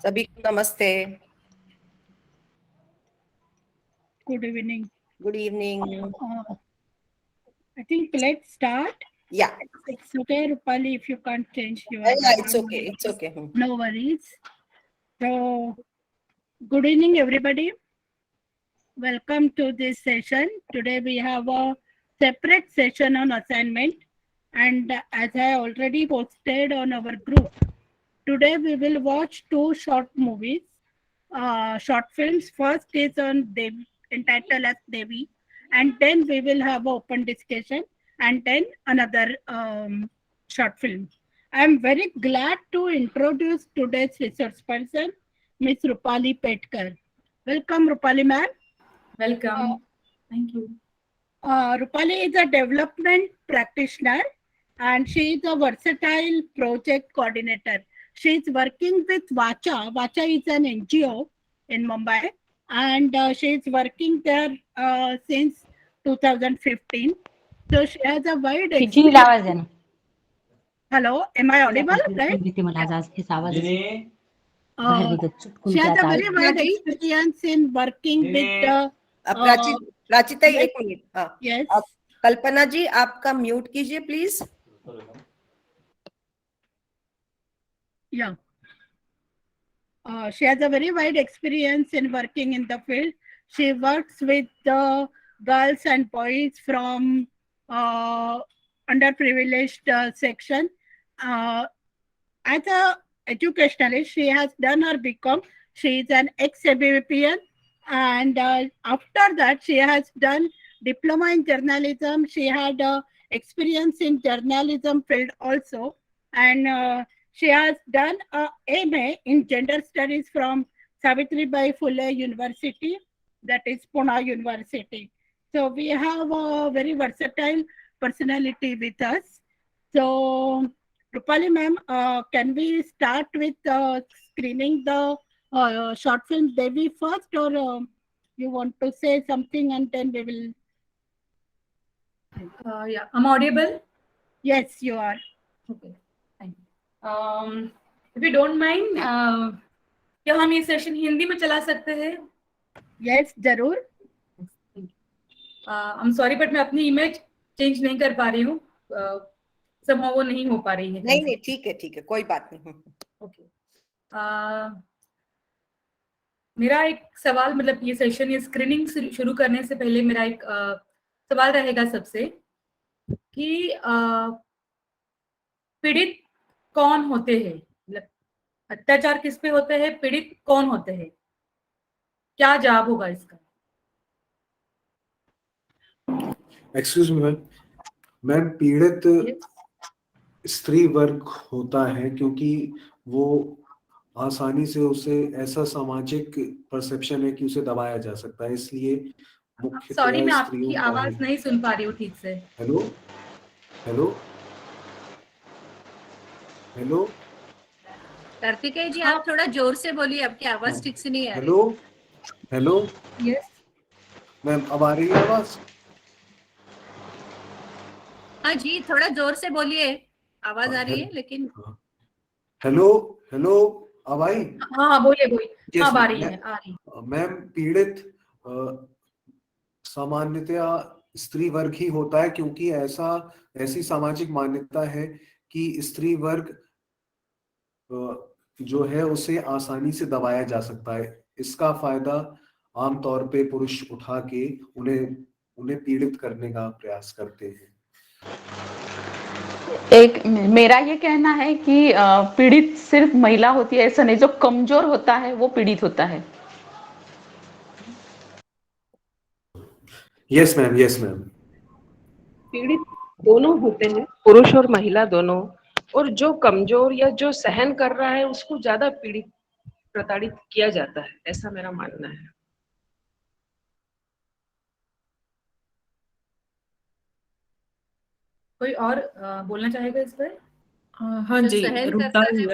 सभी को नमस्ते. Good evening. Good evening. I think let's start. Yeah. It's okay, Rupali, if you can't change your Yeah, it's background. okay. It's okay. No worries. So, good evening, everybody. Welcome to this session. Today we have a separate session on assignment, and as I already posted on our group, today we will watch two short movies, short films. First is on Devi, entitled as Devi, and then we will have an open discussion, and then another short film. I am very glad to introduce today's resource person, Miss Rupali Petkar. Welcome, Rupali ma'am. Welcome. Thank you. Rupali is a development practitioner and she is a versatile project coordinator. She is working with Vacha. Vacha is an NGO in Mumbai and she is working there since 2015. So she has a wide experience. Hello, am I audible? Right? She has a very wide experience in working with प्राचिता एक minute. हाँ. Yes. कल्पना जी आपका mute कीजिए please. Yeah. She has a very wide experience in working in the field. She works with the girls and boys from underprivileged section. As a educationalist, she has done her BCom. She is an ex-ABPN, and after that, she has done diploma in journalism. She had experience in journalism field also, and she has done a MA in gender studies from Savitribai Phule University, that is Pune University. So we have a very versatile personality with us. So Rupali ma'am, can we start with screening the short film Devi first, or you want to say something and then we will? Yeah, I'm audible? Yes, you are. Okay, thank you. If you don't mind, क्या हम ये session Hindi में चला सकते हैं? Yes, जरूर. I'm sorry, but मैं अपनी इमेज चेंज नहीं कर पा रही हूँ. वो नहीं हो पा रही है. नहीं ठीक है कोई बात नहीं. ओके. मेरा एक सवाल, मतलब ये सेशन, ये स्क्रीनिंग शुरू करने से पहले मेरा एक सवाल रहेगा सबसे कि पीड़ित कौन होते हैं, मतलब अत्याचार किस पे होते हैं, पीड़ित कौन होते हैं, क्या जवाब होगा इसका? एक्सक्यूज मी मैम, पीड़ित स्त्री वर्ग होता है क्योंकि वो आसानी से उसे ऐसा सामाजिक परसेप्शन है कि उसे दबाया जा सकता है, इसलिए मुख्य. सॉरी, मैं आपकी आवाज नहीं सुन पा रही हूँ ठीक से. हेलो हेलो हेलो कार्तिकेय जी, आप थोड़ा जोर से बोलिए, आपकी आवाज ठीक से नहीं आ रही. Hello hello. यस मैम, अब आ रही है आवाज? हाँ जी, थोड़ा जोर से बोलिए, आवाज आ रही है लेकिन. हेलो हेलो, अब आई? हाँ बोलिए. हाँ, आ रही है. मैम, पीड़ित सामान्यतया स्त्री वर्ग ही होता है क्योंकि ऐसी सामाजिक मान्यता है कि स्त्री वर्ग जो है उसे आसानी से दबाया जा सकता है. इसका फायदा आमतौर पे पुरुष उठा के उन्हें पीड़ित करने का प्रयास करते हैं. मेरा ये कहना है कि पीड़ित सिर्फ महिला होती है ऐसा नहीं, जो कमजोर होता है वो पीड़ित होता है. Yes ma'am, yes ma'am. पीड़ित दोनों होते हैं, पुरुष और महिला दोनों, और जो कमजोर या जो सहन कर रहा है उसको ज्यादा प्रताड़ित किया जाता है, ऐसा मेरा मानना है. कोई और बोलना चाहेगा इस पर? हाँ जी, रुकता है.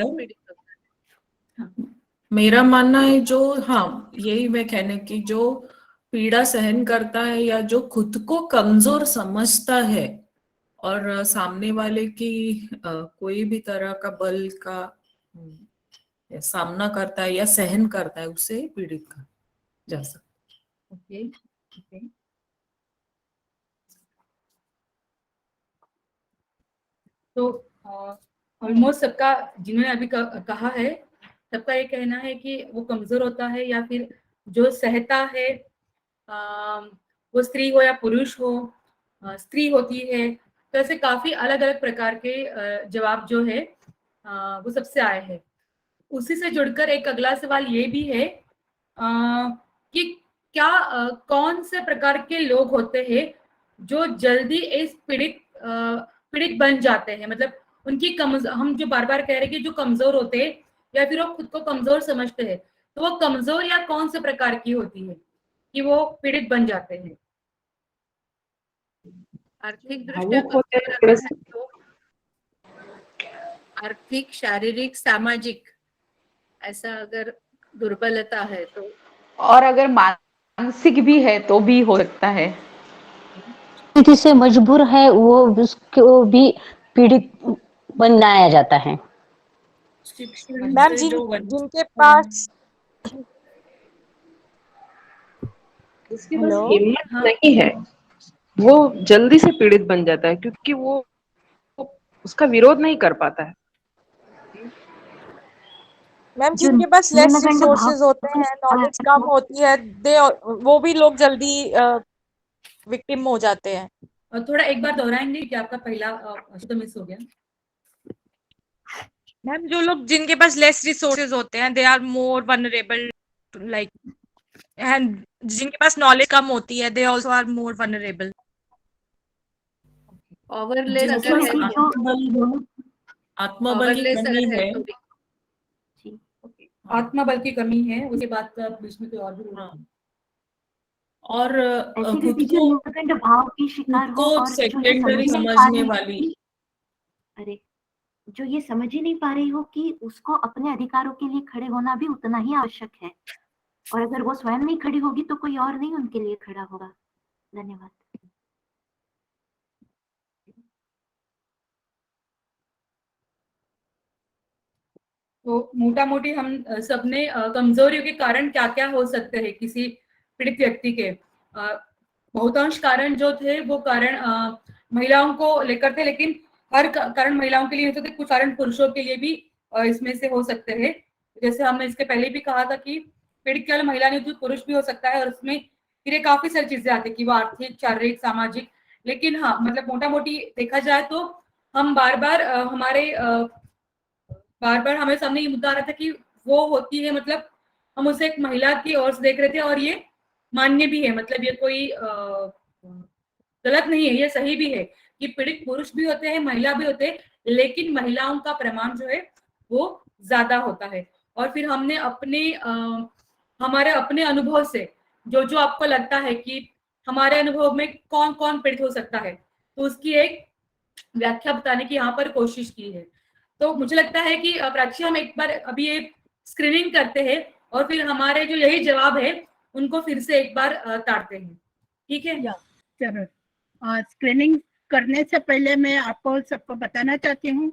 मेरा मानना है यही मैं कहने की, जो पीड़ा सहन करता है या जो खुद को कमजोर समझता है और सामने वाले की कोई भी तरह का बल का या सामना करता है या सहन करता है, उससे पीड़ित कहा जा सकता ओके ओके। तो ऑलमोस्ट सबका, जिन्होंने अभी कहा है, सबका ये कहना है कि वो कमजोर होता है, या फिर जो सहता है, वो स्त्री हो या पुरुष हो, स्त्री होती है। तो ऐसे काफी अलग अलग प्रकार के जवाब जो है वो सबसे आए हैं। उसी से जुड़कर एक अगला सवाल ये भी है कि क्या कौन से प्रकार के लोग होते हैं जो जल्दी इस पीड़ित बन जाते हैं, मतलब उनकी हम जो बार बार कह रहे हैं कि जो कमजोर होते हैं या फिर वो खुद को कमजोर समझते हैं, तो वो कमजोर या कौन से प्रकार की होती है कि वो पीड़ित बन जाते हैं? आर्थिक दृष्टि भावुक होते हैं कमजोर थोड़े अगर से। है तो आर्थिक, शारीरिक, सामाजिक, ऐसा अगर दुर्बलता है तो और अगर मानसिक भी है तो भी हो सकता है। स्थिति से मजबूर है वो, उसको भी पीड़ित बनाया जाता है। शिक्षण मैम से जो जिनके पास, जिसके पास हेलो, हिम्मत हाँ नहीं है वो जल्दी से पीड़ित बन जाता है, क्योंकि वो उसका विरोध नहीं कर पाता है। मैम जो जिनके पास लेस न्यूनगंड भाव रिसोर्सेज होते हैं, नॉलेज कम होती है, दे वो भी लोग जल्दी विक्टिम हो जाते हैं। और थोड़ा एक बार दोहराएंगे कि आपका पहला शब्द मिस हो गया। मैम जो लोग जिनके पास लेस रिसोर्सेज होते हैं, they are more vulnerable, like, and जिनके पास नॉलेज कम होती है, they also are more vulnerable. Powerless जिनके अगर पास है तो आत्मबल की पावरलेस कमी अगर है है। तो भी आत्मबल की कमी है, उसके बाद का बीच में कोई और भी बोल रहा हाँ। है। और ऐसे खुद व्यक्ति जो को न्यूनगंड भाव की शिकार हो और जो ये समझ सेकेंडरी ही नहीं पा समझने रही वाली। कि अरे जो ये समझ ही नहीं पा रही हो कि उसको अपने अधिकारों के लिए खड़े होना भी उतना ही आवश्यक है, और अगर वो स्वयं नहीं खड़ी होगी तो कोई और नहीं उनके लिए खड़ा होगा। धन्यवाद। तो मोटा मोटी हम सबने कमजोरियों के कारण क्या क्या हो सकते हैं किसी पीड़ित व्यक्ति के, बहुतांश कारण जो थे वो कारण महिलाओं को लेकर थे, लेकिन हर कारण महिलाओं के लिए नहीं होते थे, कुछ कारण पुरुषों के लिए भी इसमें से हो सकते हैं। जैसे हमने इसके पहले भी कहा था कि पीड़ित केवल महिला नहीं होती, पुरुष भी हो सकता है, और उसमें फिर ये काफी सारी चीजें आती है कि वो आर्थिक, शारीरिक, सामाजिक। लेकिन हाँ, मतलब मोटा मोटी देखा जाए तो हम बार बार हमें सामने ये मुद्दा आ रहा था कि वो होती है, मतलब हम उसे एक महिला की ओर से देख रहे थे, और ये मान्य भी है, मतलब ये कोई गलत नहीं है, ये सही भी है कि पीड़ित पुरुष भी होते हैं, महिला भी होते हैं, लेकिन महिलाओं का प्रमाण जो है वो ज्यादा होता है। और फिर हमने हमारे अपने अनुभव से जो जो आपको लगता है कि हमारे अनुभव में कौन कौन पीड़ित हो सकता है, तो उसकी एक व्याख्या बताने की यहाँ पर कोशिश की है। तो मुझे लगता है कि प्राची, हम एक बार अभी ये स्क्रीनिंग करते हैं और फिर हमारे जो यही जवाब है उनको फिर से एक बार ताड़ते हैं, ठीक है? जरूर। स्क्रीनिंग करने से पहले मैं आपको सबको बताना चाहती हूँ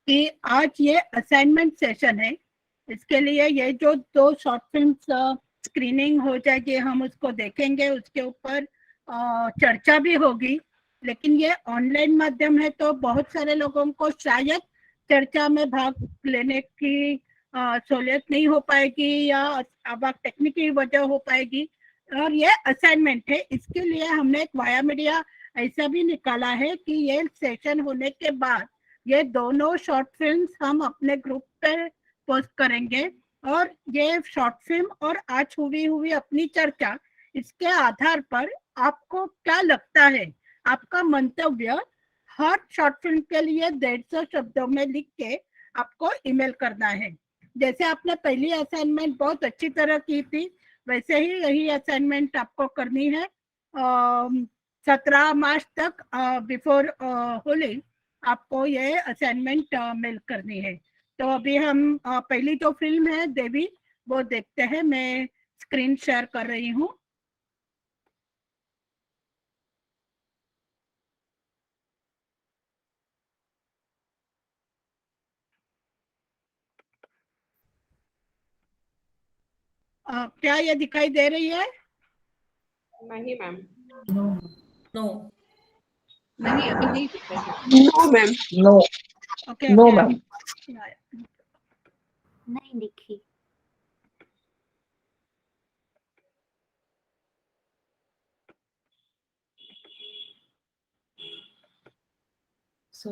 कि आज ये असाइनमेंट सेशन है। इसके लिए ये जो 2 शॉर्ट फिल्म्स स्क्रीनिंग हो जाएगी, हम उसको देखेंगे, उसके ऊपर चर्चा भी होगी। लेकिन ये ऑनलाइन माध्यम है तो बहुत सारे लोगों को शायद चर्चा में भाग लेने की सहूलियत नहीं हो पाएगी, या अब टेक्निकल वजह हो पाएगी। और ये असाइनमेंट है, इसके लिए हमने एक वाया मीडिया ऐसा भी निकाला है कि ये सेशन होने के बाद ये दोनों शॉर्ट फिल्म्स हम अपने ग्रुप पे पोस्ट करेंगे, और ये शॉर्ट फिल्म और आज हुई अपनी चर्चा, इसके आधार पर आपको क्या लगता है, आपका मंतव्य हर शॉर्ट फिल्म के लिए 150 शब्दों में लिख के आपको ईमेल करना है। जैसे आपने पहली असाइनमेंट बहुत अच्छी तरह की थी, वैसे ही यही असाइनमेंट आपको करनी है 17 मार्च तक, बिफोर होली आपको ये असाइनमेंट मेल करनी है। तो अभी हम पहली जो फिल्म है देवी, वो देखते हैं। मैं स्क्रीन शेयर कर रही हूँ। क्या ये दिखाई दे रही है? नहीं मैम, नो नहीं, अभी नहीं दिख रही। No ma'am, no okay no okay. Ma'am. नहीं दिखी। सो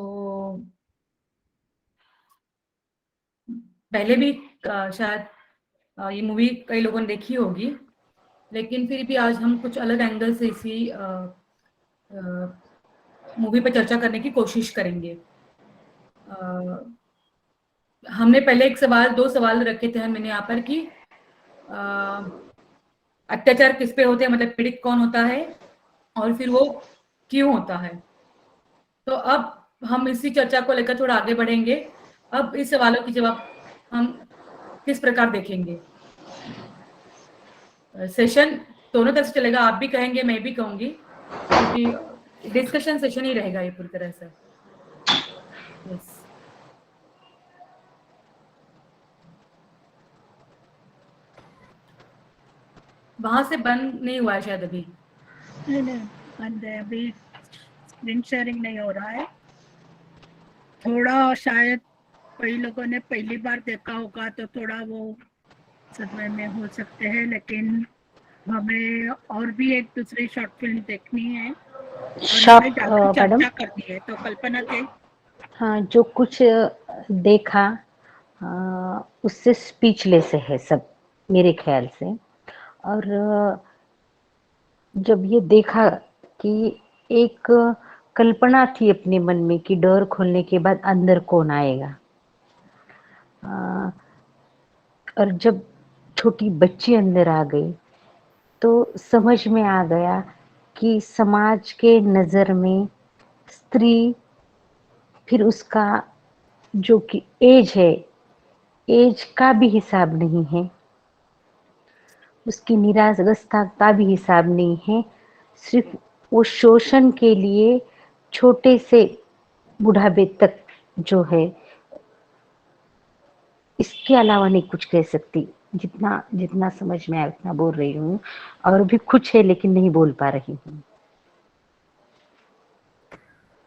पहले भी शायद ये मूवी कई लोगों ने देखी होगी, लेकिन फिर भी आज हम कुछ अलग एंगल से इसी मूवी पर चर्चा करने की कोशिश करेंगे। हमने पहले दो सवाल रखे थे मैंने यहाँ पर कि अत्याचार किस पे होते हैं, मतलब पीड़ित कौन होता है और फिर वो क्यों होता है। तो अब हम इसी चर्चा को लेकर थोड़ा आगे बढ़ेंगे। अब इस सवालों की जवाब हम किस प्रकार देखेंगे। सेशन दोनों तरफ से चलेगा, आप भी कहेंगे मैं भी कहूंगी, क्योंकि डिस्कशन सेशन ही रहेगा ये पूरी तरह से। यस, वहां से बंद नहीं हुआ है शायद अभी। नहीं, बंद है अभी, स्क्रीन शेयरिंग नहीं हो रहा है। थोड़ा शायद कई लोगों ने पहली बार देखा होगा तो थोड़ा वो सदमे में हो सकते हैं, लेकिन हमें और भी एक दूसरी शॉर्ट फिल्म देखनी है और हमें ज्यादा मैडम, चर्चा करनी है। तो कल्पना जी, हाँ, जो कुछ देखा उससे स्पीचलेस है सब मेरे ख्याल से। और जब ये देखा कि एक कल्पना थी अपने मन में कि डोर खोलने के बाद अंदर कौन आएगा, और जब छोटी बच्ची अंदर आ गई तो समझ में आ गया कि समाज के नज़र में स्त्री, फिर उसका जो कि एज है, एज का भी हिसाब नहीं है, उसकी निरागसता का भी हिसाब नहीं है, सिर्फ वो शोषण के लिए छोटे से बुढ़ापे तक जो है, इसके अलावा नहीं कुछ कह सकती। जितना जितना समझ में आया उतना बोल रही हूँ, और भी कुछ है लेकिन नहीं बोल पा रही हूँ।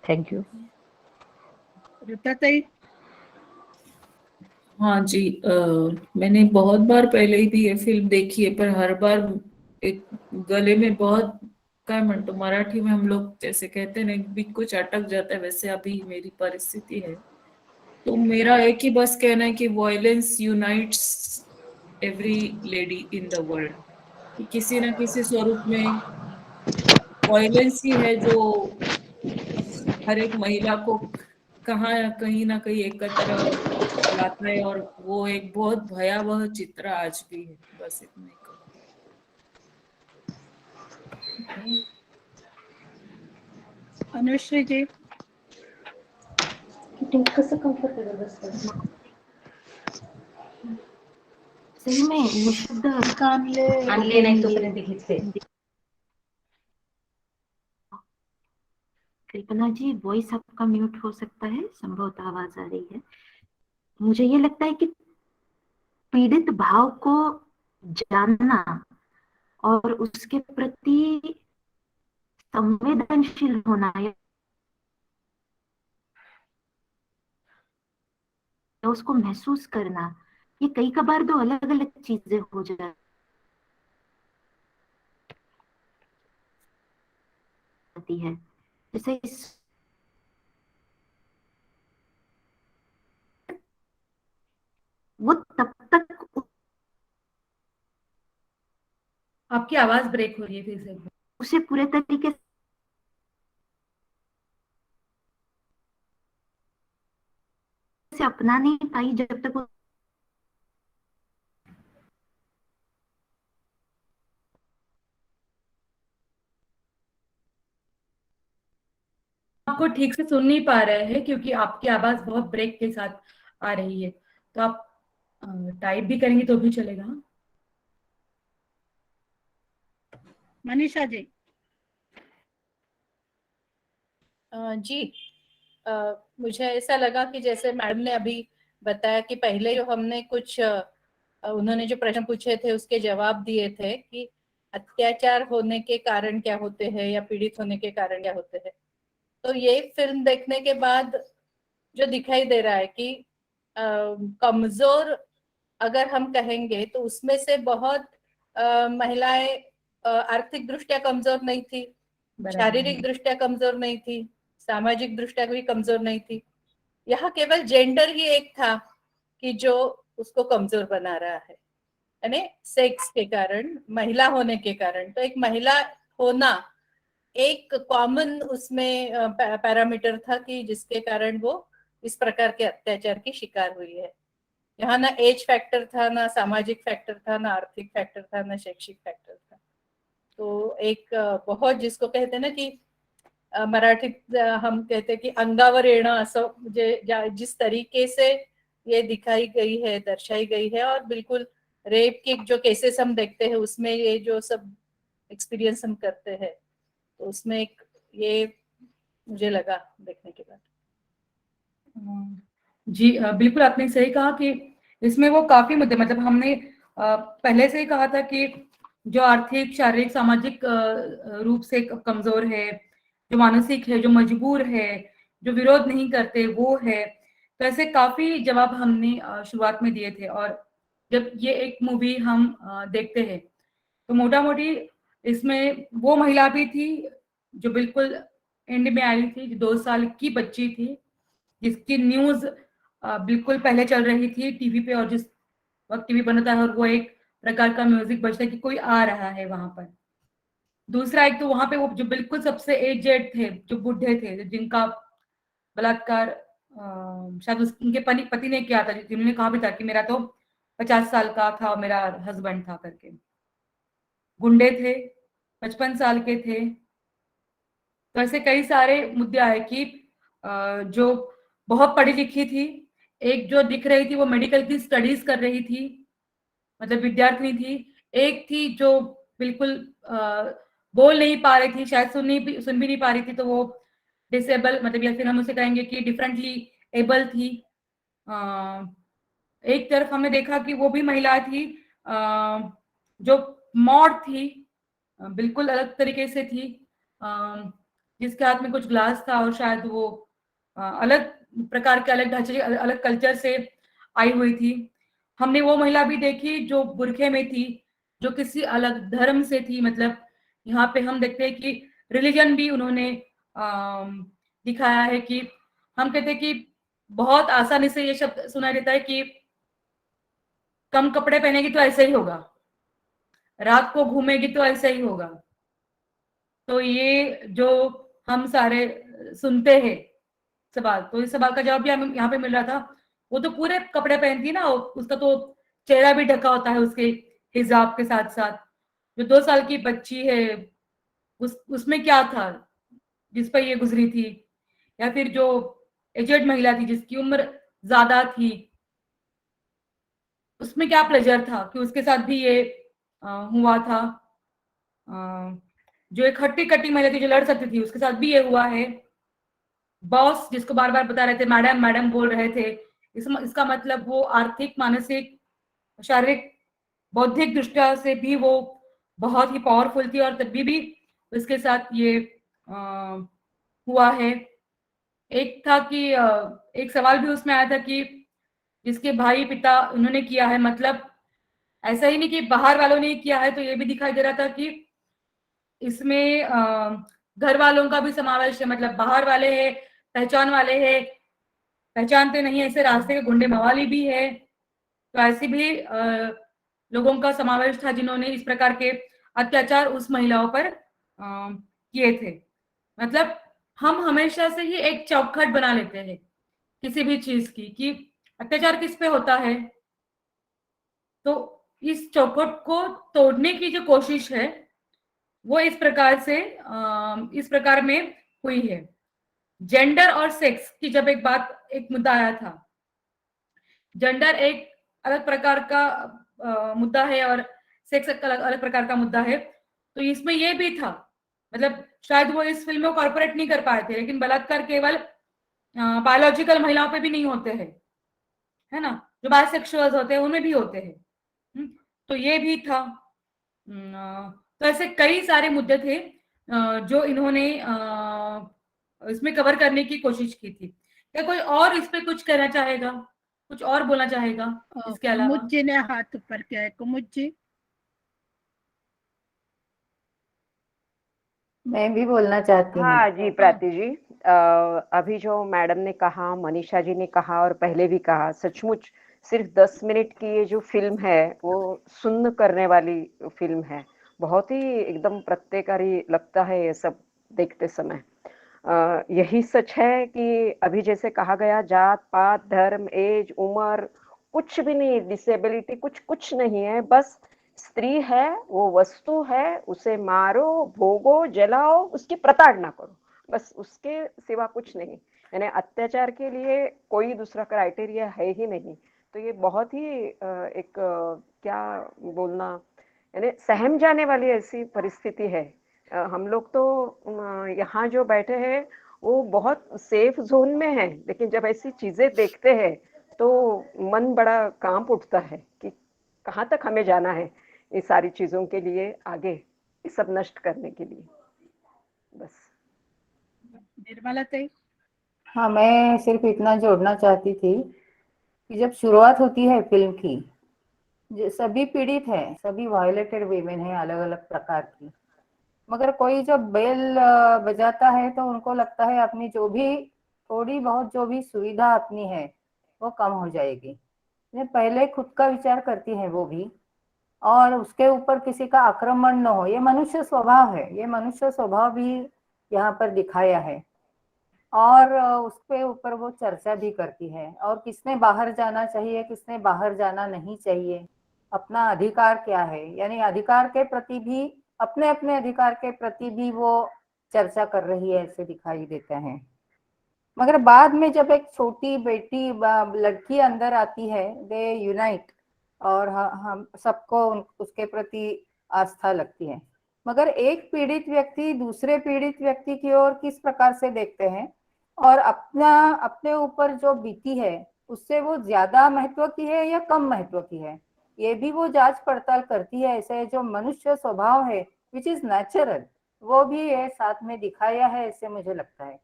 Thank you. रीता ताई। हाँ जी, मैंने बहुत बार पहले ही भी ये फिल्म देखी है, पर हर बार एक गले में बहुत, क्या म्हणतो मराठी में हम लोग जैसे कहते हैं ना, भी कुछ अटक जाता है, वैसे अभी मेरी परिस्थिति है। तो मेरा एक ही बस कहना है कि violence unites every lady in the world, कि किसी न किसी स्वरूप में वायलेंस ही है जो हर एक महिला को कहाँ कहीं ना कहीं एकत्र लाता है, और वो एक बहुत भयावह चित्र आज भी है। बस इतना ही कहूँ। अनुश्री जी। कसं कम्फर्टेबल बसतं? सही में निशब्द आणले नाही तोपर्यंत घेतले. कल्पना जी, वॉइस आपका म्यूट हो सकता है, संभवतः आवाज आ रही है। मुझे ये लगता है कि पीड़ित भाव को जानना और उसके प्रति संवेदनशील होना या उसको महसूस करना, ये कई कबार दो अलग अलग चीजें हो जाती है। जैसे वो तब तक आपकी आवाज ब्रेक हो रही है फिर से। उसे पूरे तरीके से अपना नहीं पाई जब तक आपको ठीक से सुन नहीं पा रहे हैं क्योंकि आपकी आवाज बहुत ब्रेक के साथ आ रही है। तो आप टाइप भी करेंगे तो भी चलेगा। मनीषा जी। जी, मुझे ऐसा लगा कि जैसे मैडम ने अभी बताया कि पहले जो हमने कुछ उन्होंने जो प्रश्न पूछे थे उसके जवाब दिए थे कि अत्याचार होने के कारण क्या होते हैं या पीड़ित होने के कारण क्या होते हैं। तो ये फिल्म देखने के बाद जो दिखाई दे रहा है कि कमजोर अगर हम कहेंगे तो उसमें से बहुत महिलाएं आर्थिक दृष्टया कमजोर नहीं थी, शारीरिक दृष्टया कमजोर नहीं थी, सामाजिक दृष्टया भी कमजोर नहीं थी। यहाँ केवल जेंडर ही एक था कि जो उसको कमजोर बना रहा है, यानी सेक्स के कारण, महिला होने के कारण। तो एक महिला होना एक कॉमन उसमें पैरामीटर था कि जिसके कारण वो इस प्रकार के अत्याचार की शिकार हुई है। यहाँ ना एज फैक्टर था, ना सामाजिक फैक्टर था, ना आर्थिक फैक्टर था, ना शैक्षिक फैक्टर था। तो एक बहुत जिसको कहते हैं ना कि मराठीत हम कहते हैं की अंगावर येणं असं, म्हणजे जिस तरीके से ये दिखाई गई है, दर्शाई गई है, और बिल्कुल रेप के जो केसेस हम देखते हैं उसमें ये जो सब एक्सपीरियंस हम करते हैं, तो उसमें एक ये मुझे लगा देखने के बाद। जी बिल्कुल आपने सही कहा कि इसमें वो काफी मुद्दे, मतलब हमने पहले से ही कहा था कि जो आर्थिक, शारीरिक, सामाजिक रूप से कमजोर है, जो मानसिक है, जो मजबूर है, जो विरोध नहीं करते वो है। तो ऐसे काफी जवाब हमने शुरुआत में दिए थे। और जब ये एक मूवी हम देखते हैं तो मोटा मोटी इसमें वो महिला भी थी जो बिल्कुल एंड में आई थी, जो 2 साल की बच्ची थी, जिसकी न्यूज बिल्कुल पहले चल रही थी टीवी पे, और जिस वक्त टीवी बनता है और वो एक प्रकार का म्यूजिक बजता है कि कोई आ रहा है वहां पर। दूसरा, एक तो वहां पे वो जो बिल्कुल सबसे एजेड थे, जो बूढ़े थे, जिनका बलात्कार शायद उनके पति ने किया था, जिन्होंने कहा भी था कि मेरा तो 50 साल का था, मेरा हस्बैंड था करके। गुंडे थे, 55 साल के थे। तो ऐसे कई सारे मुद्दे आए कि जो बहुत पढ़ी लिखी थी, एक जो दिख रही थी वो मेडिकल की स्टडीज कर रही थी, मतलब विद्यार्थिनी थी, एक थी जो बिल्कुल बोल नहीं पा रही थी, शायद सुन भी नहीं पा रही थी, तो वो डिसेबल, मतलब या फिर हम उसे कहेंगे कि डिफरेंटली एबल थी। एक तरफ हमने देखा कि वो भी महिला थी जो मॉड थी, बिल्कुल अलग तरीके से थी, जिसके हाथ में कुछ ग्लास था, और शायद वो अलग प्रकार के, अलग ढांचे, अलग कल्चर से आई हुई थी। हमने वो महिला भी देखी जो बुरखे में थी, जो किसी अलग धर्म से थी। मतलब यहाँ पे हम देखते हैं कि रिलीजन भी उन्होंने दिखाया है कि हम कहते हैं कि बहुत आसानी से ये शब्द सुनाई देता है कि कम कपड़े पहनेगी तो ऐसे ही होगा, रात को घूमेगी तो ऐसे ही होगा। तो ये जो हम सारे सुनते हैं सवाल, तो इस सवाल का जवाब भी हमें यहाँ पे मिल रहा था। वो तो पूरे कपड़े पहनती ना, उसका तो चेहरा भी ढका होता है उसके हिजाब के साथ साथ। जो 2 साल की बच्ची है उसमें क्या था जिस पर ये गुजरी थी, या फिर जो एजेड महिला थी जिसकी उम्र ज्यादा थी, उसमें क्या प्लेजर था कि उसके साथ भी ये हुआ था। जो एक हट्टी कट्टी महिला थी जो लड़ सकती थी, उसके साथ भी ये हुआ है। बॉस जिसको बार बार बता रहे थे, मैडम मैडम बोल रहे थे, इसका मतलब वो आर्थिक, मानसिक, शारीरिक, बौद्धिक दृष्टि से भी वो बहुत ही पावरफुल थी, और तभी भी उसके साथ ये हुआ है। एक था कि एक सवाल भी उसमें आया था कि जिसके भाई पिता उन्होंने किया है, मतलब ऐसा ही नहीं कि बाहर वालों ने किया है, तो ये भी दिखाई दे रहा था कि इसमें घर वालों का भी समावेश है। मतलब बाहर वाले हैं, पहचान वाले हैं, पहचानते नहीं ऐसे रास्ते के गुंडे मवाली भी है, तो ऐसे भी लोगों का समावेश था जिन्होंने इस प्रकार के अत्याचार उस महिलाओं पर किए थे। मतलब हम हमेशा से ही एक चौखट बना लेते हैं किसी भी चीज की कि अत्याचार किस पे होता है, तो इस चौखट को तोड़ने की जो कोशिश है वो इस प्रकार में हुई है। जेंडर और सेक्स की जब एक मुद्दा आया था, जेंडर एक अलग प्रकार का मुद्दा है और सेक्स एक अलग प्रकार का मुद्दा है, तो इसमें ये भी था। मतलब शायद वो इस फिल्म में कॉर्पोरेट नहीं कर पाए थे, लेकिन बलात्कार केवल बायोलॉजिकल महिलाओं पे भी नहीं होते हैं, है ना, जो बायसेक्सुअल्स होते हैं उनमें भी होते हैं। तो ये भी था। तो ऐसे कई सारे मुद्दे थे जो इन्होंने इसमें कवर करने की कोशिश की थी। क्या कोई और इस पे कुछ कहना चाहेगा, कुछ और बोलना चाहेगा इसके अलावा? कुमुद जी ने हाथ ऊपर किया है। कुमुद जी। मैं भी बोलना चाहती हूँ। हाँ जी प्राती जी, अभी जो मैडम ने कहा, मनीषा जी ने कहा और पहले भी कहा, सचमुच सिर्फ 10 मिनट की ये जो फिल्म है वो सुन्न करने वाली फिल्म है। बहुत ही एकदम प्रत्ययकारी लगता है ये सब देखते समय। यही सच है कि अभी जैसे कहा गया, जात पात धर्म एज उम्र कुछ भी नहीं, डिसेबिलिटी कुछ नहीं है, बस स्त्री है, वो वस्तु है, उसे मारो भोगो जलाओ, उसकी प्रताड़ना करो, बस उसके सिवा कुछ नहीं। यानी अत्याचार के लिए कोई दूसरा क्राइटेरिया है ही नहीं। तो ये बहुत ही एक क्या बोलना, यानी सहम जाने वाली ऐसी परिस्थिति है। हम लोग तो यहाँ जो बैठे हैं वो बहुत सेफ जोन में है, लेकिन जब ऐसी चीजें देखते हैं तो मन बड़ा कांप उठता है कि कहाँ तक हमें जाना है ये सारी चीजों के लिए आगे, ये सब नष्ट करने के लिए। बस। निर्मला जी। हाँ, मैं सिर्फ इतना जोड़ना चाहती थी कि जब शुरुआत होती है फिल्म की, सभी पीड़ित हैं, सभी वायलेटेड वीमेन हैं अलग अलग प्रकार की, मगर कोई जब बेल बजाता है तो उनको लगता है अपनी जो भी थोड़ी बहुत जो भी सुविधा अपनी है वो कम हो जाएगी। पहले खुद का विचार करती है वो भी, और उसके ऊपर किसी का आक्रमण न हो। ये मनुष्य स्वभाव है, ये मनुष्य स्वभाव भी यहाँ पर दिखाया है, और उसके ऊपर वो चर्चा भी करती है, और किसने बाहर जाना चाहिए किसने बाहर जाना नहीं चाहिए, अपना अधिकार क्या है, यानी अधिकार के प्रति भी, अपने अपने अधिकार के प्रति भी वो चर्चा कर रही है, ऐसे दिखाई देता है। मगर बाद में जब एक छोटी बेटी लड़की अंदर आती है, दे यूनाइट, और हम सबको उसके प्रति आस्था लगती है। मगर एक पीड़ित व्यक्ति दूसरे पीड़ित व्यक्ति की ओर किस प्रकार से देखते हैं, और अपने ऊपर जो बीती है उससे वो ज्यादा महत्व की है या कम महत्व की है, ये भी वो जांच पड़ताल करती है। ऐसे जो मनुष्य स्वभाव है विच इज नेचुरल, वो भी ये साथ में दिखाया है, ऐसे मुझे लगता है।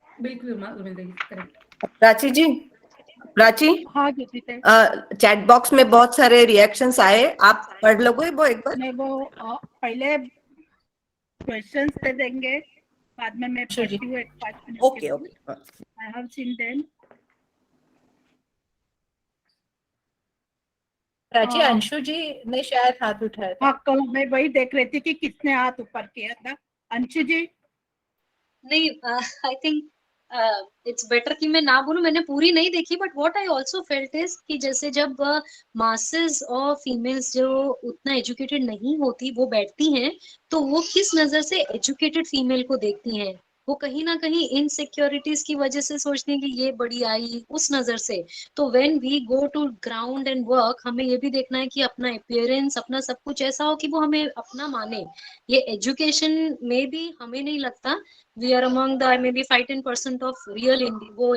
बिल्कुल। प्राची जी, प्राची। हाँ दीदी। चैट बॉक्स में बहुत सारे रिएक्शंस आए, आप पढ़ लोगे वो एक बार? मैं वो पहले क्वेश्चंस दे देंगे, बाद में मैं पढ़ती हूँ 5 minute. Okay okay. I have seen them. Prachi, Anshu ji ने शायद हाथ उठाया था। हाँ, कल मैं वही देख रही थी कि किसने हाथ ऊपर किया था। अंशु जी। नहीं, आई थिंक इट्स बेटर कि मैं ना बोलूं, मैंने पूरी नहीं देखी, but what I also felt is कि जैसे जब मासेस और फीमेल्स जो उतना एजुकेटेड नहीं होती वो बैठती हैं, तो वो किस नजर से एजुकेटेड फीमेल को देखती हैं, वो कहीं ना कहीं इनसिक्योरिटीज की वजह से सोचती हैं कि ये बड़ी आई, उस नजर से। तो when we go to ground and work, हमें ये भी देखना है कि अपना अपीयरेंस, अपना सब कुछ ऐसा हो कि वो हमें अपना माने। ये एजुकेशन में भी हमें नहीं लगता we are among the maybe 5-10% of real वो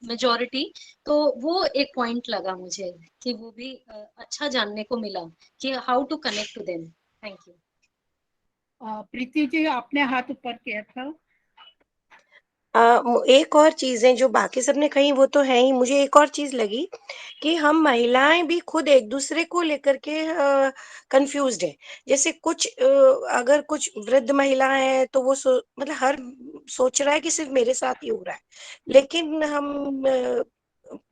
majority। तो वो एक पॉइंट लगा मुझे कि वो भी अच्छा जानने को मिला कि how to connect to them। Thank you. Preeti ji, आपने हाथ ऊपर किया था। एक और चीजें जो बाकी सबने कही वो तो है ही, मुझे एक और चीज लगी कि हम महिलाएं भी खुद एक दूसरे को लेकर के कंफ्यूज्ड है। जैसे कुछ अगर कुछ वृद्ध महिला है तो वो मतलब हर सोच रहा है कि सिर्फ मेरे साथ ही हो रहा है, लेकिन हम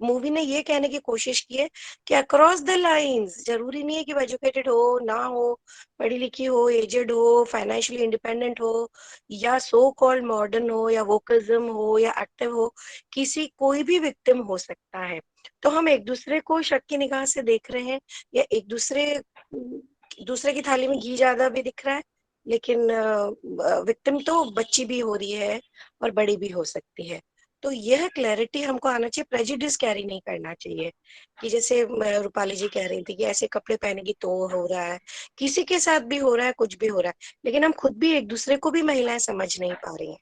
मूवी ने ये कहने की कोशिश की है कि अक्रॉस द लाइंस, जरूरी नहीं है कि वो एजुकेटेड हो ना हो, पढ़ी लिखी हो, एजेड हो, फाइनेंशियली इंडिपेंडेंट हो, या सो कॉल्ड मॉडर्न हो, या वोकलिज्म हो, या एक्टिव हो, कोई भी विक्टिम हो सकता है। तो हम एक दूसरे को शक की निगाह से देख रहे हैं, या एक दूसरे की थाली में घी ज्यादा भी दिख रहा है, लेकिन विक्टिम तो बच्ची भी हो रही है और बड़ी भी हो सकती है। तो यह क्लैरिटी हमको आना चाहिए, प्रेजुडिस कैरी नहीं करना चाहिए कि जैसे रूपाली जी कह रही थी कि ऐसे कपड़े पहनेगी तो हो रहा है, किसी के साथ भी हो रहा है, कुछ भी हो रहा है, लेकिन हम खुद भी एक दूसरे को भी महिलाएं समझ नहीं पा रही हैं।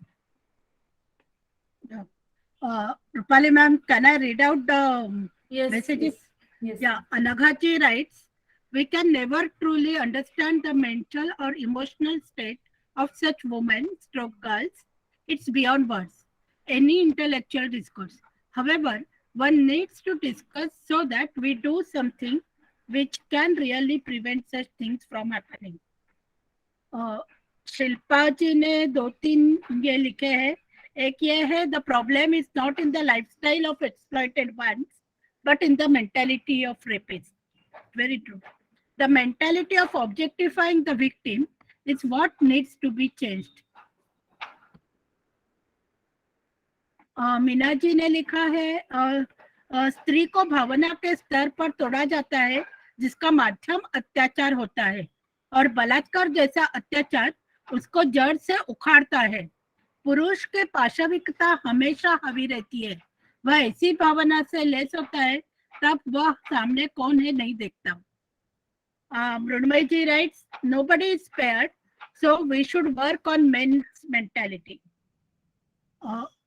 Rupali ma'am, can I read out the Yes, Messages. yes. Yeah, Anaghaji writes, we can never truly understand the mental or emotional state of such women, stroke girls. It's beyond words, any intellectual discourse. However, one needs to discuss so that we do something which can really prevent such things from happening. Shilpa ji ने 2-3 ये लिखे हैं. एक ये है, the problem is not in the lifestyle of exploited ones, but in the mentality of rapists. Very true. The mentality of objectifying the victim is what needs to be changed. Meena ji ने लिखा है, स्त्री को भावना के स्तर पर तोड़ा जाता है जिसका माध्यम अत्याचार होता है, और बलात्कार जैसा अत्याचार उसको जड़ से उखाड़ता है. पुरुष के पाशविकता हमेशा हावी रहती है. वह ऐसी भावना से लैस होता है तब वह सामने कौन है नहीं देखता. मृण्मय जी rights, nobody is spared, so we should work on men's mentality.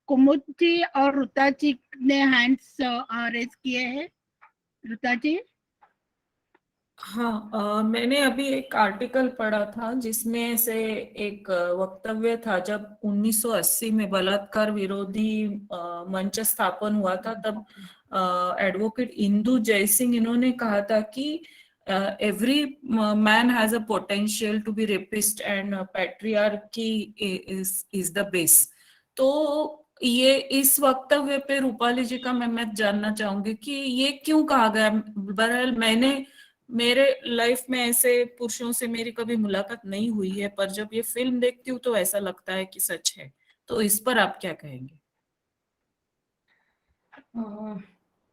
कुमुद जी और रुता जी ने हैंड्स रेज किए हैं. रुता जी. हाँ, मैंने अभी एक आर्टिकल पढ़ा था जिसमें से एक वक्तव्य था जब 1980 में बलात्कार विरोधी मंच स्थापन हुआ था, तब एडवोकेट इंदु जयसिंह इन्होंने कहा था कि every man has a potential to be rapist and patriarchy is the base. तो ये इस वक्तव्य पे रूपाली जी का मैं जानना चाहूंगी कि ये क्यों कहा गया. बहरहाल मेरे लाइफ में ऐसे पुरुषों से मेरी कभी मुलाकात नहीं हुई है, पर जब ये फिल्म देखती हूँ तो ऐसा लगता है कि सच है. तो इस पर आप क्या कहेंगे?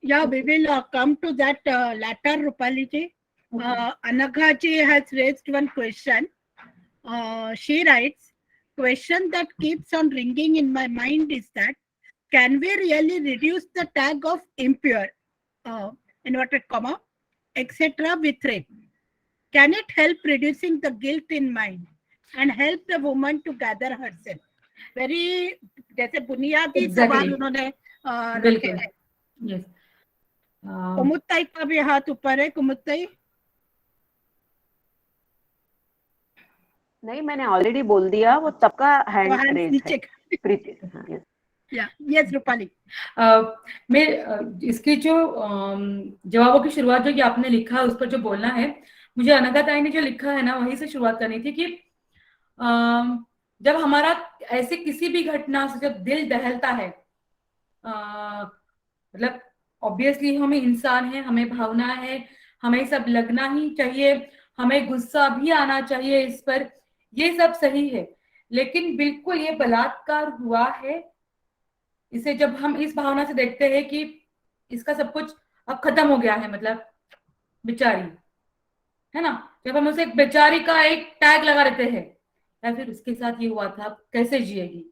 Yeah, we will come to that later, Rupali ji. Anagha ji has raised one question. She writes, question that keeps on ringing in my mind is that, can we really reduce the tag of impure, inverted comma, etc. with rape? Can it help reducing the guilt in mind and help the woman to gather herself? Very जैसे बुनियादी सवाल उन्होंने रखे हैं. Yes. कुमुद ताई का भी हाथ ऊपर है. कुमुद ताई. नहीं, मैंने ऑलरेडी बोल दिया, वो तब का हैंड रेज है. प्रीति. यस. यस रूपाली. मैं इसकी जो जवाबों की शुरुआत जो कि आपने लिखा है उस पर जो बोलना है, मुझे अनघा ताई ने जो लिखा है ना वहीं से शुरुआत करनी थी कि जब हमारा ऐसे किसी भी घटना से जब दिल दहलता है, मतलब ऑब्वियसली हमें इंसान है, हमें भावना है, हमें सब लगना ही चाहिए, हमें गुस्सा भी आना चाहिए इस पर, ये सब सही है. लेकिन बिल्कुल ये बलात्कार हुआ है, इसे जब हम इस भावना से देखते हैं कि इसका सब कुछ अब खत्म हो गया है, मतलब बेचारी है ना, जब हम उसे बेचारी का एक टैग लगा देते हैं, या फिर उसके साथ ये हुआ था कैसे जिएगी,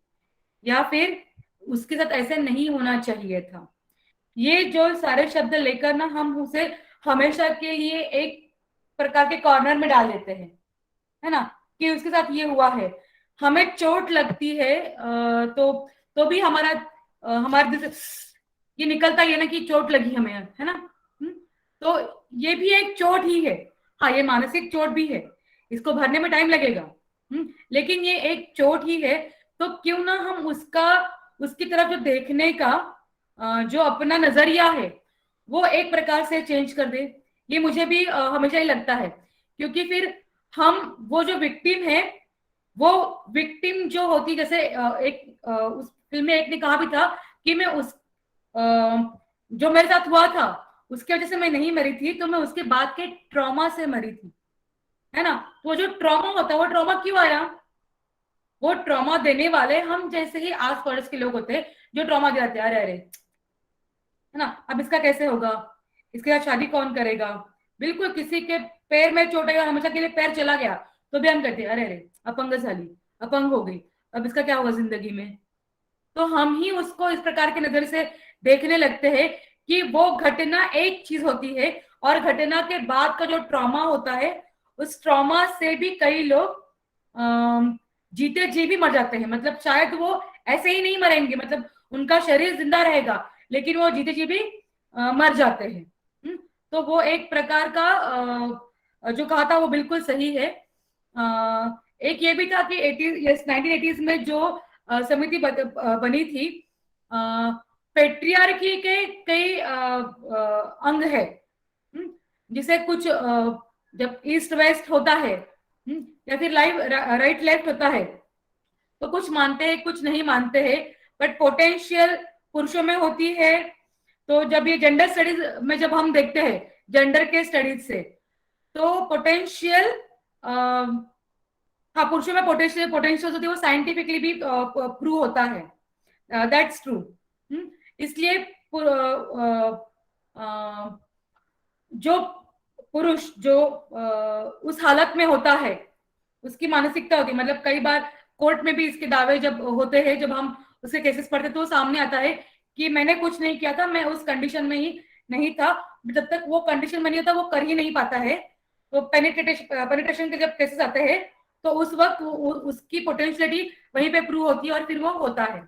या फिर उसके साथ ऐसे नहीं होना चाहिए था, ये जो सारे शब्द लेकर ना हम उसे हमेशा के लिए एक प्रकार के कॉर्नर में डाल देते हैं, है ना, कि उसके साथ ये हुआ है. हमें चोट लगती है तो भी हमारे दिल से ये निकलता है ना कि चोट लगी हमें, है ना. तो ये भी एक चोट ही है. हाँ, ये मानसिक चोट भी है, इसको भरने में टाइम लगेगा, लेकिन ये एक चोट ही है. तो क्यों ना हम उसकी तरफ जो देखने का जो अपना नजरिया है वो एक प्रकार से चेंज कर दे. ये मुझे भी हमेशा ही लगता है, क्योंकि फिर हम वो जो विक्टिम है, वो विक्टिम जो होती, जैसे उस फिल्म में एक ने कहा भी था कि मैं जो मेरे साथ हुआ था उसकी वजह से मैं नहीं मरी थी, तो मैं उसके बाद के ट्रॉमा से मरी थी, है ना. वो जो ट्रॉमा होता है, वो ट्रॉमा क्यों आया? वो ट्रॉमा देने वाले हम जैसे ही आस पड़ोस के लोग होते हैं जो ट्रॉमा दिलाते हैं, अरे है ना, अब इसका कैसे होगा, इसके साथ शादी कौन करेगा. बिल्कुल, किसी के पैर में चोट आई और हमेशा के लिए पैर चला गया तो भी हम कहते हैं अरे अपंग साली, अपंग हो गई, अब इसका क्या होगा जिंदगी में. तो हम ही उसको इस प्रकार के नजर से देखने लगते हैं कि वो घटना एक चीज होती है, और घटना के बाद का जो ट्रॉमा होता है, उस ट्रॉमा से भी कई लोग जीते जी भी मर जाते हैं. मतलब शायद वो ऐसे ही नहीं मरेंगे, मतलब उनका शरीर जिंदा रहेगा, लेकिन वो जीते जी भी मर जाते हैं। तो वो एक प्रकार का जो कहा था वो बिल्कुल सही है। एक ये भी था कि 1980s में जो समिति बनी थी, पेट्रियार्की के कई अंग है, जिसे कुछ जब ईस्ट वेस्ट होता है या फिर राइट लेफ्ट होता है, तो कुछ मानते हैं कुछ नहीं मानते हैं, बट पोटेंशियल पुरुषों में होती है। तो जब ये जेंडर स्टडीज में जब हम देखते हैं जेंडर के स्टडीज से, तो पोटेंशियल हाँ, पुरुषों में पोटेंशियल होती है, वो साइंटिफिकली भी प्रूव होता है, दैट्स ट्रू। इसलिए जो पुरुष जो उस हालत में होता है, उसकी मानसिकता होती है, मतलब कई बार कोर्ट में भी इसके दावे जब होते हैं, जब हम उसके केसेस पढ़ते तो सामने आता है कि मैंने कुछ नहीं किया था, मैं उस कंडीशन में ही नहीं था। जब तक वो कंडीशन में नहीं होता वो कर ही नहीं पाता है। तो पेनिट्रेशन के जब केसेस आते हैं तो उस वक्त उसकी पोटेंशियलिटी वहीं पे प्रूव होती है और फिर वो होता है।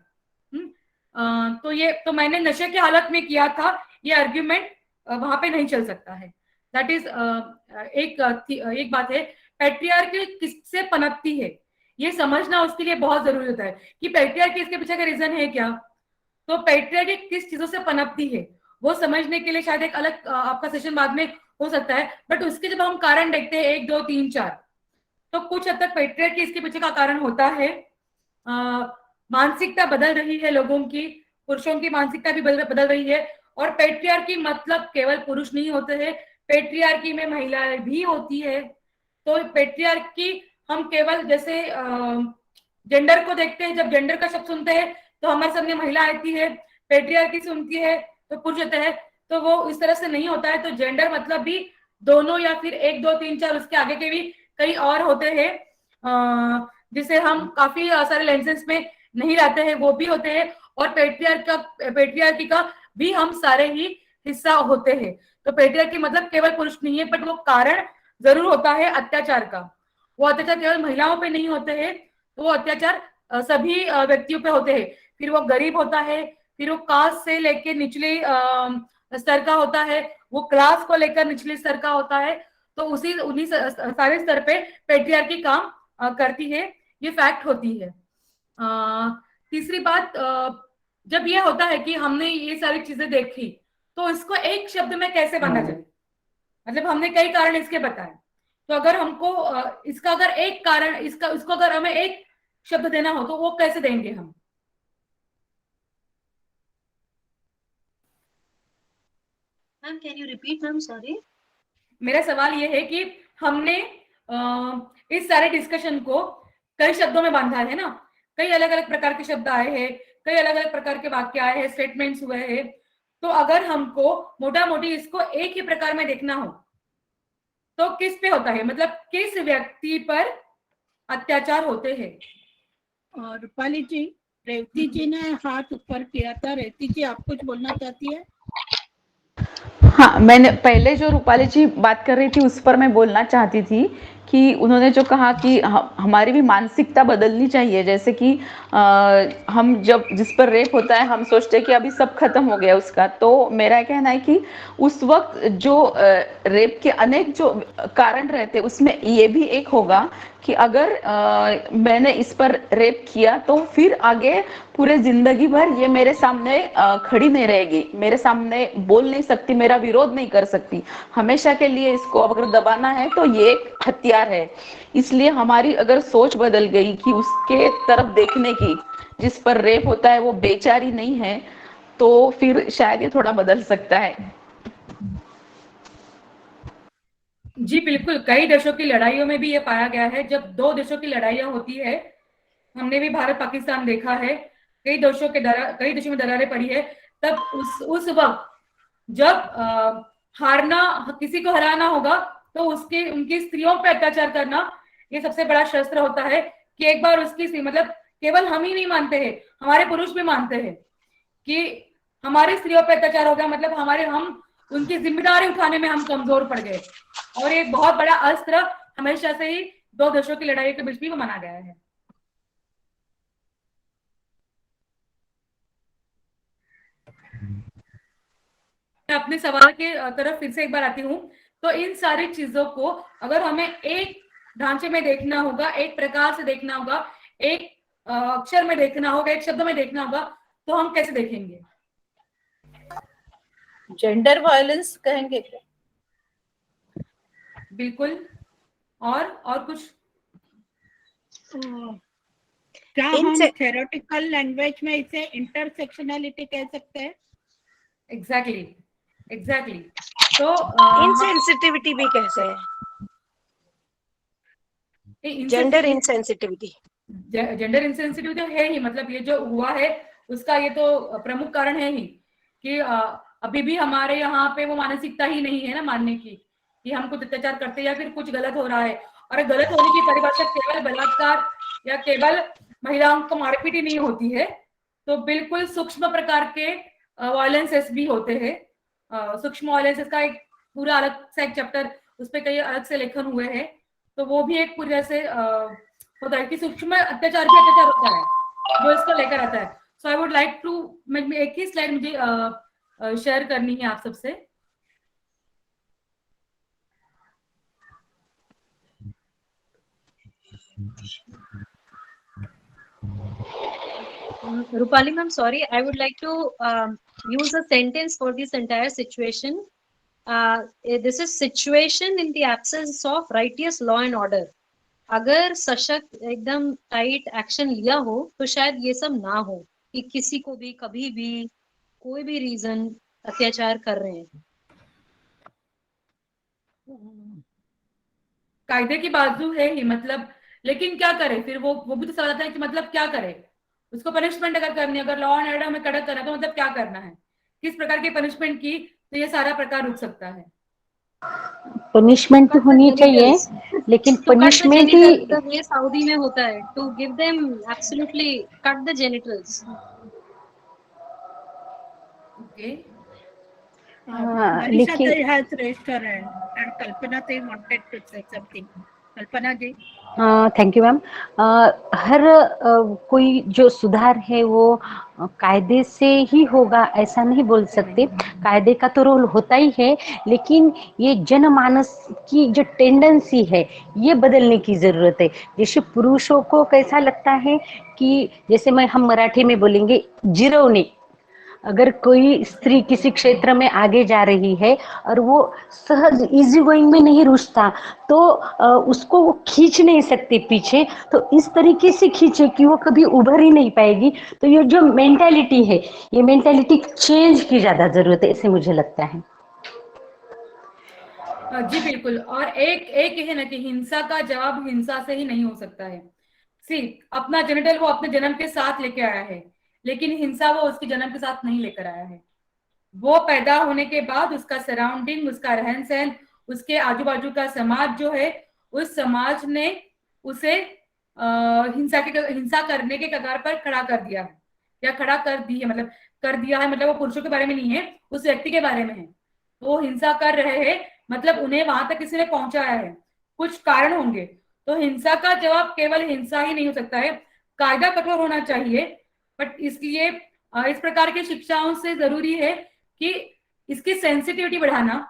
तो मैंने नशे की हालत में किया था, ये आर्ग्यूमेंट वहां पे नहीं चल सकता है। दैट इज एक बात है। पैट्रियार्की किससे पनपती है ये समझना उसके लिए बहुत जरूरी होता है कि पैट्रियार्की इसके पीछे का रीजन है क्या। तो पैट्रियार्की किस चीजों से पनपती है वो समझने के लिए शायद एक अलग आपका सेशन बाद में हो सकता है, बट उसके जब हम कारण देखते हैं 1 2 3 4, तो कुछ हद तक पैट्रियार्की इसके पीछे का कारण होता है। मानसिकता बदल रही है लोगों की, पुरुषों की मानसिकता भी बदल रही है, और पैट्रियार्की मतलब केवल पुरुष नहीं होते हैं, पैट्रियार्की में महिलाएं भी होती है। तो पैट्रियार्की हम केवल जैसे जेंडर को देखते हैं, जब जेंडर का शब्द सुनते हैं तो हमारे सामने महिला आती है, पैट्रियार्की सुनती है तो पुरुष होता है, तो वो इस तरह से नहीं होता है। तो जेंडर मतलब भी दोनों या फिर 1 2 3 4 उसके आगे के भी कई और होते हैं, जिसे हम काफी सारे लेंसेज में नहीं लाते हैं, वो भी होते हैं। और पैट्रियार्की का भी हम सारे ही हिस्सा होते हैं। तो पैट्रियार्की मतलब केवल पुरुष नहीं है, बट वो कारण जरूर होता है अत्याचार का। वो अत्याचार केवल महिलाओं पे नहीं होते हैं, तो वो अत्याचार सभी व्यक्तियों पे होते हैं। फिर वो गरीब होता है, फिर वो कास्ट से लेके निचले स्तर का होता है, वो क्लास को लेकर निचले स्तर का होता है। तो उन्हीं सारे स्तर पे पैट्रियार्की काम करती है, ये फैक्ट होती है। तीसरी बात, जब ये होता है कि हमने ये सारी चीजें देखी, तो इसको एक शब्द में कैसे बांधा जाए, मतलब हमने कई कारण इसके बताए, तो अगर हमको इसका अगर एक कारण इसको अगर हमें एक शब्द देना हो तो वो कैसे देंगे हम? Ma'am can you repeat ma'am, sorry. मेरा सवाल ये है कि हमने इस सारे डिस्कशन को कई शब्दों में बांधा है ना, कई अलग अलग प्रकार के शब्द आए हैं, कई अलग अलग प्रकार के वाक्य आए हैं, स्टेटमेंट्स हुए हैं। तो अगर हमको मोटा मोटी इसको एक ही प्रकार में देखना हो तो किस पे होता है, मतलब किस व्यक्ति पर अत्याचार होते हैं? और रूपाली जी, रेवती जी ने हाथ ऊपर किया था। रेवती जी, आप कुछ बोलना चाहती है? हाँ, मैंने पहले जो रूपाली जी बात कर रही थी उस पर मैं बोलना चाहती थी कि उन्होंने जो कहा कि हमारी भी मानसिकता बदलनी चाहिए। जैसे कि हम जब जिस पर रेप होता है हम सोचते हैं कि अभी सब खत्म हो गया उसका, तो मेरा कहना है कि उस वक्त जो रेप के अनेक जो कारण रहते उसमें ये भी एक होगा कि अगर मैंने इस पर रेप किया तो फिर आगे पूरे जिंदगी भर ये मेरे सामने खड़ी नहीं रहेगी, मेरे सामने बोल नहीं सकती, मेरा विरोध नहीं कर सकती, हमेशा के लिए इसको अगर दबाना है तो ये एक हथियार है। इसलिए हमारी अगर सोच बदल गई कि उसके तरफ देखने की जिस पर रेप होता है वो बेचारी नहीं है, तो फिर शायद ये थोड़ा बदल सकता है। जी बिल्कुल, कई देशों की लड़ाइयों में भी ये पाया गया है। जब 2 देशों की लड़ाइयां होती है, हमने भी भारत पाकिस्तान देखा है, कई देशों में दरारें पड़ी है, तब उस वक्त जब हारना, किसी को हराना होगा तो उनकी स्त्रियों पे अत्याचार करना ये सबसे बड़ा शस्त्र होता है। कि एक बार उसकी मतलब केवल हम ही नहीं मानते हैं, हमारे पुरुष भी मानते हैं कि हमारी स्त्रियों पे अत्याचार हो गया, मतलब हम उनकी जिम्मेदारी उठाने में हम कमजोर पड़ गए। और एक बहुत बड़ा अस्त्र हमेशा से ही 2 देशों की लड़ाई के बीच भी माना गया है। मैं अपने सवाल के तरफ फिर से एक बार आती हूँ। तो इन सारी चीजों को अगर हमें एक ढांचे में देखना होगा, एक प्रकार से देखना होगा, एक अक्षर में देखना होगा, एक शब्द में देखना होगा, तो हम कैसे देखेंगे? जेंडर वायलेंस कहेंगे क्या? बिल्कुल। और कुछ? क्या हम इनसे थ्योरेटिकल लैंग्वेज में इसे इंटरसेक्शनैलिटी कह सकते हैं? एग्जैक्टली। तो इनसेंसिटिविटी भी कहते हैं, जेंडर इनसेंसिटिविटी। जेंडर इंसेंसिटिव तो है ही, मतलब ये जो हुआ है उसका ये तो प्रमुख कारण है ही कि अभी भी हमारे यहाँ पे वो मानसिकता ही नहीं है ना मानने की कि हम कुछ अत्याचार करते या फिर कुछ गलत हो रहा है। और गलत होने की परिभाषा केवल बलात्कार या केवल महिलाओं को मारपीट ही नहीं होती है, तो बिल्कुल सूक्ष्म प्रकार के वायलेंसेस भी होते हैं। सूक्ष्म वायलेंसेस का एक पूरा अलग से एक चैप्टर, उस पर कई अलग से लेखन हुए हैं, तो वो भी एक पूरी तरह से होता है कि सूक्ष्म अत्याचार भी अत्याचार होता है जो इसको लेकर आता है। सो आई वुड लाइक टू, एक ही स्लाइड मुझे शेयर करनी है आप सबसे। Rupali ma'am, sorry, I would like to use a sentence for this entire situation. This is situation in the absence of righteous law and order. अगर सशक्त एकदम tight action लिया हो तो शायद ये सब ना हो कि किसी को भी कभी भी कोई भी रीजन अत्याचार कर रहे हैं। कायदे की बाजू है ही, मतलब लेकिन क्या करे फिर? वो भी तो सवाल आता है कि मतलब क्या करे उसको? पनिशमेंट अगर करनी है, अगर लॉ एंड ऑर्डर हमें कड़क करना है तो मतलब क्या करना है, किस प्रकार की पनिशमेंट की तो ये सारा प्रकार रुक सकता है? पनिशमेंट तो होनी चाहिए, लेकिन पनिशमेंट ही ये सऊदी में होता है, to give them absolutely cut the genitals. Okay. Manisha Dai has raised her hand and Kalpana Dai wanted to say something. Kalpana ji. Thank you ma'am. हर कोई जो सुधार है वो कायदे से ही होगा ऐसा नहीं बोल सकते। कायदे का तो रोल होता ही है, लेकिन ये जनमानस की जो टेंडेंसी है ये बदलने की जरूरत है। जैसे पुरुषों को कैसा लगता है कि जैसे हम मराठी में बोलेंगे जिरवणे, अगर कोई स्त्री किसी क्षेत्र में आगे जा रही है और वो सहज इजी गोइंग में नहीं रुचता तो उसको वो खींच नहीं सकते पीछे, तो इस तरीके से खींचे कि वो कभी उभर ही नहीं पाएगी। तो ये जो मेंटालिटी है, ये मेंटालिटी चेंज की ज्यादा जरूरत है, ऐसे मुझे लगता है। जी बिल्कुल। और एक है ना कि हिंसा का जवाब हिंसा से ही नहीं हो सकता है। अपना जेनिटल वो अपने जन्म के साथ लेके आया है, लेकिन हिंसा वो उसके जन्म के साथ नहीं लेकर आया है। वो पैदा होने के बाद उसका सराउंडिंग, उसका रहन सहन, उसके आजू बाजू का समाज जो है, उस समाज ने उसे हिंसा करने के कगार पर खड़ा कर दिया है या खड़ा कर दी है। मतलब कर दिया है मतलब वो पुरुषों के बारे में नहीं है, उस व्यक्ति के बारे में है। वो हिंसा कर रहे हैं मतलब उन्हें वहां तक किसी ने पहुंचाया है, कुछ कारण होंगे। तो हिंसा का जवाब केवल हिंसा ही नहीं हो सकता है। कायदा कठोर होना चाहिए, बट इसलिए इस प्रकार की शिक्षाओं से जरूरी है कि इसकी सेंसिटिविटी बढ़ाना।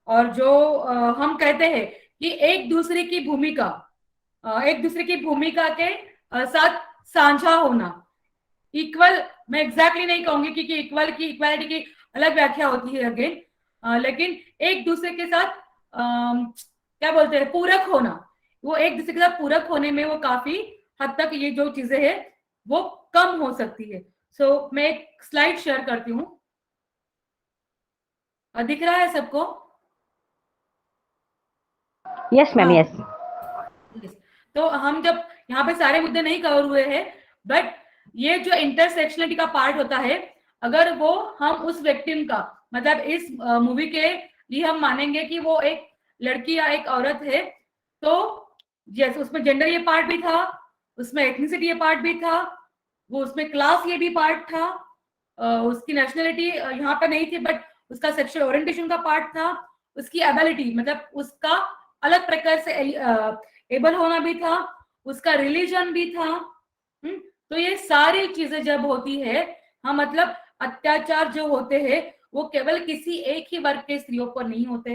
और जो हम कहते हैं कि एक दूसरे की भूमिका के साथ साझा होना, इक्वल, मैं एग्जैक्टली नहीं कहूंगी क्योंकि इक्वालिटी की अलग व्याख्या होती है अगेन, लेकिन एक दूसरे के साथ क्या बोलते हैं, पूरक होना। वो एक दूसरे के साथ पूरक होने में वो काफी हद तक ये जो चीजें हैं वो कम हो सकती है। सो मैं एक स्लाइड शेयर करती हूँ, दिख रहा है सबको? Yes ma'am, yes. तो हम जब यहाँ पे सारे मुद्दे नहीं कवर हुए हैं, बट ये जो इंटरसेक्शनलिटी का पार्ट होता है, अगर वो हम उस विक्टिम का, मतलब इस मूवी के लिए हम मानेंगे कि वो एक लड़की या एक औरत है, तो जैसे उसमें जेंडर ये पार्ट भी था, उसमें एथनिसिटी ये पार्ट भी था, वो उसमें क्लास ये भी पार्ट था, उसकी नेशनलिटी यहाँ पे नहीं थी बट उसका सेक्सुअल ओरिएंटेशन का पार्ट था, उसकी एबिलिटी मतलब उसका अलग प्रकार से एबल होना भी था, उसका रिलीजन भी था। तो ये सारी चीजें जब होती है, हाँ, मतलब अत्याचार जो होते हैं वो केवल किसी एक ही वर्ग के स्त्रियों पर नहीं होते,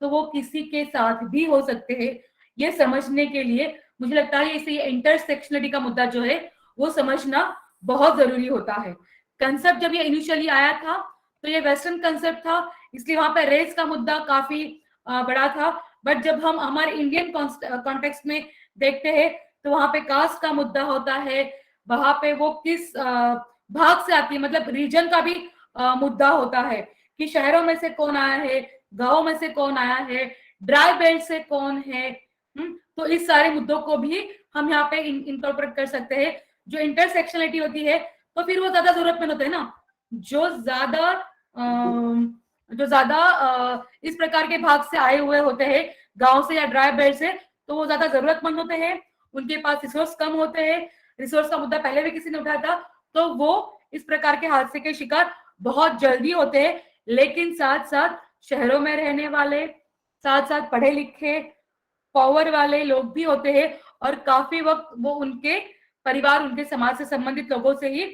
तो वो किसी के साथ भी हो सकते हैं। ये समझने के लिए मुझे लगता है इसे इंटरसेक्शनलिटी का मुद्दा जो है वो समझना बहुत जरूरी होता है। कंसेप्ट जब ये इनिशियली आया था तो ये वेस्टर्न कंसेप्ट था, इसलिए वहां पे रेस का मुद्दा काफी बड़ा था। बट जब हम हमारे इंडियन कॉन्टेक्स्ट में देखते हैं तो वहां पे कास्ट का मुद्दा होता है, वहां पे वो किस भाग से आती है, मतलब रीजन का भी मुद्दा होता है कि शहरों में से कौन आया है, गांव में से कौन आया है, ड्राई बेल्ट से कौन है। तो इस सारे मुद्दों को भी हम यहाँ पे इंटरप्रेट कर सकते हैं। जो इंटरसेक्शनलिटी होती है तो फिर वो ज्यादा जरूरतमंद होते हैं ना, जो ज्यादा इस प्रकार के भाग से आए हुए होते हैं, गांव से या ड्राई बेल्ट से, तो वो ज्यादा जरूरतमंद होते हैं, उनके पास रिसोर्स कम होते हैं। रिसोर्स का मुद्दा पहले भी किसी ने उठाया था, तो वो इस प्रकार के हादसे के शिकार बहुत जल्दी होते हैं। लेकिन साथ साथ शहरों में रहने वाले, साथ साथ पढ़े लिखे पावर वाले लोग भी होते हैं, और काफी वक्त वो उनके परिवार, उनके समाज से संबंधित लोगों से ही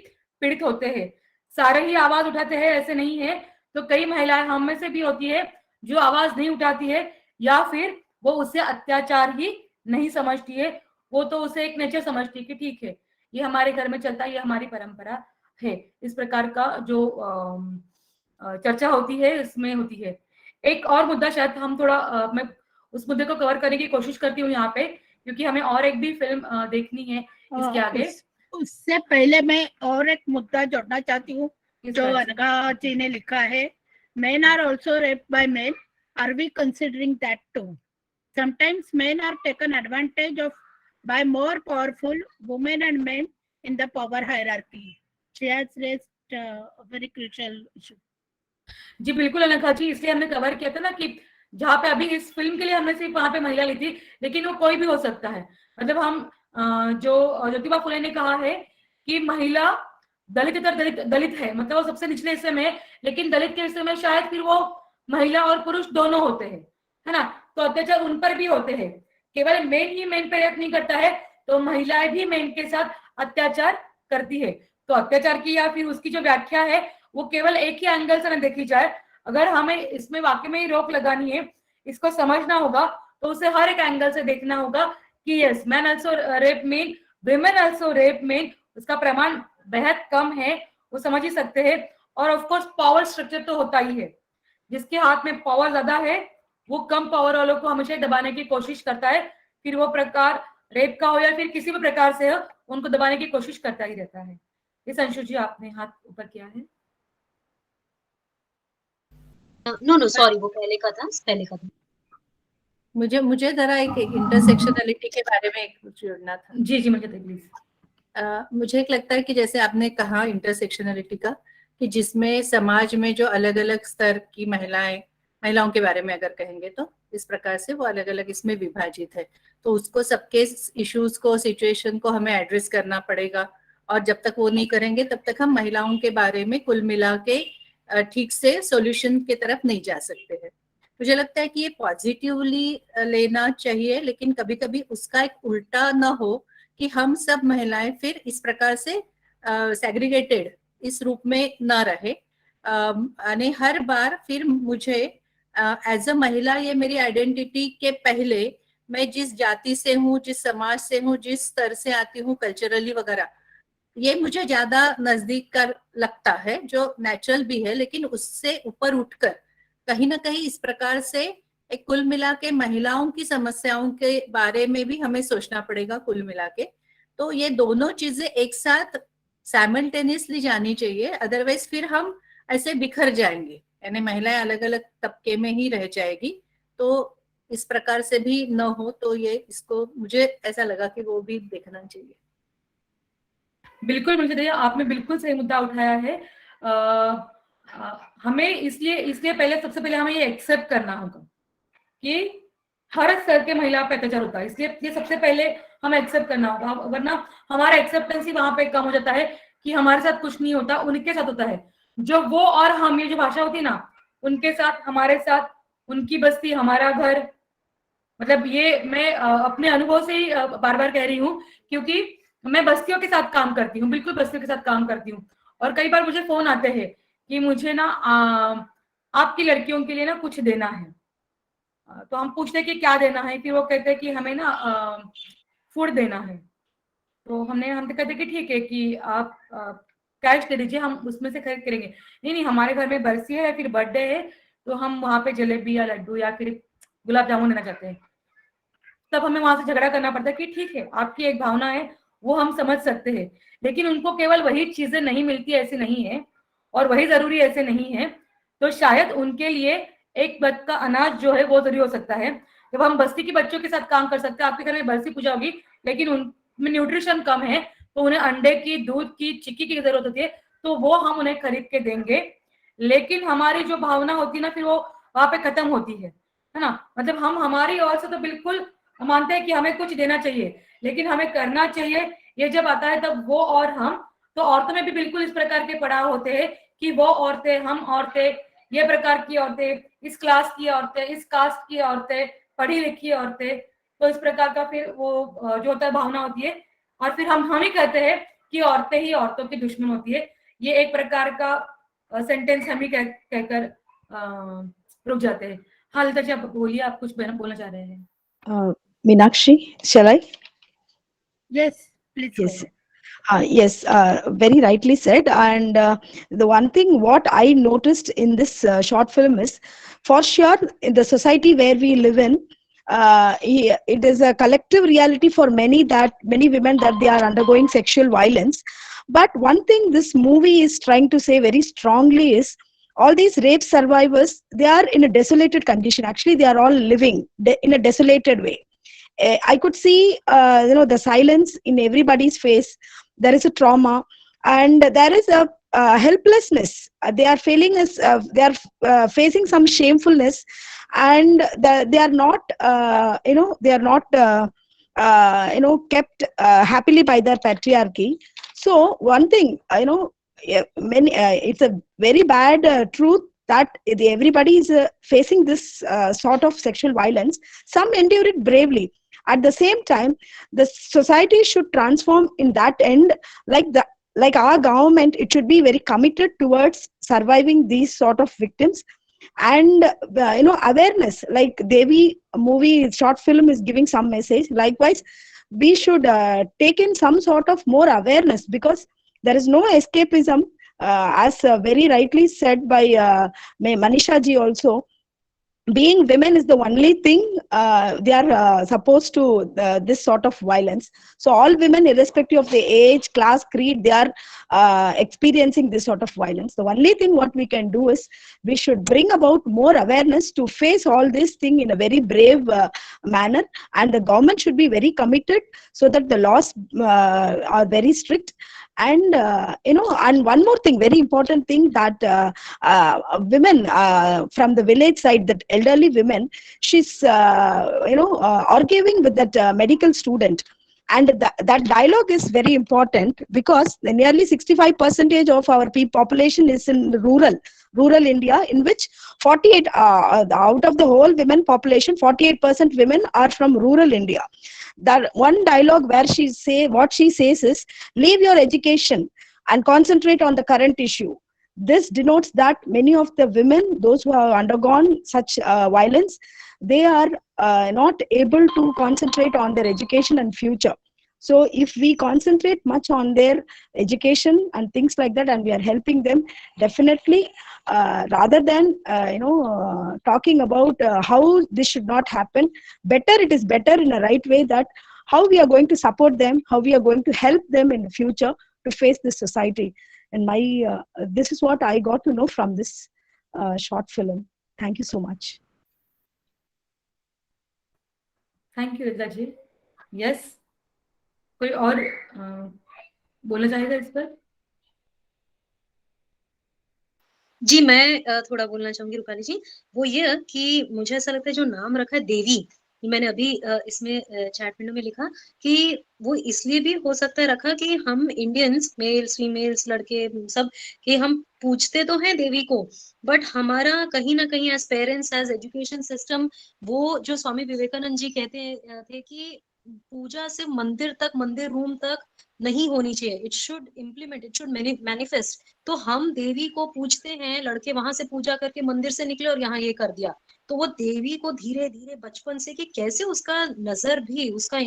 पीड़ित होते हैं। सारे ही आवाज उठाते हैं ऐसे नहीं है, तो कई महिलाएं हम में से भी होती है जो आवाज नहीं उठाती है, या फिर वो उसे अत्याचार ही नहीं समझती है, वो तो उसे एक नेचर समझती है कि ठीक है ये हमारे घर में चलता है, ये हमारी परंपरा है। इस प्रकार का जो चर्चा होती है इसमें होती है। एक और मुद्दा शायद हम थोड़ा मैं उस मुद्दे को कवर करने की कोशिश करती हूँ यहाँ पे, क्योंकि हमें और एक भी फिल्म देखनी है इसके आगे। उससे पहले मैं और एक मुद्दा जोड़ना चाहती हूँ जो अनघा जी ने लिखा है, men are also raped by men, are we considering that too? Sometimes men are taken advantage of by more powerful women and men in the power hierarchy. She has raised a very crucial issue. जी बिल्कुल अनघा जी, इसलिए हमने cover किया था ना कि जहाँ पे अभी इस फिल्म के लिए हमने सिर्फ वहां पे महिला ली थी, लेकिन वो कोई भी हो सकता है। मतलब हम जो ज्योतिबा फुले ने कहा है कि महिला दलित दलित है, मतलब वो सबसे निचले हिस्से में है, लेकिन दलित के हिस्से में शायद फिर वो महिला और पुरुष दोनों होते हैं, है ना। तो अत्याचार उन पर भी होते हैं, केवल मेन ही मेन पे रेप नहीं करता है, तो महिलाएं भी मेन के साथ अत्याचार करती है। तो अत्याचार की या फिर उसकी जो व्याख्या है वो केवल एक ही एंगल से न देखी जाए। अगर हमें इसमें वाकई में ही रोक लगानी है, इसको समझना होगा, तो उसे हर एक एंगल से देखना होगा कि yes man also rape main, women also rape main. उसका प्रमाण बेहद कम है, वो समझ ही सकते हैं। और ऑफ कोर्स पावर स्ट्रक्चर तो होता ही है, जिसके हाथ में पावर ज्यादा है वो कम पावर वालों को हमेशा दबाने की कोशिश करता है, फिर वो प्रकार रेप का हो या फिर किसी भी प्रकार से हो, उनको दबाने की कोशिश करता ही रहता है। इस अंशु जी आपने हाथ ऊपर किया है। नो सॉरी, वो पहले का था। मुझे जरा एक इंटरसेक्शनलिटी के बारे में कुछ जोड़ना था। जी मुझे प्लीज। मुझे एक लगता है कि जैसे आपने कहा इंटरसेक्शनलिटी का, कि जिसमें समाज में जो अलग अलग स्तर की महिलाओं के बारे में अगर कहेंगे तो इस प्रकार से वो अलग अलग इसमें विभाजित है, तो उसको सबके इश्यूज को, सिचुएशन को हमें एड्रेस करना पड़ेगा। और जब तक वो नहीं करेंगे तब तक हम महिलाओं के बारे में कुल मिला के ठीक से सॉल्यूशन की तरफ नहीं जा सकते हैं। मुझे लगता है कि ये पॉजिटिवली लेना चाहिए, लेकिन कभी कभी उसका एक उल्टा ना हो कि हम सब महिलाएं फिर इस प्रकार से सेग्रीगेटेड इस रूप में ना रहे। यानी हर बार फिर मुझे एज अ महिला, ये मेरी आइडेंटिटी के पहले मैं जिस जाति से हूँ, जिस समाज से हूँ, जिस स्तर से आती हूँ कल्चरली वगैरह, ये मुझे ज्यादा नजदीक का लगता है, जो नेचुरल भी है। लेकिन उससे ऊपर उठकर कहीं ना कहीं इस प्रकार से एक कुल मिला के महिलाओं की समस्याओं के बारे में भी हमें सोचना पड़ेगा कुल मिला के। तो ये दोनों चीजें एक साथ साइमल्टेनियसली जानी चाहिए, अदरवाइज फिर हम ऐसे बिखर जाएंगे, यानी महिलाएं अलग अलग तबके में ही रह जाएगी। तो इस प्रकार से भी न हो, तो ये इसको मुझे ऐसा लगा कि वो भी देखना चाहिए। बिल्कुल मुझे आपने बिल्कुल सही मुद्दा उठाया है। हमें इसलिए पहले सबसे पहले हमें ये एक्सेप्ट करना होगा कि हर स्तर के महिला पे अत्याचार होता है, इसलिए ये सबसे पहले हमें एक्सेप्ट करना होगा। वरना हमारा एक्सेप्टेंस ही वहां पे कम हो जाता है कि हमारे साथ कुछ नहीं होता, उनके साथ होता है। जो वो और हम, ये जो भाषा होती है ना, उनके साथ, हमारे साथ, उनकी बस्ती हमारा घर, मतलब ये मैं अपने अनुभव से ही बार बार कह रही हूँ, क्योंकि मैं बस्तियों के साथ काम करती हूँ, बिल्कुल बस्तियों के साथ काम करती हूँ। और कई बार मुझे फोन आते हैं कि मुझे ना आपकी लड़कियों के लिए ना कुछ देना है। तो हम पूछते कि क्या देना है, फिर वो कहते हैं कि हमें ना फूड देना है। तो हम तो कहते कि ठीक है कि आप कैश दे दीजिए, हम उसमें से खरीद करेंगे। नहीं नहीं, हमारे घर में बरसी है या फिर बर्थडे है, तो हम वहां पे जलेबी या लड्डू या फिर गुलाब जामुन देना चाहते हैं। तब हमें वहां से झगड़ा करना पड़ता है कि ठीक है, आपकी एक भावना है, वो हम समझ सकते हैं, लेकिन उनको केवल वही चीजें नहीं मिलती ऐसे नहीं है, और वही जरूरी ऐसे नहीं है। तो शायद उनके लिए एक वक्त का अनाज जो है वो जरूरी हो सकता है। जब हम बस्ती के बच्चों के साथ काम कर सकते हैं, आपके घर में बरसी पूजा होगी लेकिन उनमें न्यूट्रिशन कम है, तो उन्हें अंडे की, दूध की, चिक्की की जरूरत होती है, तो वो हम उन्हें खरीद के देंगे। लेकिन हमारी जो भावना होती है ना, फिर वो वहां पे खत्म होती है ना। मतलब हम हमारी ओर से तो बिल्कुल मानते हैं कि हमें कुछ देना चाहिए, लेकिन हमें करना चाहिए, ये जब आता है तब वो और हम। तो औरतों में भी बिल्कुल इस प्रकार के पड़ाव होते हैं कि वो औरतें, हम औरतें, ये प्रकार की औरतें, इस क्लास की औरतें, इस कास्ट की औरतें, पढ़ी लिखी औरतें। तो इस प्रकार का फिर वो जो होता है भावना होती है, और फिर हम ही कहते हैं कि औरतें ही औरतों की दुश्मन होती है। ये एक प्रकार का सेंटेंस हम ही कहकर रुक जाते हैं। हाँ ललिता जी, आप बोलिए, आप कुछ बोलना चाह रहे हैं। Meenakshi, shall I? Yes, please go Yes. ahead. Yes, very rightly said. And the one thing what I noticed in this short film is, for sure, in the society where we live in, it is a collective reality for many women that they are undergoing sexual violence. But one thing this movie is trying to say very strongly is, all these rape survivors, they are in a desolated condition. Actually, they are all living in a desolated way. I could see, the silence in everybody's face. There is a trauma, and there is a helplessness. They are feeling as they are facing some shamefulness, and they are not, they are not, kept happily by their patriarchy. So one thing, it's a very bad truth that everybody is facing this sort of sexual violence. Some endure it bravely. At the same time, the society should transform in that end, like our government, it should be very committed towards surviving these sort of victims. And awareness, like Devi movie short film is giving some message. Likewise, we should take in some sort of more awareness, because there is no escapism, as very rightly said by Manisha ji also. Being women is the only thing they are supposed to this sort of violence. So all women, irrespective of the age, class, creed, they are experiencing this sort of violence. The only thing what we can do is, we should bring about more awareness to face all this thing in a very brave manner, and the government should be very committed, so that the laws are very strict. And and one more thing, very important thing, that women from the village side, that elderly women, she's arguing with that medical student, and that dialogue is very important, because nearly 65% of our population is in rural India, in which 48 out of the whole women population, 48% women are from rural India. That one dialogue where what she says is, leave your education and concentrate on the current issue. This denotes that many of the women, those who have undergone such violence, they are not able to concentrate on their education and future. So if we concentrate much on their education and things like that, and we are helping them, definitely, rather than talking about how this should not happen, it is better in a right way, that how we are going to support them, how we are going to help them in the future to face this society. And this is what I got to know from this short film. Thank you so much. Thank you Lalita ji. Yes, कोई और बोलना चाहेगा इस पर? जी, मैं थोड़ा बोलना चाहूंगी रूपाली जी। वो ये कि मुझे ऐसा लगता है, जो नाम रखा है देवी, मैंने अभी इसमें चैट विंडो में लिखा कि वो इसलिए भी हो सकता है रखा कि हम इंडियंस, मेल्स, फीमेल्स, लड़के सब, कि हम पूछते तो हैं देवी को, बट हमारा कहीं ना कहीं as parents, as education system, वो जो स्वामी विवेकानंद जी कहते थे कि पूजा सिर्फ मंदिर तक, मंदिर रूम तक नहीं होनी चाहिए, it should implement, it should manifest. तो हम देवी को पूजते हैं, लड़के वहां से पूजा करके मंदिर से निकले और यहाँ ये कर दिया, तो वो देवी को धीरे धीरे बचपन से कि कैसे उसका नजर भी, उसका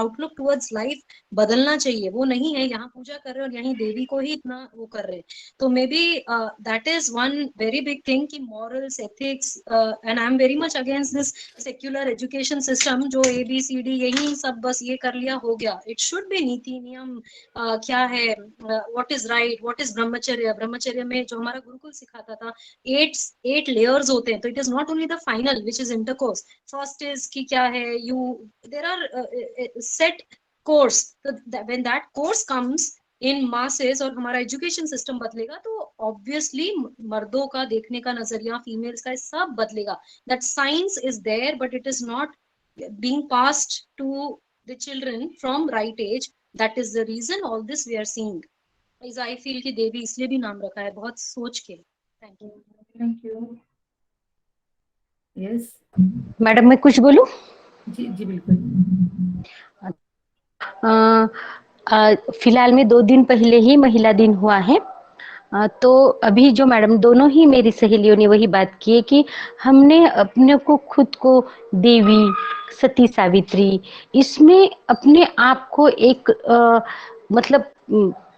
आउटलुक टुवर्ड्स लाइफ बदलना चाहिए। वो नहीं है यहाँ पूजा कर रहे हैं और यहीं देवी को ही इतना वो कर रहे हैं। तो may be that is one very big thing कि morals, ethics, and I am very much against this secular education system जो ABCD यही सब बस ये कर लिया हो गया। इट शुड बी नीति नियम, क्या है, what is right, what is ब्रह्मचर्य। ब्रह्मचर्य में जो हमारा गुरुकुल सिखाता था 8 लेयर्स होते हैं, तो it is not only the final which is intercourse. First is कि क्या है, you there are set course, तो when that course comes in masses और हमारा एजुकेशन सिस्टम बदलेगा तो ऑब्वियसली मर्दों का देखने का नजरिया, फीमेल्स का, सब बदलेगा। That science is there but it is not being passed to the children from right age. That is the reason all this we are seeing. Is I feel कि देवी इसलिए भी नाम रखा है बहुत सोच के। Thank you. यस मैडम मैं कुछ बोलूं? जी जी बिल्कुल। फिलहाल में 2 दिन पहले ही महिला दिन हुआ है। तो अभी जो मैडम दोनों ही मेरी सहेलियों ने वही बात की है कि हमने अपने को खुद को देवी, सती सावित्री, इसमें अपने आप को एक मतलब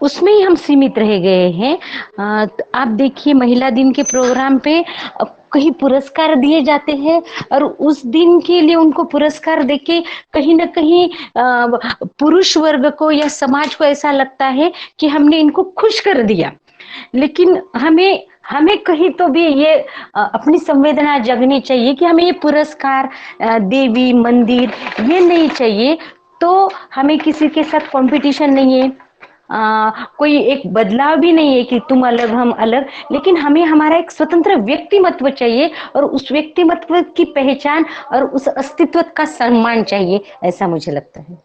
उसमें ही हम सीमित रह गए हैं। तो आप देखिए महिला दिन के प्रोग्राम पे कहीं पुरस्कार दिए जाते हैं और उस दिन के लिए उनको पुरस्कार देके कहीं ना कहीं पुरुष वर्ग को या समाज को ऐसा लगता है कि हमने इनको खुश कर दिया। लेकिन हमें कहीं तो भी ये अपनी संवेदना जगनी चाहिए कि हमें ये पुरस्कार, देवी, मंदिर ये नहीं चाहिए। तो हमें किसी के साथ कंपटीशन नहीं है, कोई एक बदलाव भी नहीं है कि तुम अलग हम अलग, लेकिन हमें हमारा एक स्वतंत्र व्यक्तिमत्व चाहिए और उस व्यक्तिमत्व की पहचान और उस अस्तित्व का सम्मान चाहिए, ऐसा मुझे लगता है।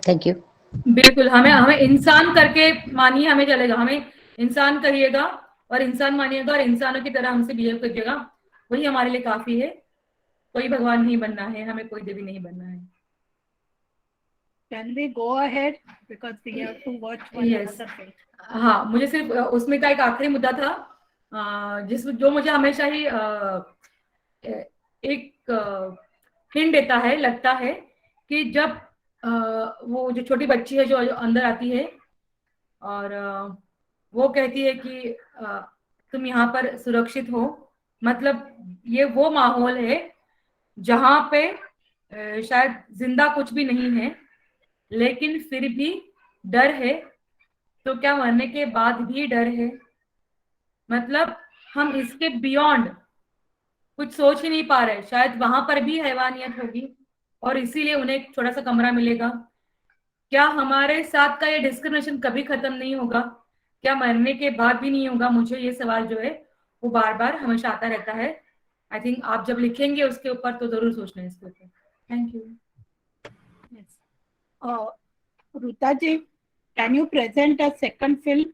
Thank you. बिल्कुल, हमें इंसान करके मानिए, हमें चलेगा, हमें इंसान कहिएगा और इंसान मानिएगा और इंसानों की तरह हमसे बिहेव करिएगा, वही हमारे लिए काफी है। कोई भगवान नहीं बनना है, हमें कोई देवी नहीं बनना है। Can we go ahead because we have to watch one Yes. other film. हाँ, मुझे सिर्फ उसमें का एक आखिरी मुद्दा था जो मुझे हमेशा ही एक हिंट देता है, लगता है कि जब वो जो छोटी बच्ची है जो अंदर आती है और वो कहती है कि तुम यहाँ पर सुरक्षित हो, मतलब ये वो माहौल है जहाँ पे शायद जिंदा कुछ भी नहीं है लेकिन फिर भी डर है। तो क्या मरने के बाद भी डर है? मतलब हम इसके बियॉन्ड कुछ सोच ही नहीं पा रहे। शायद वहां पर भी हैवानियत होगी और इसीलिए उन्हें एक छोटा सा कमरा मिलेगा। क्या हमारे साथ का ये डिस्क्रिमिनेशन कभी खत्म नहीं होगा? क्या मरने के बाद भी नहीं होगा? मुझे ये सवाल जो है वो बार बार हमेशा आता रहता है। आई थिंक आप जब लिखेंगे उसके ऊपर तो जरूर सोचना है इसके ऊपर। Thank you. Ruta ji, can you present a second film?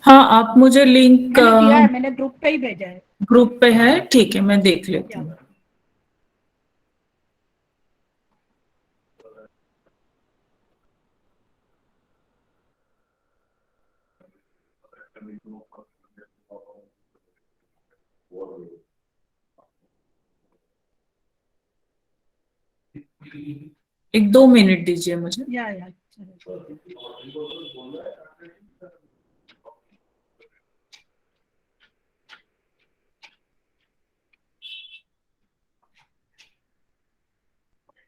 हाँ, आप मुझे लिंक मैंने दिया है, मैंने ग्रुप पे ही भेजा है। ग्रुप पे है, ठीक है, मैं देख लेती हूँ। एक 2 मिनट दीजिए मुझे। या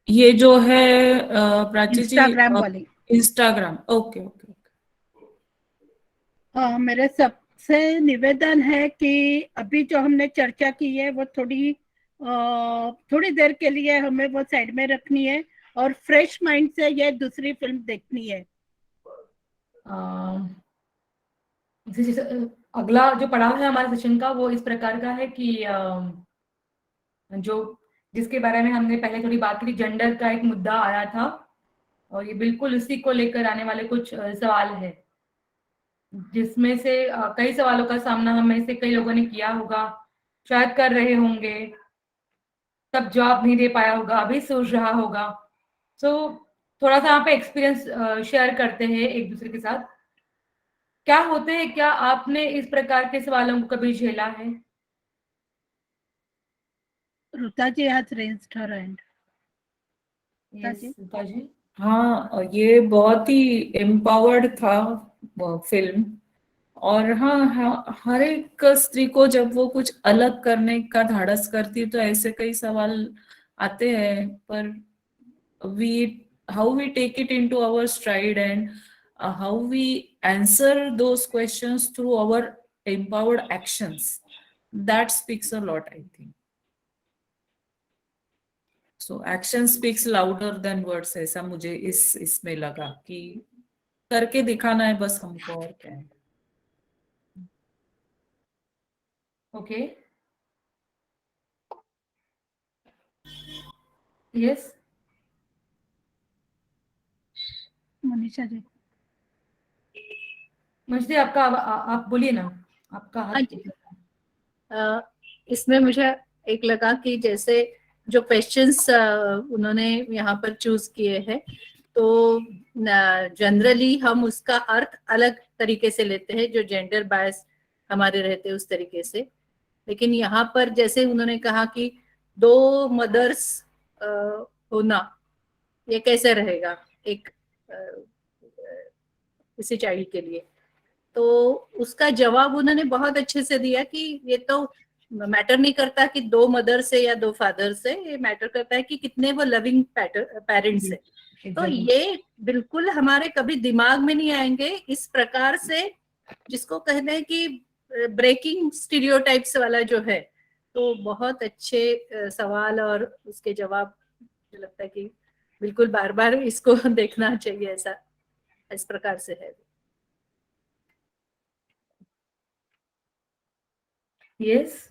ये जो है प्राची जी, इंस्टाग्राम वाली। Instagram, okay okay. मेरे सबसे निवेदन है कि अभी जो हमने चर्चा की है वो थोड़ी देर के लिए हमें वो साइड में रखनी है और फ्रेश माइंड से ये दूसरी फिल्म देखनी है। अगला जो पड़ाव है हमारे सेशन का वो इस प्रकार का है कि जो जिसके बारे में हमने पहले थोड़ी बात की, जेंडर का एक मुद्दा आया था और ये बिल्कुल उसी को लेकर आने वाले कुछ सवाल है, जिसमें से कई सवालों का सामना हम में से कई लोगों ने किया होगा, शायद कर रहे होंगे, तब जवाब नहीं दे पाया होगा, अभी सोच रहा होगा। तो थोड़ा सा यहाँ पे एक्सपीरियंस शेयर करते हैं एक दूसरे के साथ। क्या होते हैं, क्या आपने इस प्रकार के सवालों को कभी झेला है? Rutaji has raised her hand. Yes, Rutaji? Rutaji? हाँ, ये बहुत ही एम्पावर्ड था फिल्म। और हाँ, हर एक स्त्री को जब वो कुछ अलग करने का धाड़स करती है तो ऐसे कई सवाल आते हैं, पर how we take it into our stride and how we answer those questions through our empowered actions, that speaks a lot, I think. So action speaks louder than words, ऐसा मुझे इसमें लगा कि करके दिखाना है बस हमको, और क्या है। Okay. Yes. मनीषा जी। मजदी आपका आप बोलिए ना, आपका हाँ हाथ। जी। इसमें मुझे एक लगा कि जैसे जो क्वेश्चंस उन्होंने यहाँ पर चूज किए हैं, तो जनरली हम उसका अर्थ अलग तरीके से लेते हैं, जो जेंडर बायस हमारे रहते हैं उस तरीके से। लेकिन यहाँ पर जैसे उन्होंने कहा कि 2 मदर्स होना ये कैसे रहेगा एक किसी चाइल्ड के लिए, तो उसका जवाब उन्होंने बहुत अच्छे से दिया कि ये तो मैटर नहीं करता कि 2 मदर से या 2 फादर से, ये मैटर करता है कि कितने वो लविंग पेरेंट्स है। तो ये बिल्कुल हमारे कभी दिमाग में नहीं आएंगे इस प्रकार से, जिसको कहते हैं कि ब्रेकिंग स्टीरियोटाइप्स वाला जो है। तो बहुत अच्छे सवाल और उसके जवाब, मुझे लगता है कि बिल्कुल बार बार इसको देखना चाहिए, ऐसा इस प्रकार से है। यस,